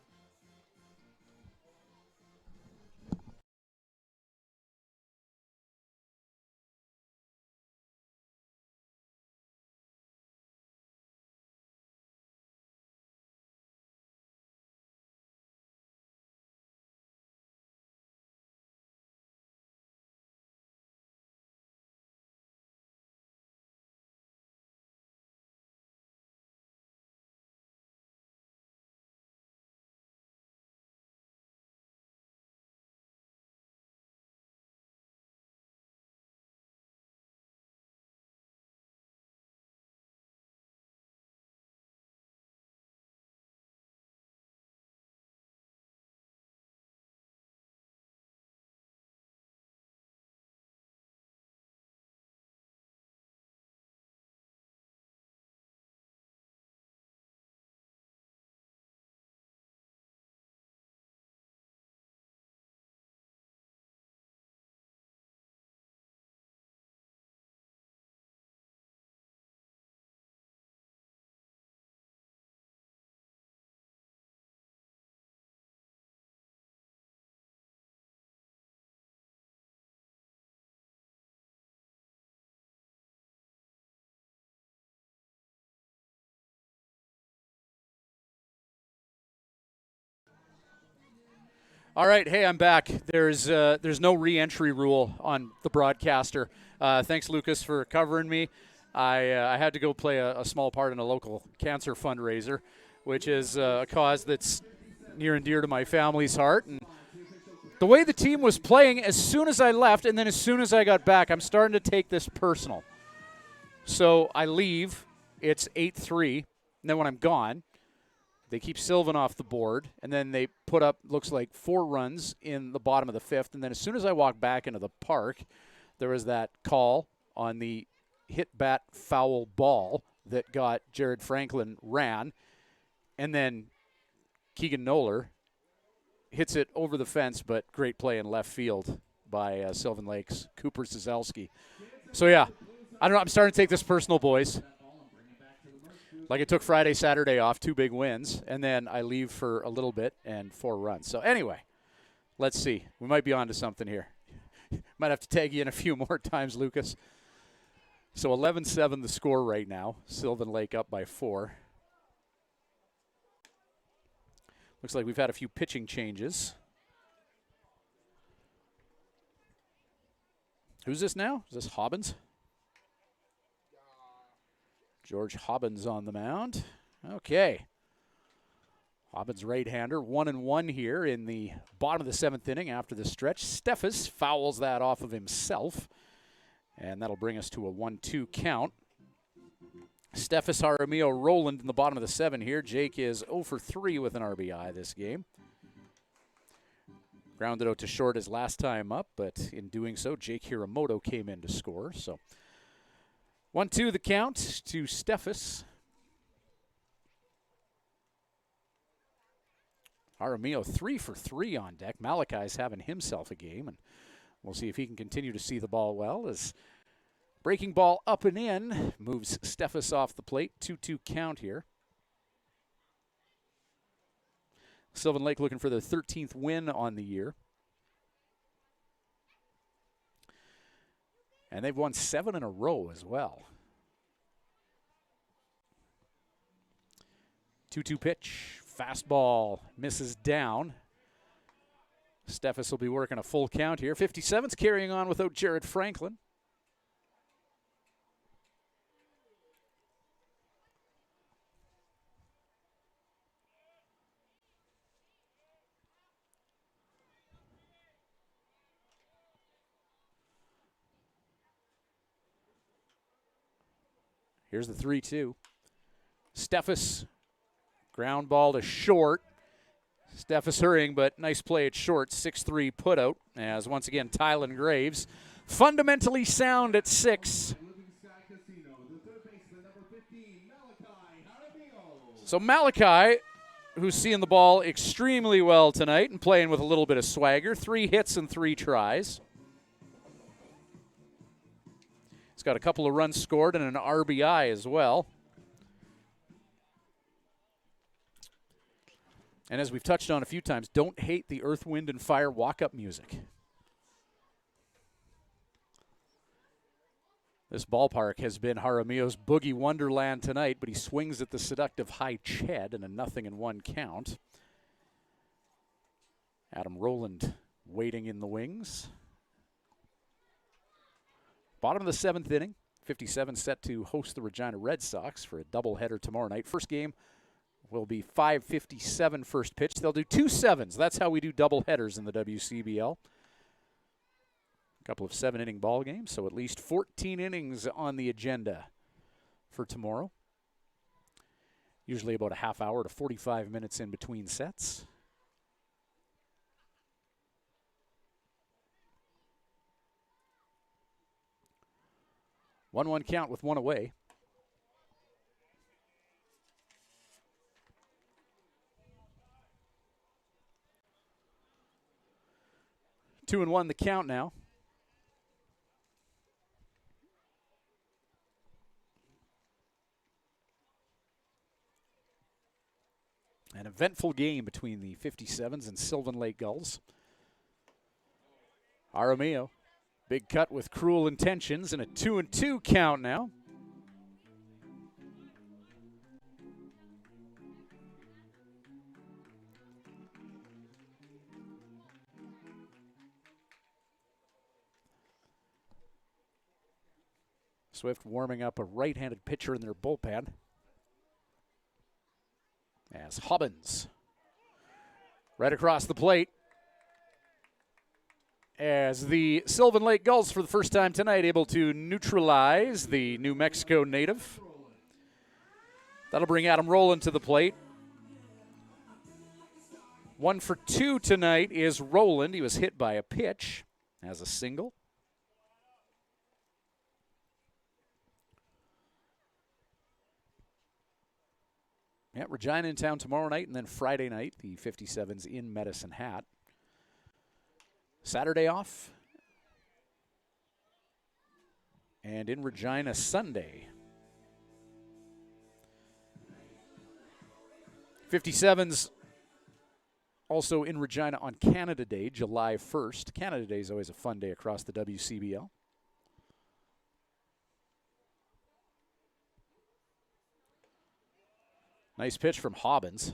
[SPEAKER 3] All right, hey, I'm back. There's no re-entry rule on the broadcaster. Thanks, Lucas, for covering me. I had to go play a small part in a local cancer fundraiser, which is a cause that's near and dear to my family's heart. And the way the team was playing, as soon as I left and then as soon as I got back, I'm starting to take this personal. So I leave. It's 8-3. And then when I'm gone, they keep Sylvan off the board, and then they put up, looks like, 4 runs in the bottom of the 5th. And then as soon as I walk back into the park, there was that call on the hit bat foul ball that got Jared Franklin ran. And then Keegan Noller hits it over the fence, but great play in left field by Sylvan Lake's Cooper Zazelski. So, yeah, I don't know. I'm starting to take this personal, boys. Like, it took Friday, Saturday off, 2 big wins, and then I leave for a little bit and 4 runs. So anyway, let's see. We might be on to something here. Might have to tag you in a few more times, Lucas. So 11-7 the score right now. Sylvan Lake up by 4. Looks like we've had a few pitching changes. Who's this now? Is this Hobbins? George Hobbins on the mound. Okay. Hobbins right-hander, 1-1 here in the bottom of the 7th inning after the stretch. Steffes fouls that off of himself, and that'll bring us to a 1-2 count. Steffes, Jaramillo, Roland in the bottom of the 7 here. Jake is 0 for 3 with an RBI this game. Grounded out to short his last time up, but in doing so, Jake Hiramoto came in to score. So 1-2 the count to Steffes. Jaramillo 3 for 3 on deck. Malachi's having himself a game, and we'll see if he can continue to see the ball well. As breaking ball up and in moves Steffes off the plate. 2-2 count here. Sylvan Lake looking for their 13th win on the year. And they've won 7 in a row as well. 2-2 pitch. Fastball misses down. Steffes will be working a full count here. 57's carrying on without Jared Franklin. Here's the 3-2. Steffes, ground ball to short. Steffes hurrying, but nice play at short. 6-3 put out, as once again Tylen Graves fundamentally sound at 6. So Malachi, who's seeing the ball extremely well tonight and playing with a little bit of swagger. 3 hits and 3 tries. He's got a couple of runs scored and an RBI as well. And as we've touched on a few times, don't hate the Earth, Wind, and Fire walk-up music. This ballpark has been Jaramillo's boogie wonderland tonight, but he swings at the seductive high Ched and a 0-1 count. Adam Rowland waiting in the wings. Bottom of the 7th inning. 57 set to host the Regina Red Sox for a doubleheader tomorrow night. First game will be 5:57 first pitch. They'll do 2 7s. That's how we do doubleheaders in the WCBL. A couple of 7-inning ball games, so at least 14 innings on the agenda for tomorrow. Usually about a half hour to 45 minutes in between sets. One count with 1 away. Two and 1 the count now. An eventful game between the 57s and Sylvan Lake Gulls. Jaramillo, big cut with cruel intentions, and a 2-2 count now. Swift warming up a right-handed pitcher in their bullpen. As Hobbins, right across the plate. As the Sylvan Lake Gulls, for the first time tonight, able to neutralize the New Mexico native. That'll bring Adam Rowland to the plate. 1 for 2 tonight is Rowland. He was hit by a pitch as a single. Yeah, Regina in town tomorrow night, and then Friday night, the 57s in Medicine Hat. Saturday off. And in Regina Sunday. 57s also in Regina on Canada Day, July 1st. Canada Day is always a fun day across the WCBL. Nice pitch from Hobbins.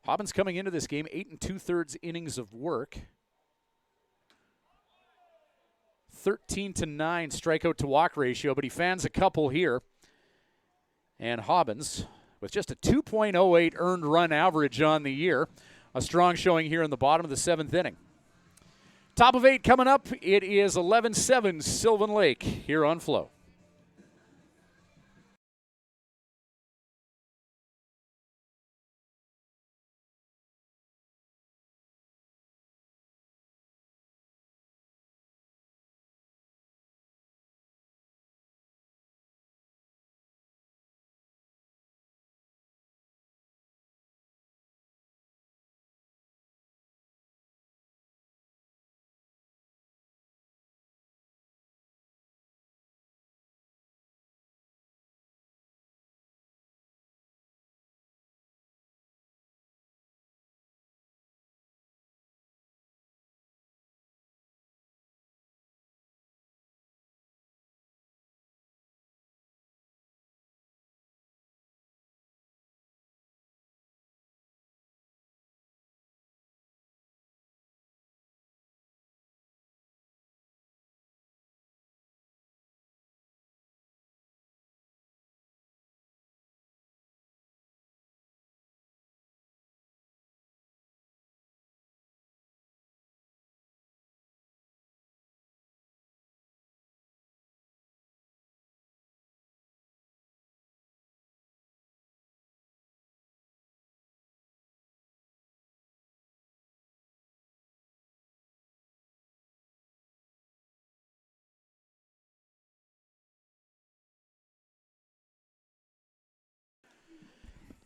[SPEAKER 3] Hobbins coming into this game, 8 2/3 innings of work. 13-9 strikeout to walk ratio, but he fans a couple here. And Hobbins, with just a 2.08 earned run average on the year. A strong showing here in the bottom of the 7th inning. Top of 8 coming up. It is 11-7 Sylvan Lake here on Flo.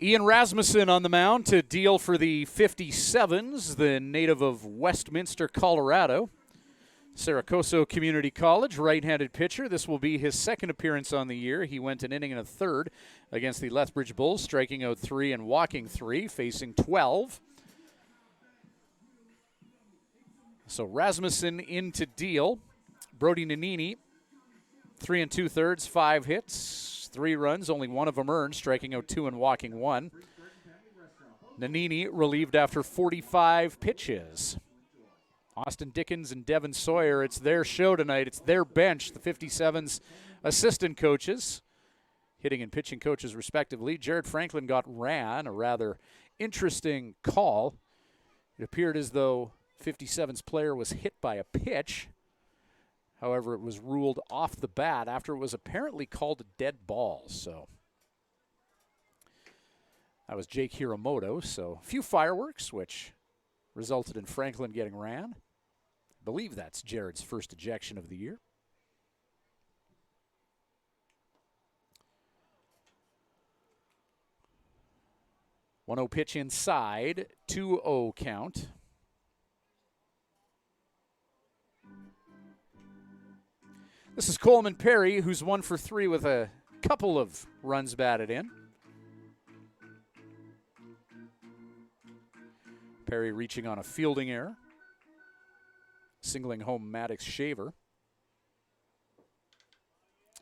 [SPEAKER 3] Ian Rasmussen on the mound to deal for the 57s, the native of Westminster, Colorado. Saracoso Community College, right-handed pitcher. This will be his second appearance on the year. He went an inning and a third against the Lethbridge Bulls, striking out 3 and walking 3, facing 12. So Rasmussen in to deal. Brody Nanini, 3 2/3, 5 hits, 3 runs, only 1 of them earned, striking out 2 and walking 1. Nanini relieved after 45 pitches. Austin Dickens and Devin Sawyer, it's their show tonight. It's their bench, the 57's assistant coaches, hitting and pitching coaches respectively. Jared Franklin got ran, a rather interesting call. It appeared as though 57's player was hit by a pitch. However, it was ruled off the bat after it was apparently called a dead ball. So that was Jake Hiramoto. So a few fireworks, which resulted in Franklin getting ran. I believe that's Jared's first ejection of the year. 1-0 pitch inside, 2-0 count. This is Coleman Perry, who's 1 for 3 with a couple of runs batted in. Perry reaching on a fielding error, singling home Maddox Shaver.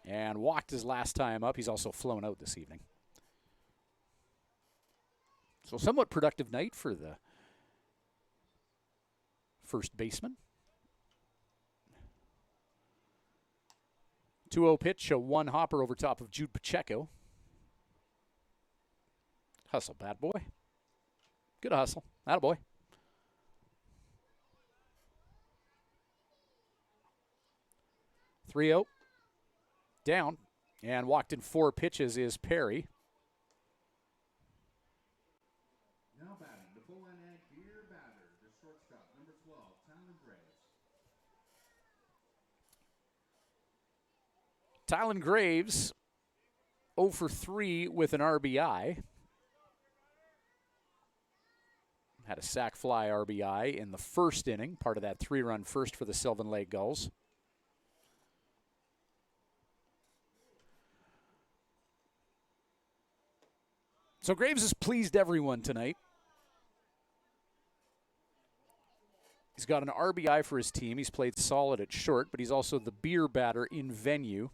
[SPEAKER 3] And walked his last time up. He's also flown out this evening. So somewhat productive night for the first baseman. 2-0 pitch, a 1 hopper over top of Jude Pacheco. Hustle, bad boy. Good hustle. Attaboy. .3-0. Down. And walked in 4 pitches is Perry.
[SPEAKER 2] Now batting, the full-line beer batter, the shortstop, number 12, Tylen Graves.
[SPEAKER 3] Tylen Graves, 0 for 3 with an RBI. Had a sac fly RBI in the first inning, part of that 3-run first for the Sylvan Lake Gulls. So Graves has pleased everyone tonight. He's got an RBI for his team. He's played solid at short, but he's also the beer batter in venue.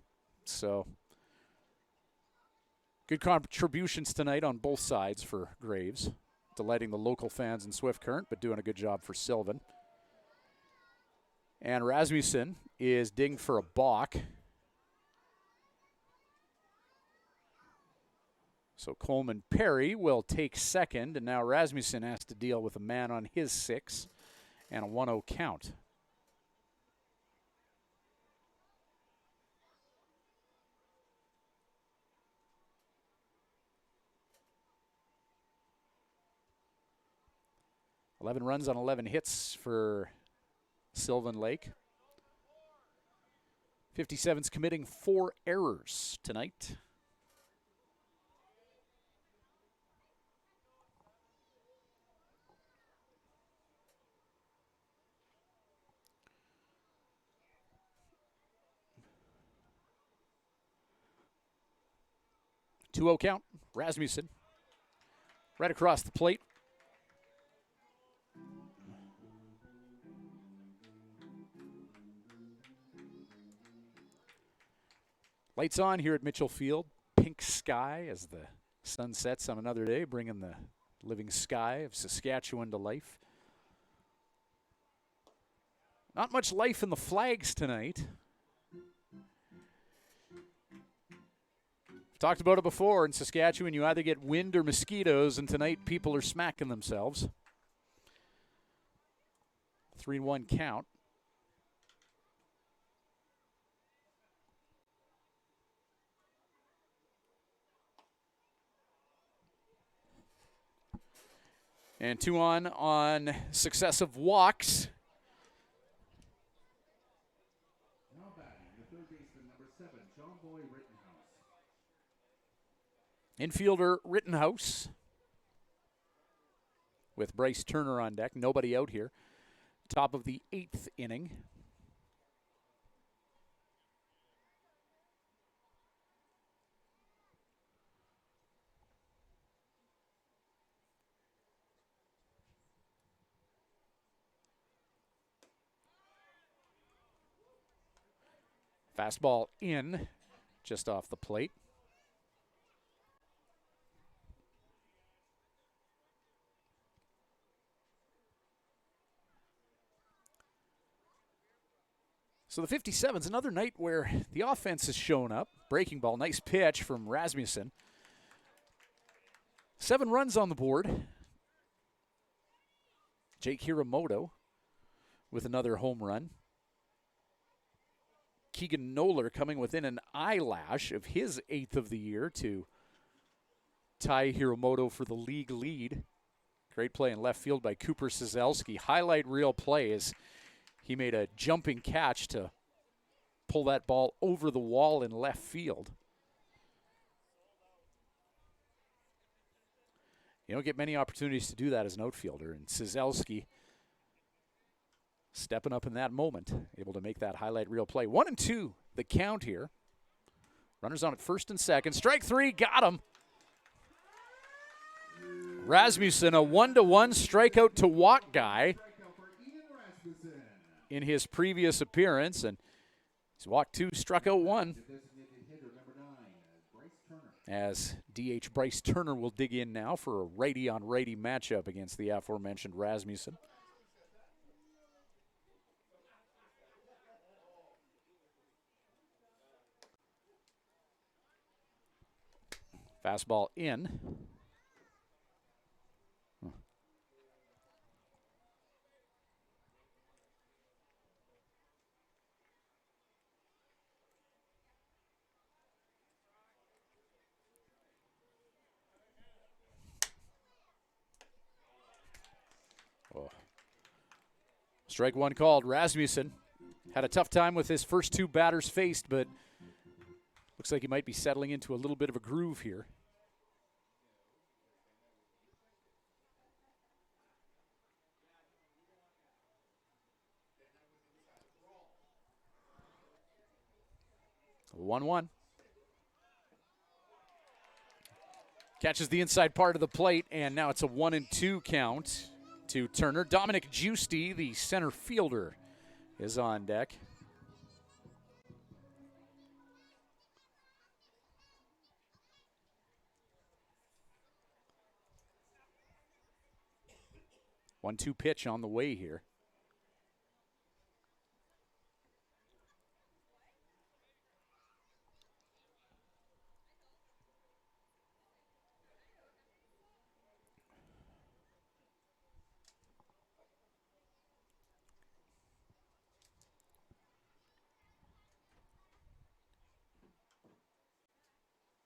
[SPEAKER 3] So good contributions tonight on both sides for Graves. Delighting the local fans in Swift Current, but doing a good job for Sylvan. And Rasmussen is dinged for a balk. So Coleman Perry will take second, and now Rasmussen has to deal with a man on his 6 and a 1-0 count. .11 runs on 11 hits for Sylvan Lake. 57's committing 4 errors tonight. .2-0 count, Rasmussen. Right across the plate. Lights on here at Mitchell Field. Pink sky as the sun sets on another day, bringing the living sky of Saskatchewan to life. Not much life in the flags tonight. Talked about it before. In Saskatchewan, you either get wind or mosquitoes, and tonight people are smacking themselves. 3-1 count. And 2 on successive walks.
[SPEAKER 2] Now batting, the third baseman, number 7, John Boy Rittenhouse.
[SPEAKER 3] Infielder Rittenhouse with Bryce Turner on deck. Nobody out here. Top of the 8th inning. Fastball in, just off the plate. So the 57's another night where the offense has shown up. Breaking ball, nice pitch from Rasmussen. 7 runs on the board. Jake Hiramoto with another home run. Keegan Noller coming within an eyelash of his 8th of the year to tie Hiramoto for the league lead. Great play in left field by Cooper Sazelski. Highlight reel play as he made a jumping catch to pull that ball over the wall in left field. You don't get many opportunities to do that as an outfielder, and Sazelski stepping up in that moment, able to make that highlight reel play. 1-2, the count here. Runners on at first and second. Strike 3, got him. Rasmussen, a 1-1 strikeout to walk guy in his previous appearance, and he's walked 2, struck out 1. As DH Bryce Turner will dig in now for a righty-on-righty matchup against the aforementioned Rasmussen. Fastball in. 1 called. Rasmussen had a tough time with his first 2 batters faced, but looks like he might be settling into a little bit of a groove here. A 1-1. Catches the inside part of the plate, and now it's a 1-2 count to Turner. Dominic Giusti, the center fielder, is on deck. One-two pitch on the way here.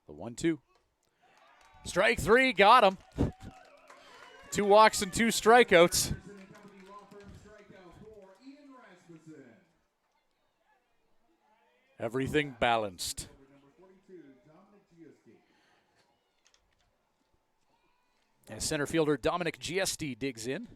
[SPEAKER 3] The 1-2. Strike 3, got him. 2 walks and 2 strikeouts. Everything balanced. And center fielder Dominic Giusti digs in.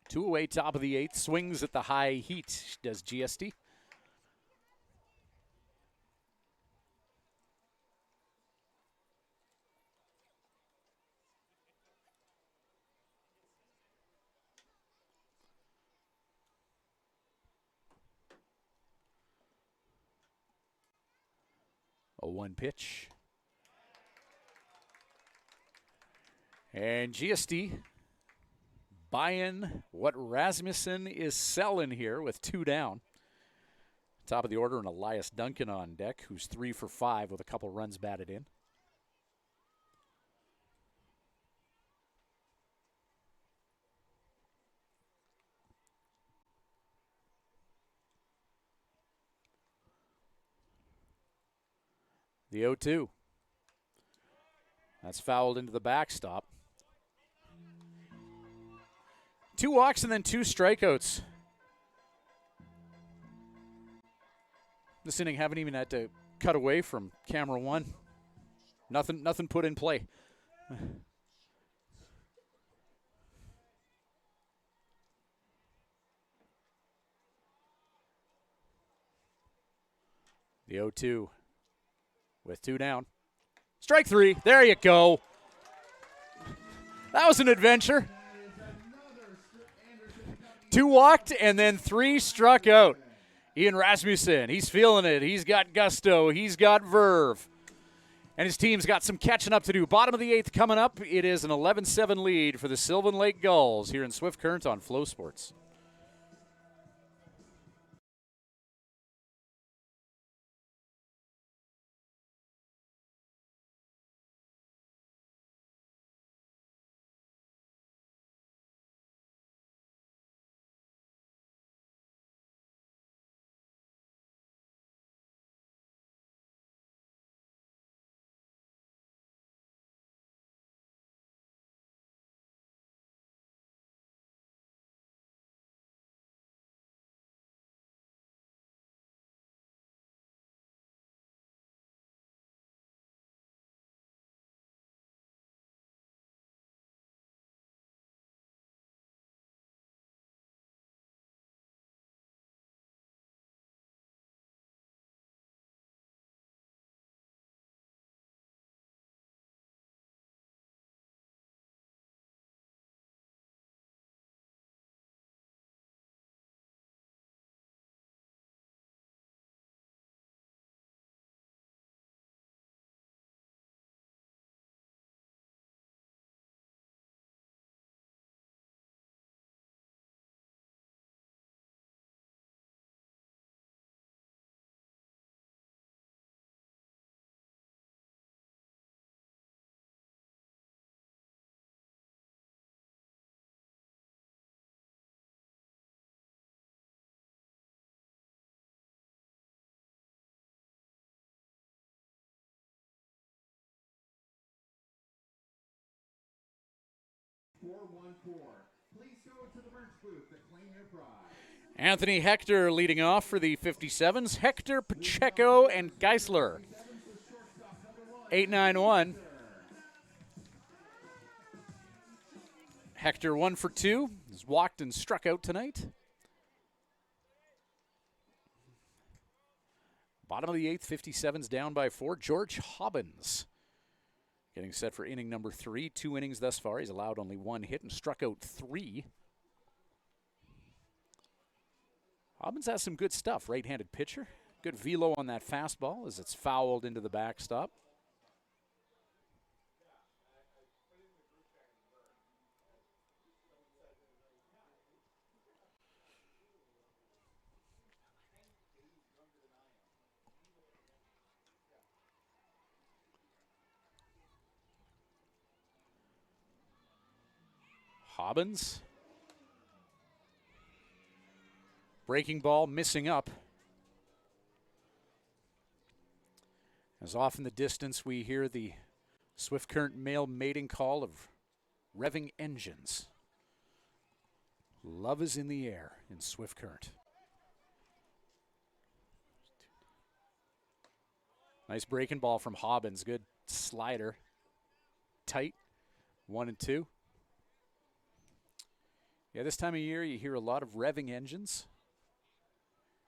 [SPEAKER 3] Two away, top of the 8th. Swings at the high heat, does Giusti. A 1 pitch. And Giusti buying what Rasmussen is selling here with 2 down. Top of the order, and Elias Duncan on deck, who's 3 for 5 with a couple runs batted in. The 0-2. That's fouled into the backstop. 2 walks and then 2 strikeouts. This inning haven't even had to cut away from camera 1. Nothing put in play. The 0-2 with 2 down. Strike 3. There you go. That was an adventure. 2 walked and then 3 struck out. Ian Rasmussen, he's feeling it. He's got gusto. He's got verve. And his team's got some catching up to do. Bottom of the 8th coming up. It is an 11-7 lead for the Sylvan Lake Gulls here in Swift Current on Flow Sports.
[SPEAKER 2] Please go to the merch booth to claim your prize.
[SPEAKER 3] Anthony Hector leading off for the 57s. Hector, Pacheco, and Geisler. 8-9-1. Hector 1 for 2. He's walked and struck out tonight. Bottom of the 8th, 57s down by 4. George Hobbins getting set for inning number 3. 2 innings thus far. He's allowed only 1 hit and struck out 3. Hobbins has some good stuff. Right-handed pitcher. Good velo on that fastball as it's fouled into the backstop. Hobbins. Breaking ball, missing up. As off in the distance, we hear the Swift Current male mating call of revving engines. Love is in the air in Swift Current. Nice breaking ball from Hobbins. Good slider. Tight. 1 and 2. Yeah, this time of year you hear a lot of revving engines.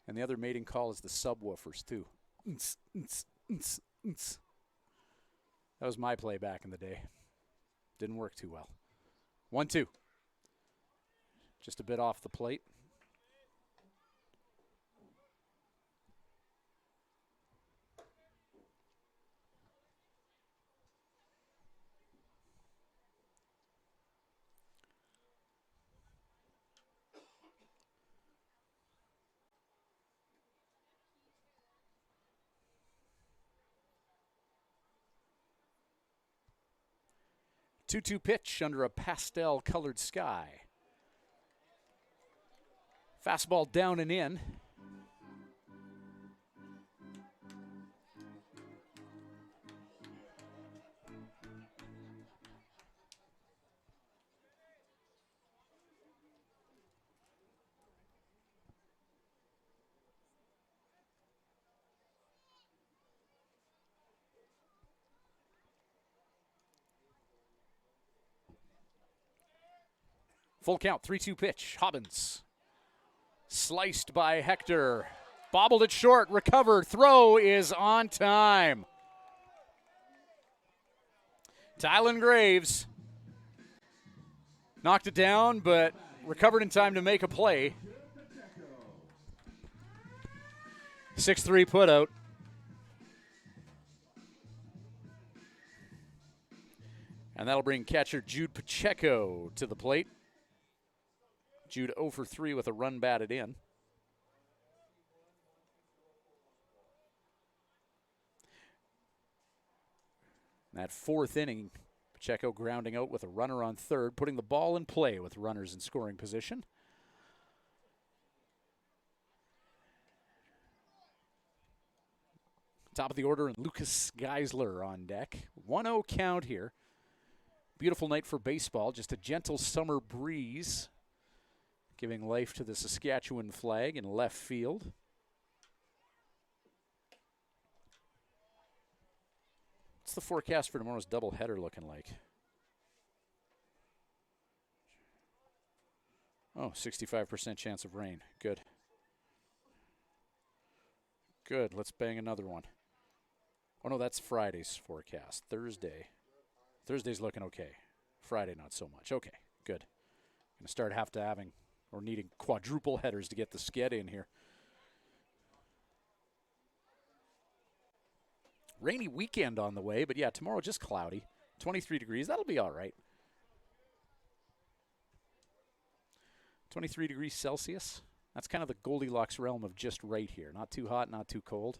[SPEAKER 3] And the other mating call is the subwoofers too. That was my play back in the day. Didn't work too well. 1-2. Just a bit off the plate. Two-two pitch under a pastel-colored sky. Fastball down and in. Full count, 3-2 pitch. Hobbins. Sliced by Hector. Bobbled it short, recovered. Throw is on time. Tylen Graves knocked it down, but recovered in time to make a play. 6-3 putout. And that'll bring catcher Jude Pacheco to the plate. Jude 0 for 3 with a run batted in. That fourth inning, Pacheco grounding out with a runner on third, putting the ball in play with runners in scoring position. Top of the order, and Lucas Geisler on deck. 1-0 count here. Beautiful night for baseball, just a gentle summer breeze, giving life to the Saskatchewan flag in left field. What's the forecast for tomorrow's doubleheader looking like? Oh, 65% chance of rain. Good. Good. Let's bang another one. Oh, no, that's Friday's forecast. Thursday's looking okay. Friday, not so much. Okay, good. Going to start having or needing quadruple headers to get the sked in here. Rainy weekend on the way, but yeah, tomorrow just cloudy. 23 degrees. That'll be all right. 23 degrees Celsius. That's kind of the Goldilocks realm of just right here. Not too hot, not too cold.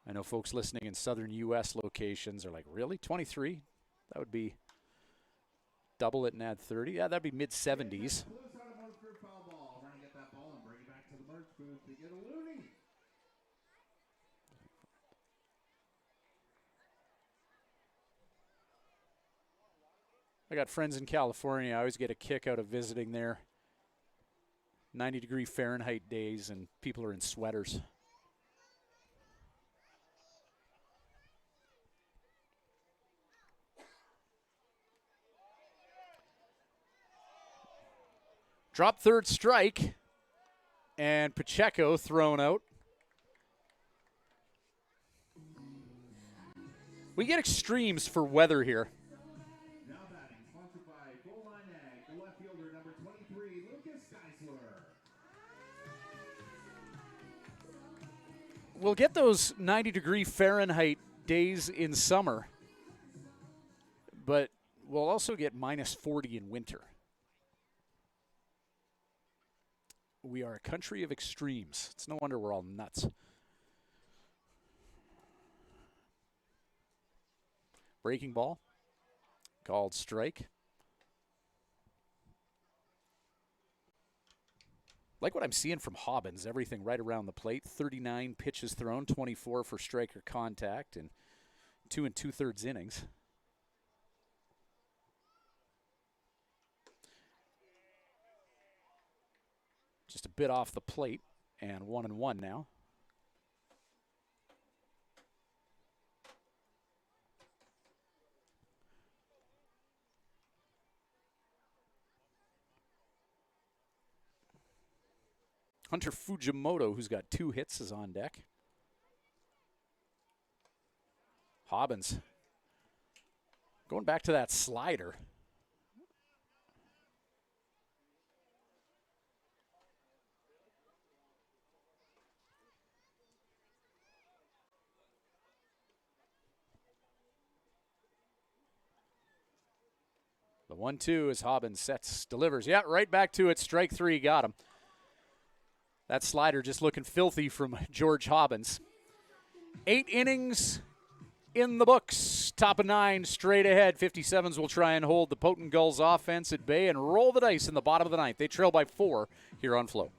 [SPEAKER 3] I know folks listening in southern U.S. locations are like, really? 23? That would be double it and add 30. Yeah, that'd be mid-70s. I got friends in California. I always get a kick out of visiting there. 90-degree Fahrenheit days, and people are in sweaters. Drop third strike, and Pacheco thrown out. We get extremes for weather here.
[SPEAKER 2] Now batting, sponsored by Full Line Ag, the left fielder, number 23, Lucas Geisler.
[SPEAKER 3] We'll get those 90-degree Fahrenheit days in summer, but we'll also get minus 40 in winter. We are a country of extremes. It's no wonder we're all nuts. Breaking ball. Called strike. Like what I'm seeing from Hobbins, everything right around the plate. 39 pitches thrown, 24 for strike or contact, and 2 2/3 innings. Just a bit off the plate, and 1-1 now. Hunter Fujimoto, who's got 2 hits, is on deck. Hobbins going back to that slider. The 1-2 as Hobbins sets, delivers. Yeah, right back to it. Strike 3, got him. That slider just looking filthy from George Hobbins. 8 innings in the books. Top of 9 straight ahead. 57s will try and hold the potent Gulls offense at bay and roll the dice in the bottom of the 9th. They trail by 4 here on Flo.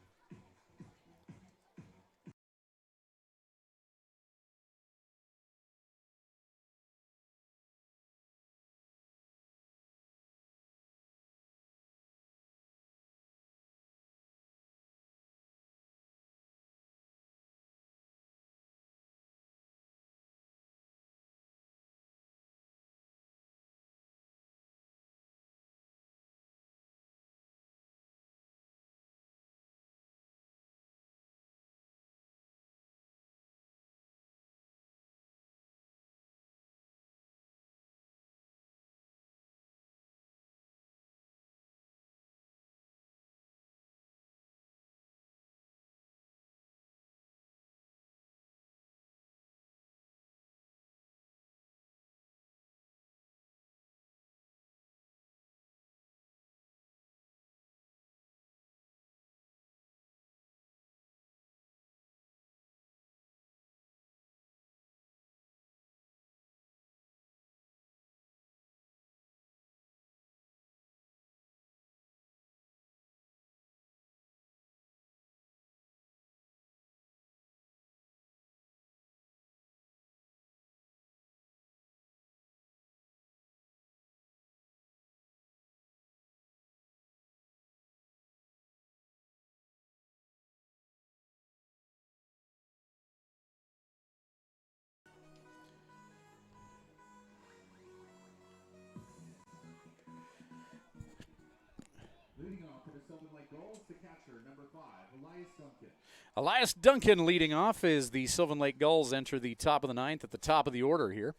[SPEAKER 2] Gulls, the catcher, number 5, Elias Duncan.
[SPEAKER 3] Elias Duncan leading off as the Sylvan Lake Gulls enter the top of the ninth at the top of the order here.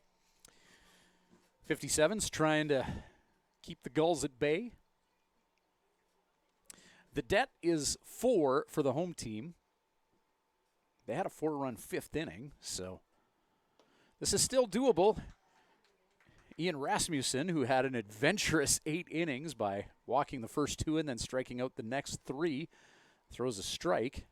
[SPEAKER 3] 57's trying to keep the Gulls at bay. The debt is 4 for the home team. They had a 4-run 5th inning, so this is still doable. Ian Rasmussen, who had an adventurous 8 innings by walking the first 2 and then striking out the next 3, throws a strike.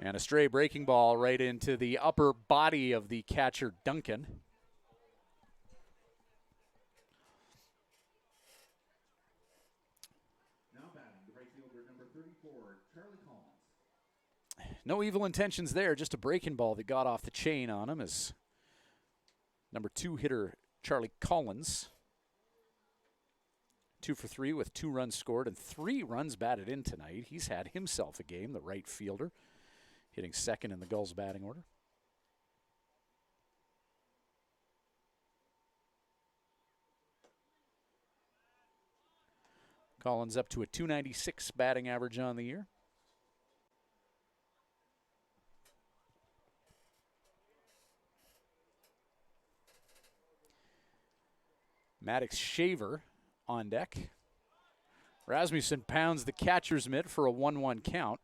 [SPEAKER 3] And a stray breaking ball right into the upper body of the catcher, Duncan.
[SPEAKER 2] Now batting, the right fielder, number 34, Charlie Collins.
[SPEAKER 3] No evil intentions there, just a breaking ball that got off the chain on him as number 2 hitter Charlie Collins. 2 for 3 with 2 runs scored and 3 runs batted in tonight. He's had himself a game, the right fielder, hitting second in the Gulls batting order. Collins up to a .296 batting average on the year. Maddox Shaver on deck. Rasmussen pounds the catcher's mitt for a 1-1 count.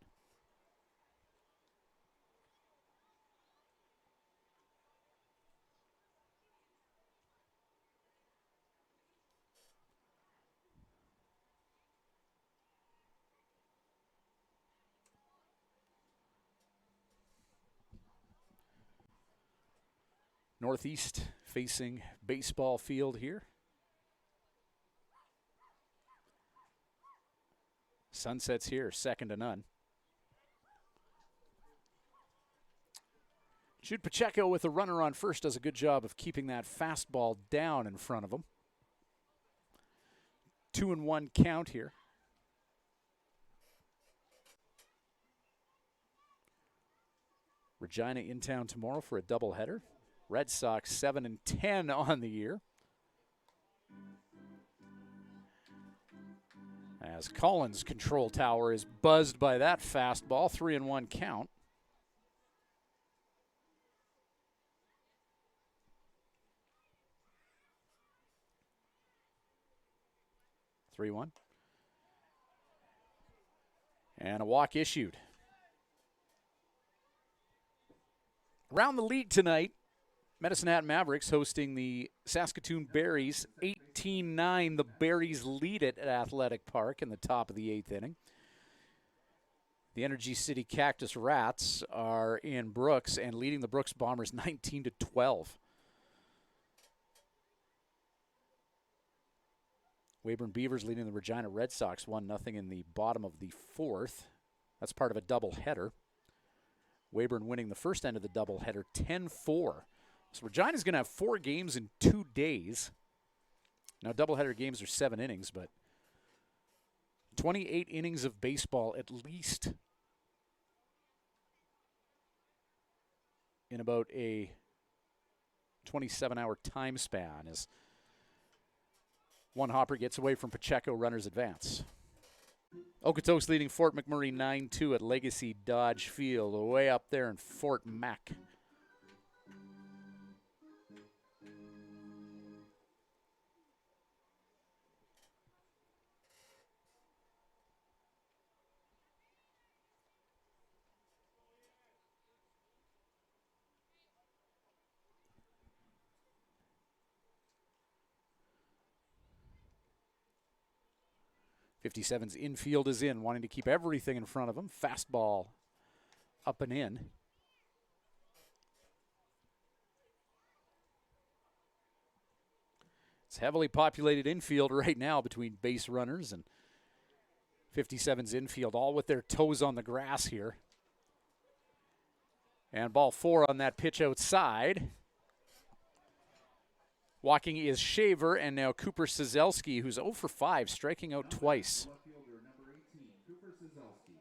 [SPEAKER 3] Northeast facing baseball field here. Sunsets here, 2nd to none. Jude Pacheco with a runner on first does a good job of keeping that fastball down in front of him. 2-1 count here. Regina in town tomorrow for a doubleheader. Red Sox 7-10 on the year. As Collins' control tower is buzzed by that fastball, 3-1 count. And a walk issued. Around the league tonight, Medicine Hat Mavericks hosting the Saskatoon Berries. 18-9, the Berries lead it at Athletic Park in the top of the 8th inning. The Energy City Cactus Rats are in Brooks and leading the Brooks Bombers 19-12. Weyburn Beavers leading the Regina Red Sox 1-0 in the bottom of the 4th. That's part of a doubleheader. Weyburn winning the first end of the doubleheader 10-4. So Regina's going to have 4 games in 2 days. Now, doubleheader games are 7 innings, but 28 innings of baseball at least in about a 27-hour time span as one hopper gets away from Pacheco, runners advance. Okotoks leading Fort McMurray 9-2 at Legacy Dodge Field, way up there in Fort Mac. .57's infield is in, wanting to keep everything in front of him. Fastball up and in. It's heavily populated infield right now between base runners and 57's infield, all with their toes on the grass here. And ball 4 on that pitch outside. Walking is Shaver, and now Cooper Sazelski, who's 0 for 5, striking out twice.
[SPEAKER 2] Left fielder, number 18, Cooper Sazelski.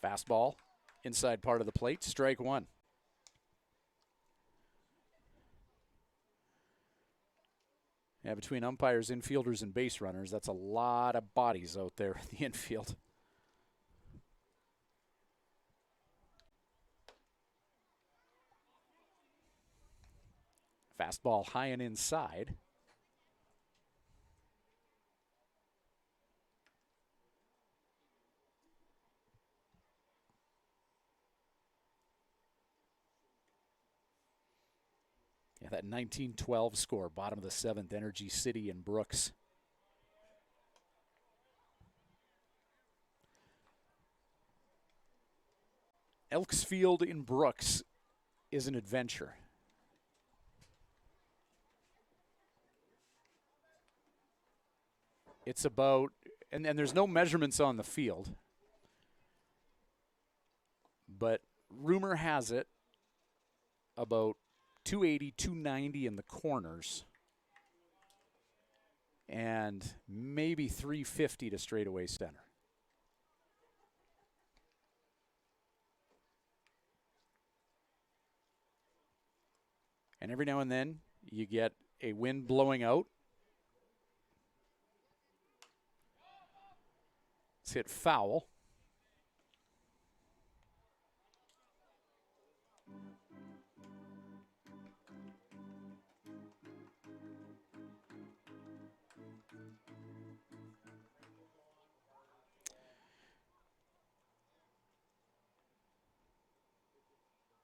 [SPEAKER 3] Fastball, inside part of the plate, strike one. Yeah, between umpires, infielders, and base runners, that's a lot of bodies out there in the infield. Fastball high and inside. Yeah, that 19-12 score, bottom of the 7th, Energy City in Brooks. Elks Field in Brooks is an adventure. It's about, and there's no measurements on the field, but rumor has it about 280, 290 in the corners, and maybe 350 to straightaway center. And every now and then you get a wind blowing out. It's hit foul.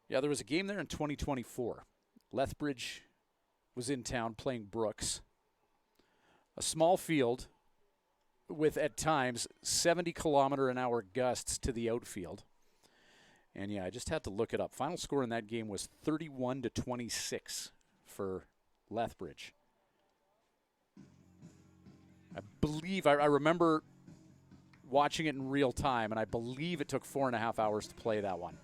[SPEAKER 3] Yeah, there was a game there in 2024. Lethbridge was in town playing Brooks. A small field with, at times, 70-kilometer-an-hour gusts to the outfield. And, yeah, I just had to look it up. Final score in that game was 31-26 for Lethbridge. I believe, I remember watching it in real time, and I believe it took 4.5 hours to play that one.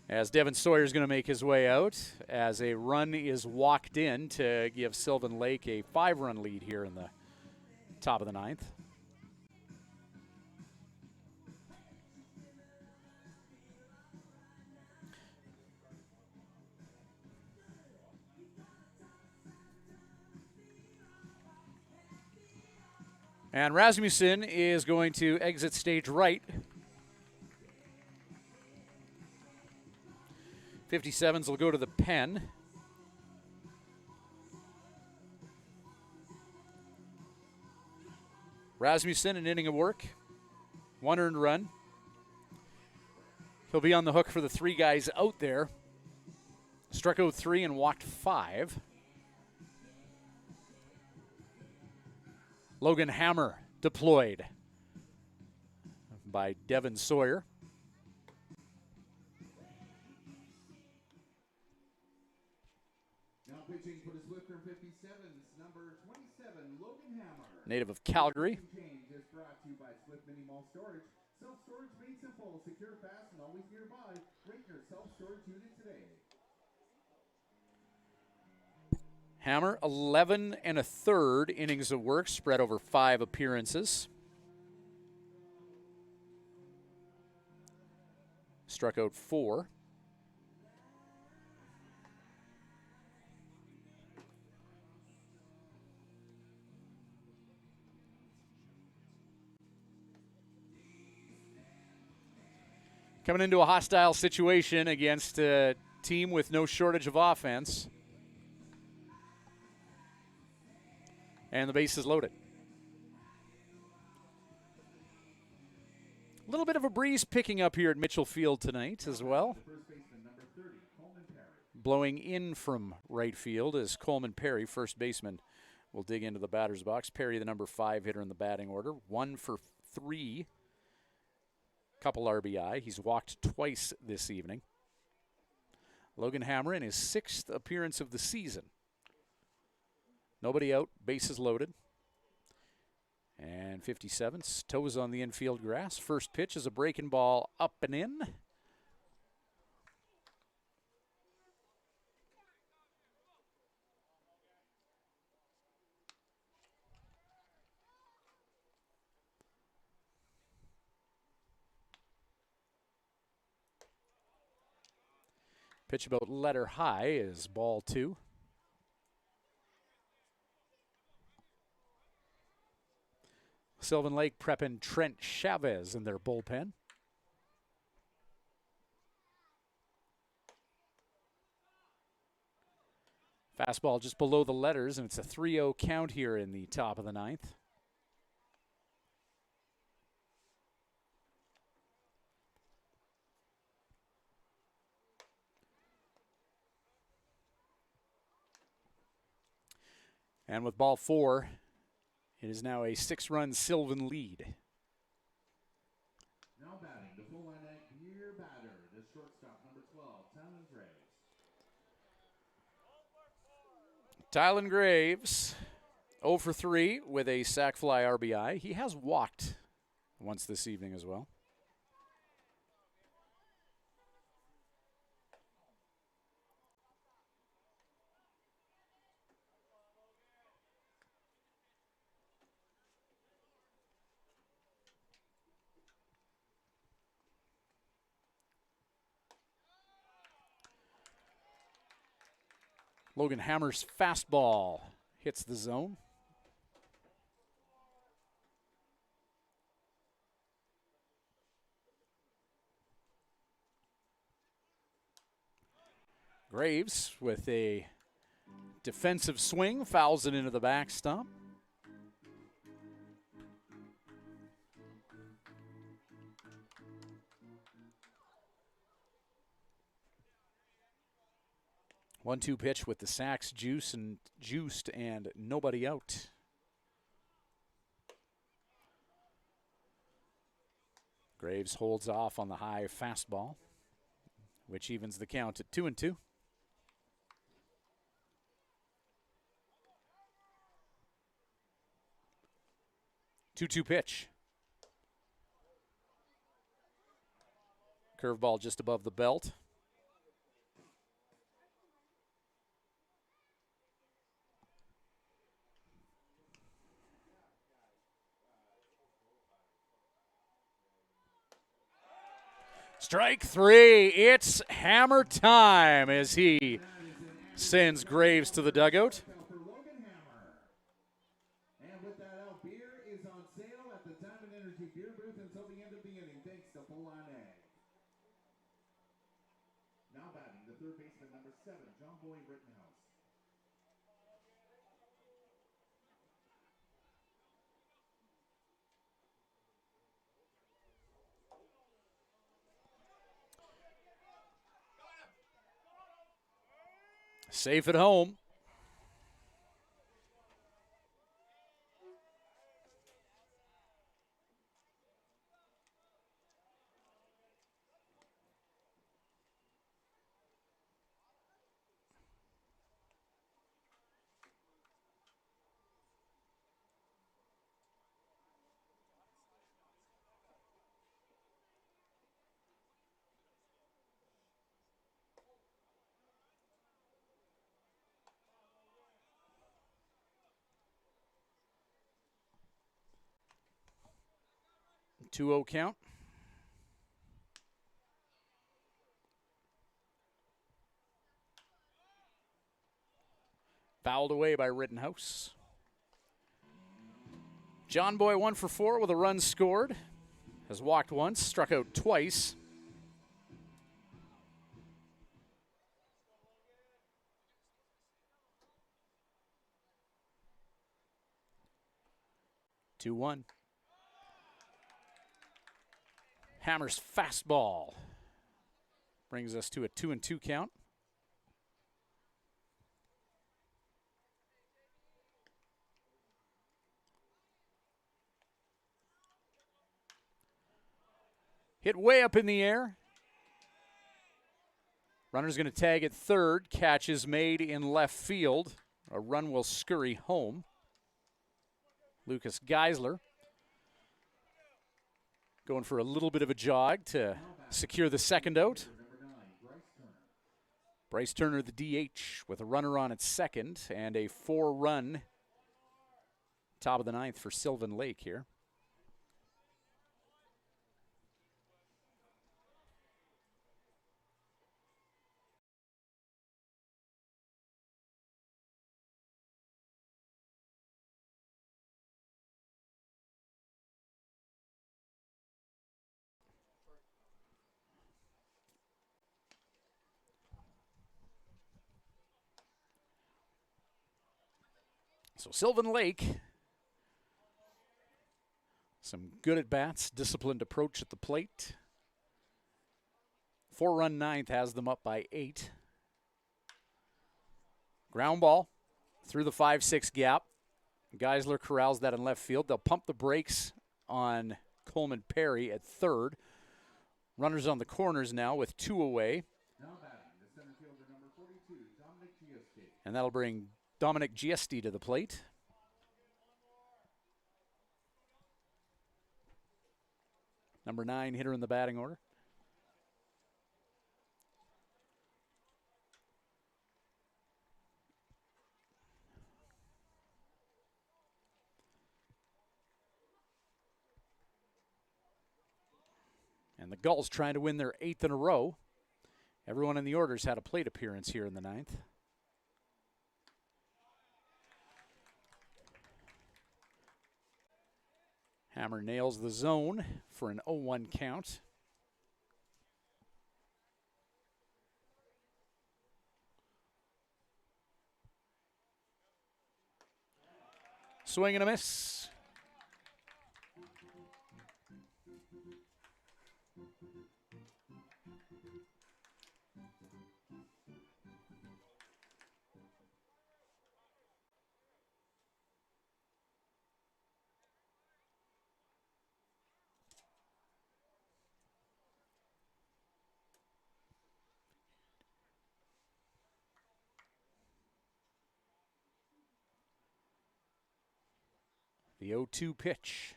[SPEAKER 3] As Devin Sawyer's going to make his way out, as a run is walked in to give Sylvan Lake a 5-run lead here in the top of the 9th. And Rasmussen is going to exit stage right. 57s will go to the pen. Rasmussen, an inning of work. 1 earned run. He'll be on the hook for the 3 guys out there. Struck out 3 and walked 5. Logan Hammer deployed by Devin Sawyer.
[SPEAKER 2] Now pitching for the Swifter 57s, number 27, Logan Hammer.
[SPEAKER 3] Native of Calgary.
[SPEAKER 2] Change is brought to you by Swift Mini Mall Storage. Self-storage made simple, secure, fast, and always nearby. Rate your self-storage unit today.
[SPEAKER 3] Hammer, 11 1/3 innings of work spread over 5 appearances. Struck out 4. Coming into a hostile situation against a team with no shortage of offense. And the base is loaded. A little bit of a breeze picking up here at Mitchell Field tonight as well. Blowing in from right field as Coleman Perry, first baseman, will dig into the batter's box. Perry, the number 5 hitter in the batting order. 1 for 3. Couple RBI. He's walked twice this evening. Logan Hammer in his 6th appearance of the season. Nobody out, bases loaded. And 57's toes on the infield grass. First pitch is a breaking ball up and in. Pitch about letter high is ball 2. Sylvan Lake prepping Trent Chavez in their bullpen. Fastball just below the letters, and it's a 3-0 count here in the top of the 9th. And with ball 4, it is now a 6-run Sylvan lead.
[SPEAKER 2] Now batting the full line gear batter, the shortstop, number 12, Tylen Graves.
[SPEAKER 3] Tylen Graves, 0 for 3 with a sac fly RBI. He has walked once this evening as well. Logan Hammer's fastball hits the zone. Graves with a defensive swing, fouls it into the backstop. One-two pitch with the sacks juiced and nobody out. Graves holds off on the high fastball, which evens the count at 2-2. 2-2 pitch. Curveball just above the belt. Strike 3. It's hammer time as he sends Graves to the dugout.
[SPEAKER 2] And with that out, beer is on sale at the Diamond Energy beer booth until the end of the inning, thanks to Full On Egg. Now batting the third baseman, number 7, John Boy Rittenhouse.
[SPEAKER 3] Safe at home. Two-0 count. Fouled away by Rittenhouse. John Boy 1 for 4 with a run scored. Has walked once, struck out twice. Two one. Hammer's fastball brings us to a 2-2 count. Hit way up in the air. Runner's going to tag at third. Catch is made in left field. A run will scurry home. Lucas Geisler going for a little bit of a jog to secure the second out. Bryce Turner, the DH, with a runner on at second and a 4-run top of the 9th for Sylvan Lake here. So Sylvan Lake, some good at-bats, disciplined approach at the plate. 4-run ninth has them up by 8. Ground ball through the 5-6 gap. Geisler corrals that in left field. They'll pump the brakes on Coleman Perry at third. Runners on the corners now with 2 away.
[SPEAKER 2] Now batting, the center fielder number 42, Dominic Giusti.
[SPEAKER 3] And that'll bring Dominic Giusti to the plate. Number 9 hitter in the batting order. And the Gulls trying to win their 8th in a row. Everyone in the orders had a plate appearance here in the 9th. Hammer nails the zone for an 0-1 count. Swing and a miss. The 0-2 pitch.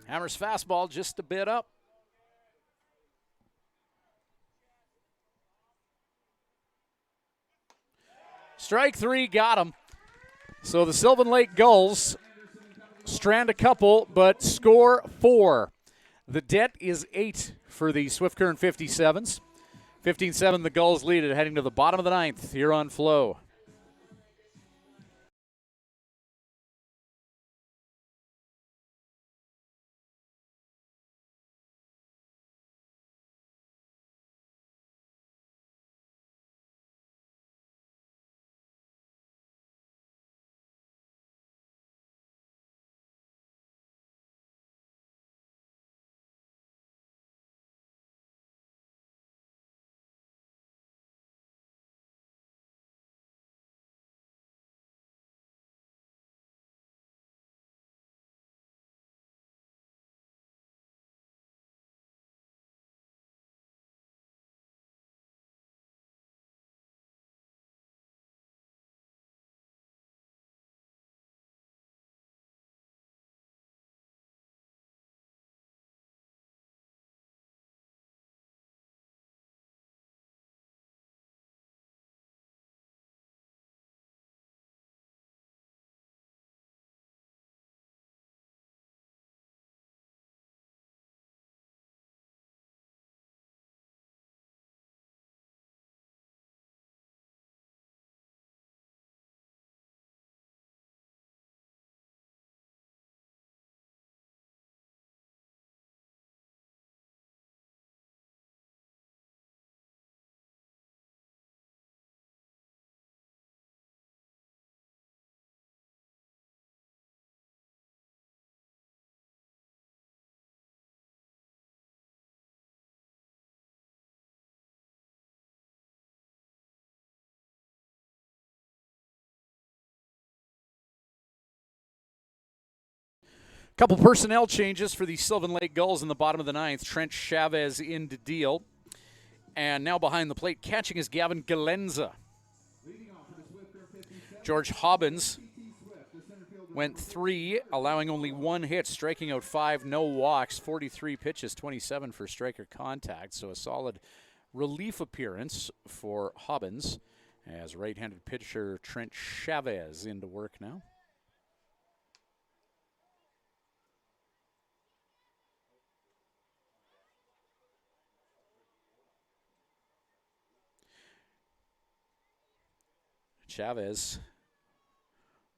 [SPEAKER 3] Hammer's fastball just a bit up. Strike 3 got him. So the Sylvan Lake Gulls strand a couple, but score 4. The debt is 8 for the Swift Current 57s. 15-7, the Gulls lead it, heading to the bottom of the 9th here on Flo. Couple personnel changes for the Sylvan Lake Gulls in the bottom of the 9th. Trent Chavez in to deal. And now behind the plate, catching is Gavin Galenza. George Hobbins went 3, allowing only 1 hit, striking out 5, no walks, 43 pitches, 27 for striker contact. So a solid relief appearance for Hobbins as right-handed pitcher Trent Chavez into work now. Chavez,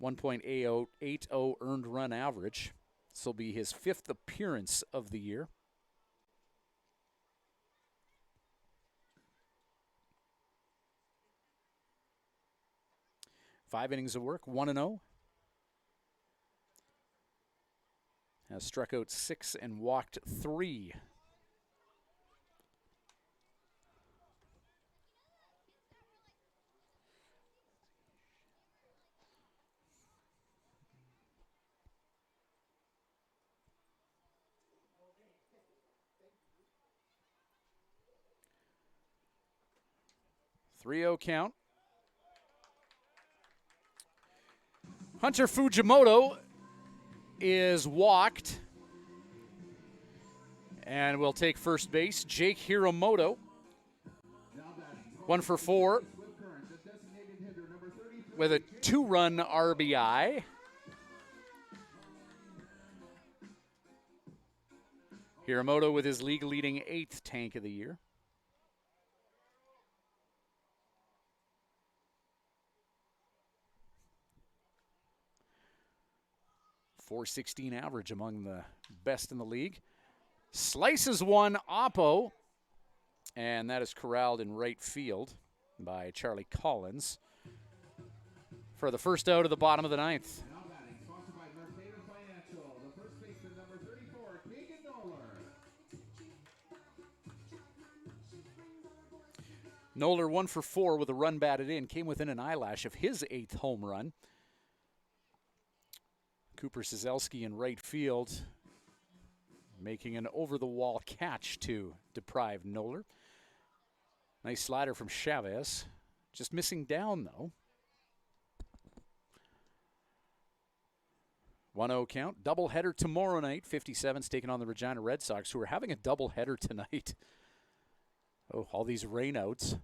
[SPEAKER 3] 1.80 earned run average, This will be his 5th appearance of the year. Five innings of work, 1-0. Has struck out 6 and walked 3. Three-0 count. Hunter Fujimoto is walked and will take first base. Jake Hiramoto, 1 for 4 with a 2-run RBI. Hiramoto with his league-leading 8th tank of the year. .416 average, among the best in the league. Slices one, Oppo, and that is corralled in right field by Charlie Collins for the first out of the bottom of the 9th.
[SPEAKER 2] Now batting, sponsored by Mercator Financial, the first baseman, number 34, Keegan Noller.
[SPEAKER 3] Noller 1 for 4 with a run batted in, came within an eyelash of his 8th home run. Cooper Cizelski in right field, making an over-the-wall catch to deprive Noller. Nice slider from Chavez. Just missing down, though. 1-0 count. Doubleheader tomorrow night. 57's taking on the Regina Red Sox, who are having a doubleheader tonight. Oh, all these rainouts.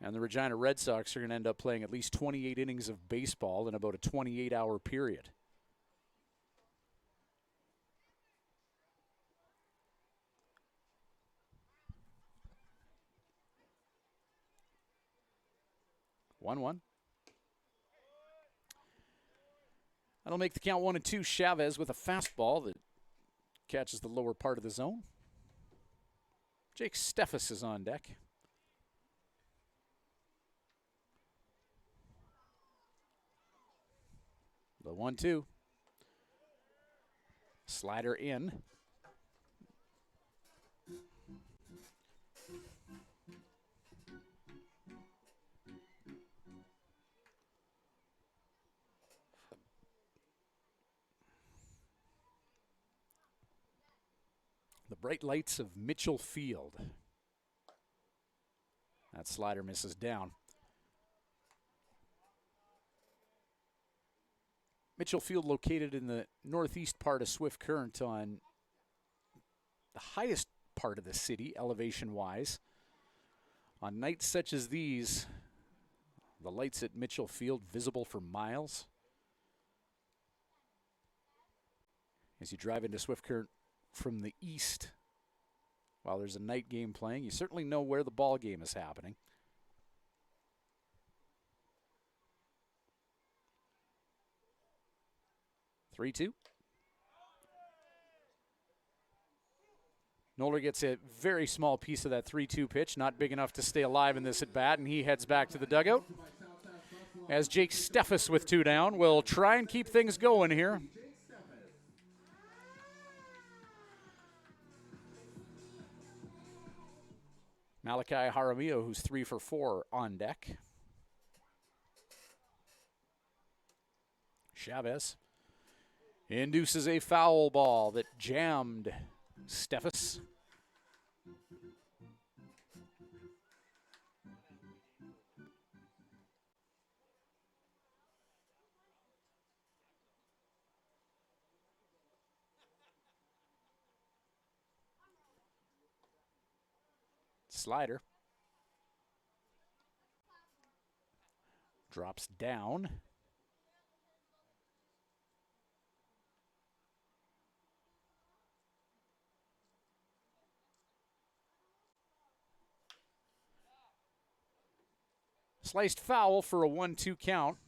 [SPEAKER 3] And the Regina Red Sox are going to end up playing at least 28 innings of baseball in about a 28-hour period. One. That'll make the count 1-2. Chavez with a fastball that catches the lower part of the zone. Jake Steffes is on deck. The 1-2. Slider in. The bright lights of Mitchell Field. That slider misses down. Mitchell Field located in the northeast part of Swift Current on the highest part of the city, elevation-wise. On nights such as these, the lights at Mitchell Field visible for miles. As you drive into Swift Current from the east, while there's a night game playing, you certainly know where the ball game is happening. Three-two. Noller gets a very small piece of that 3-2 pitch, not big enough to stay alive in this at-bat, and he heads back to the dugout. As Jake Steffes with 2 down will try and keep things going here. Malachi Jaramillo, who's 3 for 4 on deck. Chavez induces a foul ball that jammed Steffes. Slider. Drops down. Sliced foul for a 1-2 count.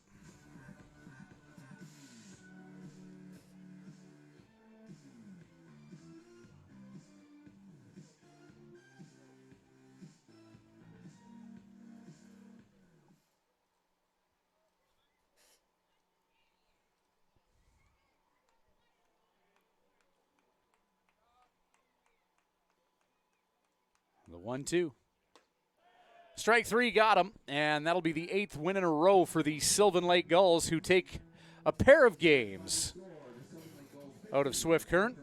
[SPEAKER 3] 1-2. Strike three got him, and that'll be the 8th win in a row for the Sylvan Lake Gulls, who take a pair of games out of Swift Current.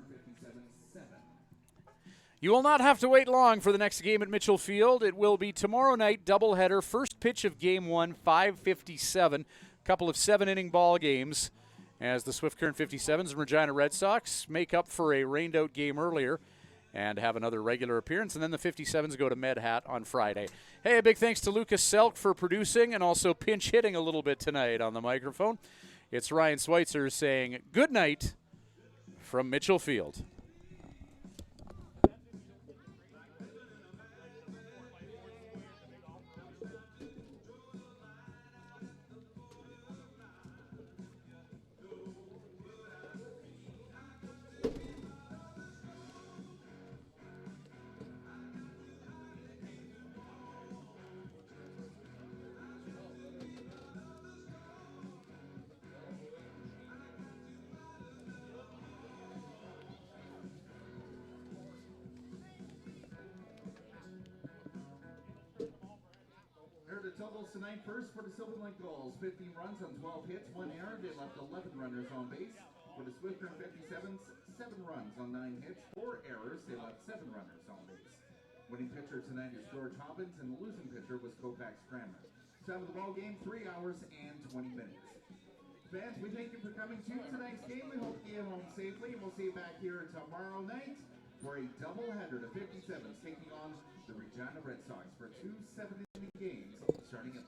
[SPEAKER 3] You will not have to wait long for the next game at Mitchell Field. It will be tomorrow night, doubleheader. First pitch of Game 1, 5:57. Couple of 7-inning ball games as the Swift Current 57s and Regina Red Sox make up for a rained-out game earlier and have another regular appearance. And then the 57s go to Medhat on Friday. Hey, a big thanks to Lucas Selk for producing and also pinch hitting a little bit tonight on the microphone. It's Ryan Schweitzer saying good night from Mitchell Field.
[SPEAKER 2] Totals tonight. First for the Sylvan Lake Gulls, 15 runs on 12 hits, 1 error. They left 11 runners on base. For the Swift Current 57s, 7 runs on 9 hits, 4 errors. They left 7 runners on base. Winning pitcher tonight is George Hobbins, and the losing pitcher was Kopax Cranmer. Time of the ball game, 3 hours and 20 minutes. Fans, we thank you for coming to tonight's game. We hope you get home safely, and we'll see you back here tomorrow night for a doubleheader. The 57s taking on the Regina Red Sox for 2 7-inning games starting at